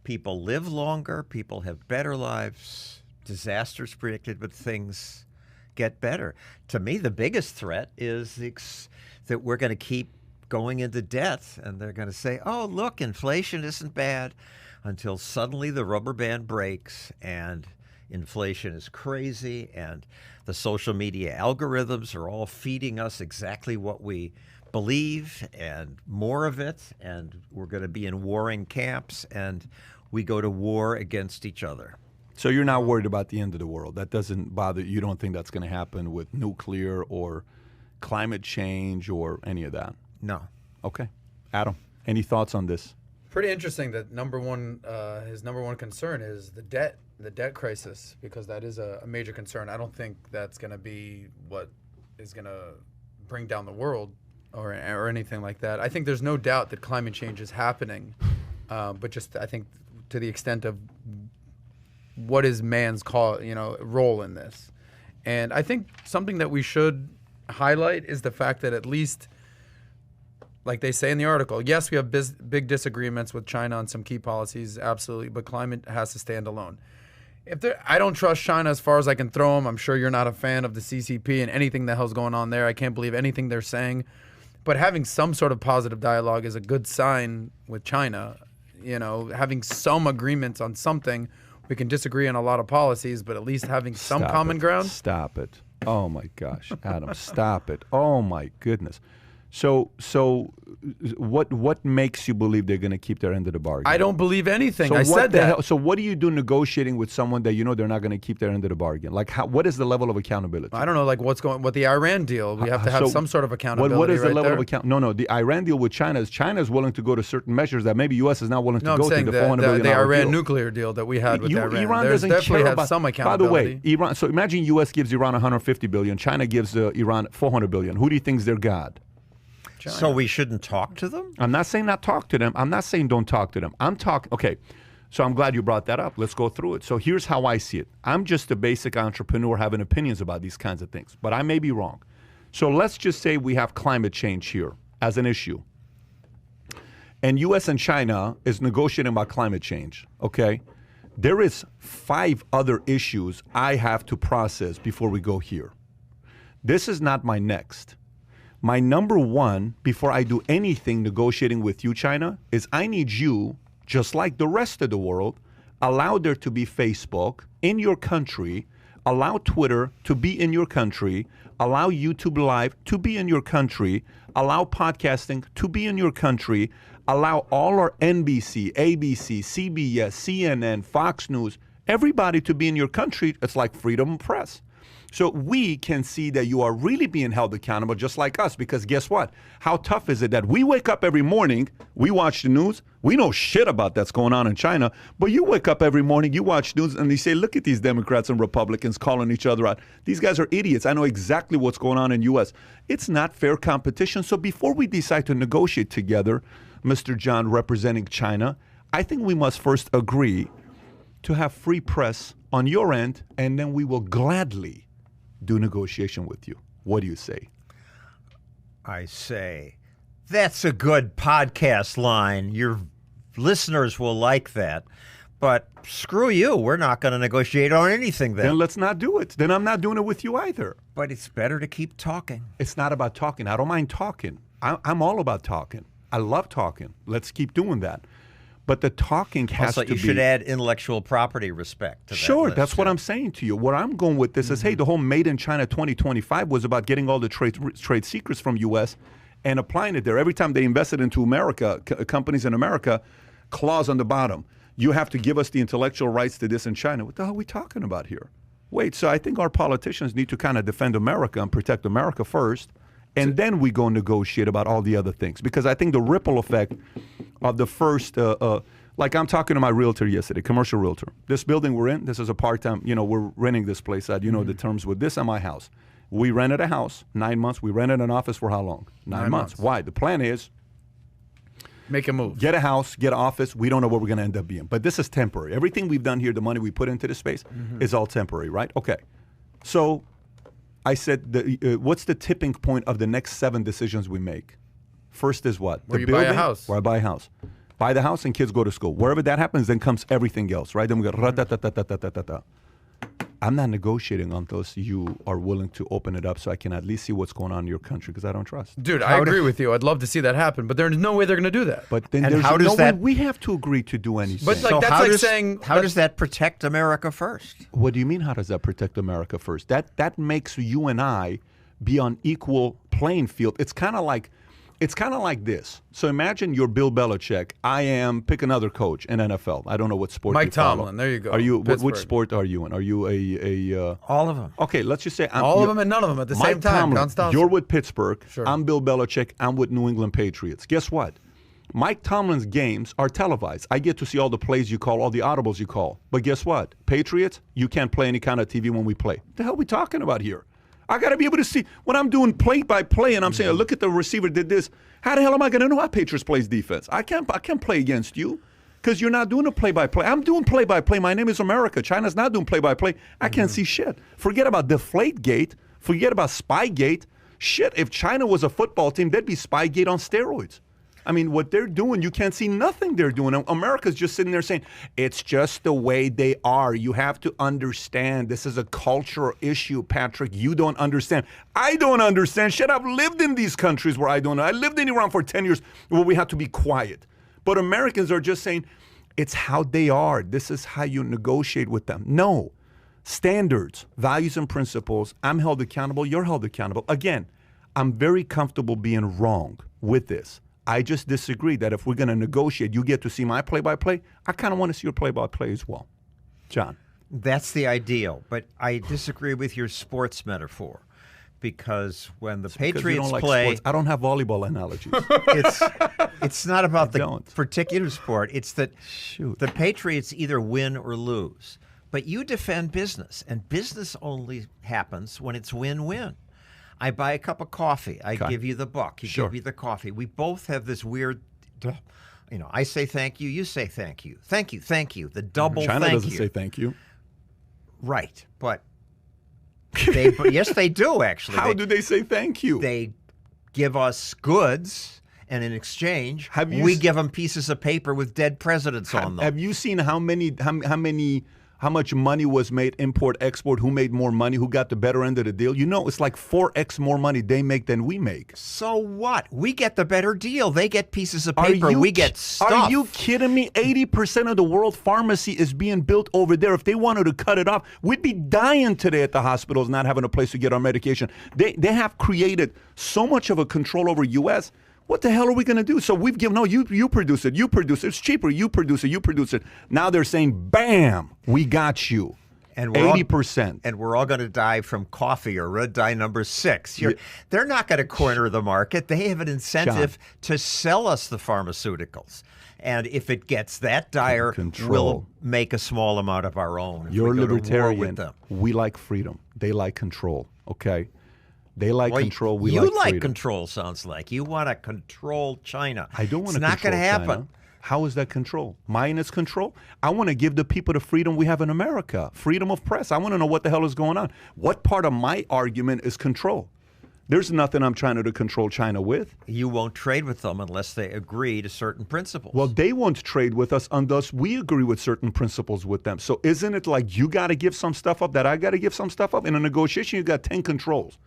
people live longer. People have better lives. Disasters predicted, but things get better. To me, the biggest threat is that we're going to keep going into debt, and they're going to say, "Oh, look, inflation isn't bad." Until suddenly the rubber band breaks and inflation is crazy and the social media algorithms are all feeding us exactly what we believe and more of it, and we're going to be in warring camps, and we go to war against each other. So you're not worried about the end of the world? That doesn't bother you? You don't think that's going to happen with nuclear or climate change or any of that? No. Okay. Adam, any thoughts on this? Pretty interesting that his number one concern is the debt crisis, because that is a major concern. I don't think that's going to be what is going to bring down the world or anything like that. I think there's no doubt that climate change is happening, but just I think to the extent of what is man's role in this. And I think something that we should highlight is the fact that, at least, like they say in the article, yes, we have big disagreements with China on some key policies, absolutely, but climate has to stand alone. I don't trust China as far as I can throw them. I'm sure you're not a fan of the CCP and anything the hell's going on there. I can't believe anything they're saying. But having some sort of positive dialogue is a good sign with China. You know, having some agreements on something. We can disagree on a lot of policies, but at least having some common ground. Stop it. Oh, my gosh, Adam, stop it. Oh, my goodness. So what makes you believe they're going to keep their end of the bargain? I don't believe anything. So I said that. So what do you do negotiating with someone that you know they're not going to keep their end of the bargain? Like, what is the level of accountability? I don't know, like with the Iran deal. We have to have some sort of accountability. What is the level there? of account? No, the Iran deal with China is willing to go to certain measures that maybe U.S. is not willing to go to. The Iran nuclear deal that we had with Iran. There's definitely have some accountability. By the way, Iran. So imagine U.S. gives Iran 150 billion. China gives Iran 400 billion. Who do you think is their god? China. So we shouldn't talk to them? I'm not saying not talk to them. I'm not saying don't talk to them. I'm talking, okay, so I'm glad you brought that up. Let's go through it. So here's how I see it. I'm just a basic entrepreneur having opinions about these kinds of things, but I may be wrong. So let's just say we have climate change here as an issue. And U.S. and China is negotiating about climate change, okay? There is 5 other issues I have to process before we go here. This is not my next. My number one, before I do anything negotiating with you, China, is I need you, just like the rest of the world, allow there to be Facebook in your country, allow Twitter to be in your country, allow YouTube Live to be in your country, allow podcasting to be in your country, allow all our NBC, ABC, CBS, CNN, Fox News, everybody to be in your country. It's like freedom of press. So we can see that you are really being held accountable just like us, because guess what? How tough is it that we wake up every morning, we watch the news, we know shit about that's going on in China, but you wake up every morning, you watch news, and you say, look at these Democrats and Republicans calling each other out. These guys are idiots. I know exactly what's going on in the U.S. It's not fair competition. So before we decide to negotiate together, Mr. John representing China, I think we must first agree to have free press on your end, and then we will gladly do negotiation with you. What do you say? I say, that's a good podcast line. Your listeners will like that. But screw you. We're not going to negotiate on anything then. Then let's not do it. Then I'm not doing it with you either. But it's better to keep talking. It's not about talking. I don't mind talking. I'm all about talking. I love talking. Let's keep doing that. But the talking has also, to be... you should add intellectual property respect to that Sure, list, that's what I'm saying to you. Where I'm going with this is, hey, the whole Made in China 2025 was about getting all the trade secrets from U.S. and applying it there. Every time they invested into America, companies in America, clause on the bottom. You have to give us the intellectual rights to this in China. What the hell are we talking about here? Wait, so I think our politicians need to kind of defend America and protect America first, and then we go and negotiate about all the other things. Because I think the ripple effect of the first, like I'm talking to my realtor yesterday, commercial realtor. This building we're in, this is a part-time, we're renting this place out. The terms with this and my house. We rented a house, 9 months. We rented an office for how long? 9 months. Why? The plan is, make a move. get a house, get an office. We don't know what we're going to end up being. But this is temporary. Everything we've done here, the money we put into the space, is all temporary, right? Okay. So I said, what's the tipping point of the next 7 decisions we make? First is what? Where you buy a house. Where I buy a house. Buy the house and kids go to school. Wherever that happens, then comes everything else, right? Then we go ra-ta-ta-ta-ta-ta-ta-ta. I'm not negotiating unless you are willing to open it up so I can at least see what's going on in your country, because I don't trust. Dude, I agree with you. I'd love to see that happen, but there's no way they're going to do that. But then And there's how does no that- way we have to agree to do anything. But like So that's how like does, saying how does that protect America first? What do you mean, how does that protect America first? That makes you and I be on equal playing field. It's kind of like this. So imagine you're Bill Belichick. I am, pick another coach in NFL. I don't know what sport Mike you follow. Tomlin. There you go. Are you which Pittsburgh. sport are you in? Are you a All of them. okay, let's just say all of them and none of them at the Mike same time. Tomlin, John Stossel. you're with Pittsburgh. Sure. I'm Bill Belichick. I'm with New England Patriots. Guess what? Mike Tomlin's games are televised. I get to see all the plays you call, all the audibles you call. But guess what? Patriots, you can't play any kind of TV when we play. What the hell are we talking about here? I got to be able to see when I'm doing play-by-play and I'm saying, look at the receiver did this. How the hell am I going to know how Patriots plays defense? I can't play against you because you're not doing a play-by-play. I'm doing play-by-play. My name is America. China's not doing play-by-play. I can't see shit. Forget about Deflategate. Forget about Spygate. Shit, if China was a football team, there'd be Spygate on steroids. I mean, what they're doing, you can't see nothing they're doing. America's just sitting there saying, it's just the way they are. You have to understand. This is a cultural issue, Patrick. You don't understand. I don't understand. Shit, I've lived in these countries where I don't know. I lived in Iran for 10 years where we have to be quiet. But Americans are just saying, it's how they are. This is how you negotiate with them. No. Standards, values, and principles. I'm held accountable. You're held accountable. Again, I'm very comfortable being wrong with this. I just disagree that if we're going to negotiate, you get to see my play-by-play. I kind of want to see your play-by-play as well. John. That's the ideal, but I disagree with your sports metaphor because when the Because you Patriots don't like play, sports. I don't have volleyball analogies. it's not about the don't. particular sport. It's that Shoot. the Patriots either win or lose. But you defend business, and business only happens when it's win-win. I buy a cup of coffee. I give you the book. You Sure. give me the coffee. We both have this weird, I say thank you. You say thank you. Thank you. Thank you. The double China thank doesn't you. say thank you. Right, but yes, they do actually. How do they say thank you? They give us goods, and in exchange, Have you we s- give them pieces of paper with dead presidents on them. Have you seen how much money was made import export? Who made more money? Who got the better end of the deal? You know, it's like 4x more money they make than we make. So what? We get the better deal. They get pieces of Are paper. you We get ki- stuff. Are you kidding me? 80% of the world pharmacy is being built over there. If they wanted to cut it off, we'd be dying today at the hospitals not having a place to get our medication. They have created so much of a control over U.S. What the hell are we going to do? So we've given, no, you produce it, it's cheaper, you produce it. Now they're saying, bam, we got you. And we're all- 80%. And we're all going to die from coffee or red dye number 6. They're not going to corner the market. They have an incentive to sell us the pharmaceuticals. And if it gets that dire, Control. we'll make a small amount of our own. if You're we go to war libertarian. with them. We like freedom. They like control, okay? They like Well, control. We you like like freedom. control, sounds like. You want to control China. I don't want to It's not control going to happen. China. How is that control? Mine is control. I want to give the people the freedom we have in America, freedom of press. I want to know what the hell is going on. What part of my argument is control? There's nothing I'm trying to control China with. You won't trade with them unless they agree to certain principles. Well, they won't trade with us unless we agree with certain principles with them. So isn't it like you got to give some stuff up that I got to give some stuff up? In a negotiation, you got 10 controls.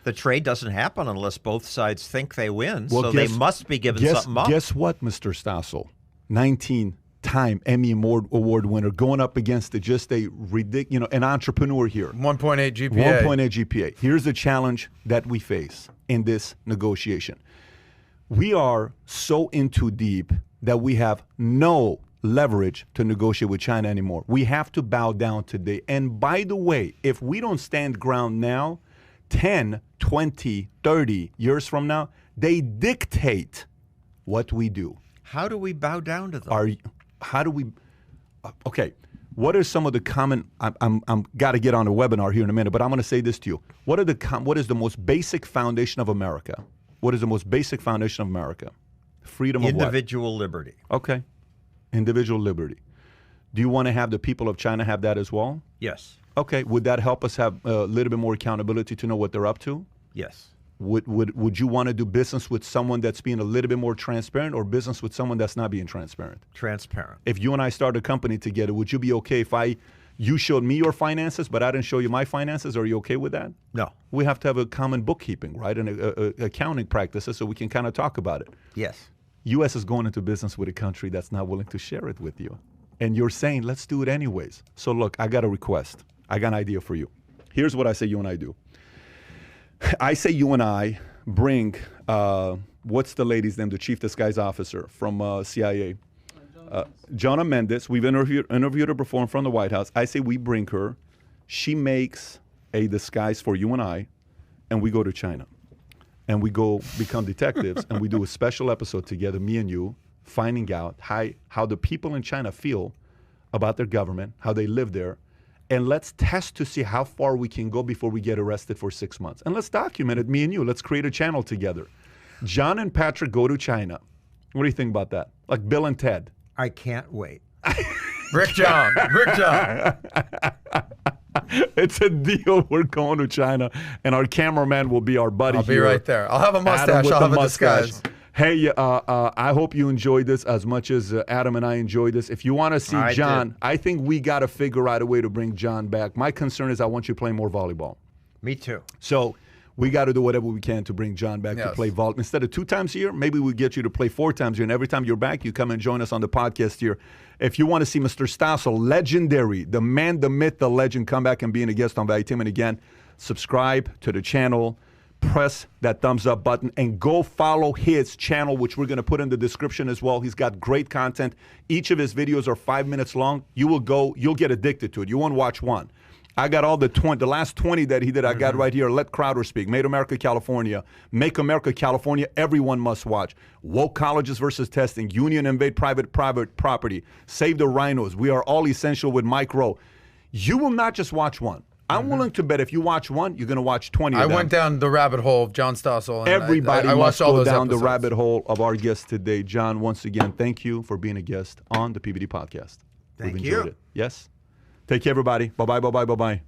The trade doesn't happen unless both sides think they win, Well, so they must be given something up. Guess what, Mr. Stossel? 19-time Emmy Award winner going up against just a ridiculous, an entrepreneur here. 1.8 GPA. 1.8 GPA. Here's the challenge that we face in this negotiation. We are so in too deep that we have no leverage to negotiate with China anymore. We have to bow down today. And by the way, if we don't stand ground now, 10, 20, 30 years from now, they dictate what we do. How do we bow down to them? How do we? Okay, what are some of the common? I'm got to get on a webinar here in a minute, but I'm going to say this to you. What is the most basic foundation of America? What is the most basic foundation of America? Freedom of what? Individual liberty. Okay, individual liberty. Do you want to have the people of China have that as well? Yes. Okay, would that help us have a little bit more accountability to know what they're up to? Yes. Would you want to do business with someone that's being a little bit more transparent, or business with someone that's not being transparent? Transparent. If you and I start a company together, would you be okay if you showed me your finances, but I didn't show you my finances? Are you okay with that? No. We have to have a common bookkeeping, right, and accounting practices so we can kind of talk about it. Yes. U.S. is going into business with a country that's not willing to share it with you. And you're saying, let's do it anyways. So look, I got a request. I got an idea for you. Here's what I say you and I do. I say you and I bring, what's the lady's name, the chief disguise officer from CIA? Jonna Mendes. We've interviewed her before from the White House. I say we bring her. She makes a disguise for you and I, and we go to China. And we go become detectives, and we do a special episode together, me and you, finding out how the people in China feel about their government, how they live there. And let's test to see how far we can go before we get arrested for 6 months. And let's document it, me and you. Let's create a channel together. John and Patrick go to China. What do you think about that? Like Bill and Ted. I can't wait. Rick John. It's a deal. We're going to China, and our cameraman will be our buddy. I'll be right there. I'll have a mustache. I'll have a disguise. Hey, I hope you enjoyed this as much as Adam and I enjoyed this. If you want to see John, I think we got to figure out a way to bring John back. My concern is I want you playing more volleyball. Me too. So we got to do whatever we can to bring John back to play volleyball. Instead of 2 times a year, maybe we get you to play 4 times a year. And every time you're back, you come and join us on the podcast here. If you want to see Mr. Stossel, legendary, the man, the myth, the legend, come back and being a guest on Valuetainment again, subscribe to the channel. Press that thumbs up button and go follow his channel, which we're going to put in the description as well. He's got great content. Each of his videos are 5 minutes long. You'll get addicted to it. You won't watch one. I got all the last 20 that he did. I got right here. Let Crowder Speak. Made America California. Make America California. Everyone must watch. Woke colleges versus testing. Union invade private property. Save the rhinos. We are all essential with Mike Rowe. You will not just watch one. I'm willing to bet if you watch one, you're going to watch 20 of them. I went down the rabbit hole of John Stossel. And Everybody I must watched all go those down episodes. the rabbit hole of our guest today. John, once again, thank you for being a guest on the PBD podcast. Thank We've you. enjoyed it. Yes? Take care, everybody. Bye-bye, bye-bye, bye-bye.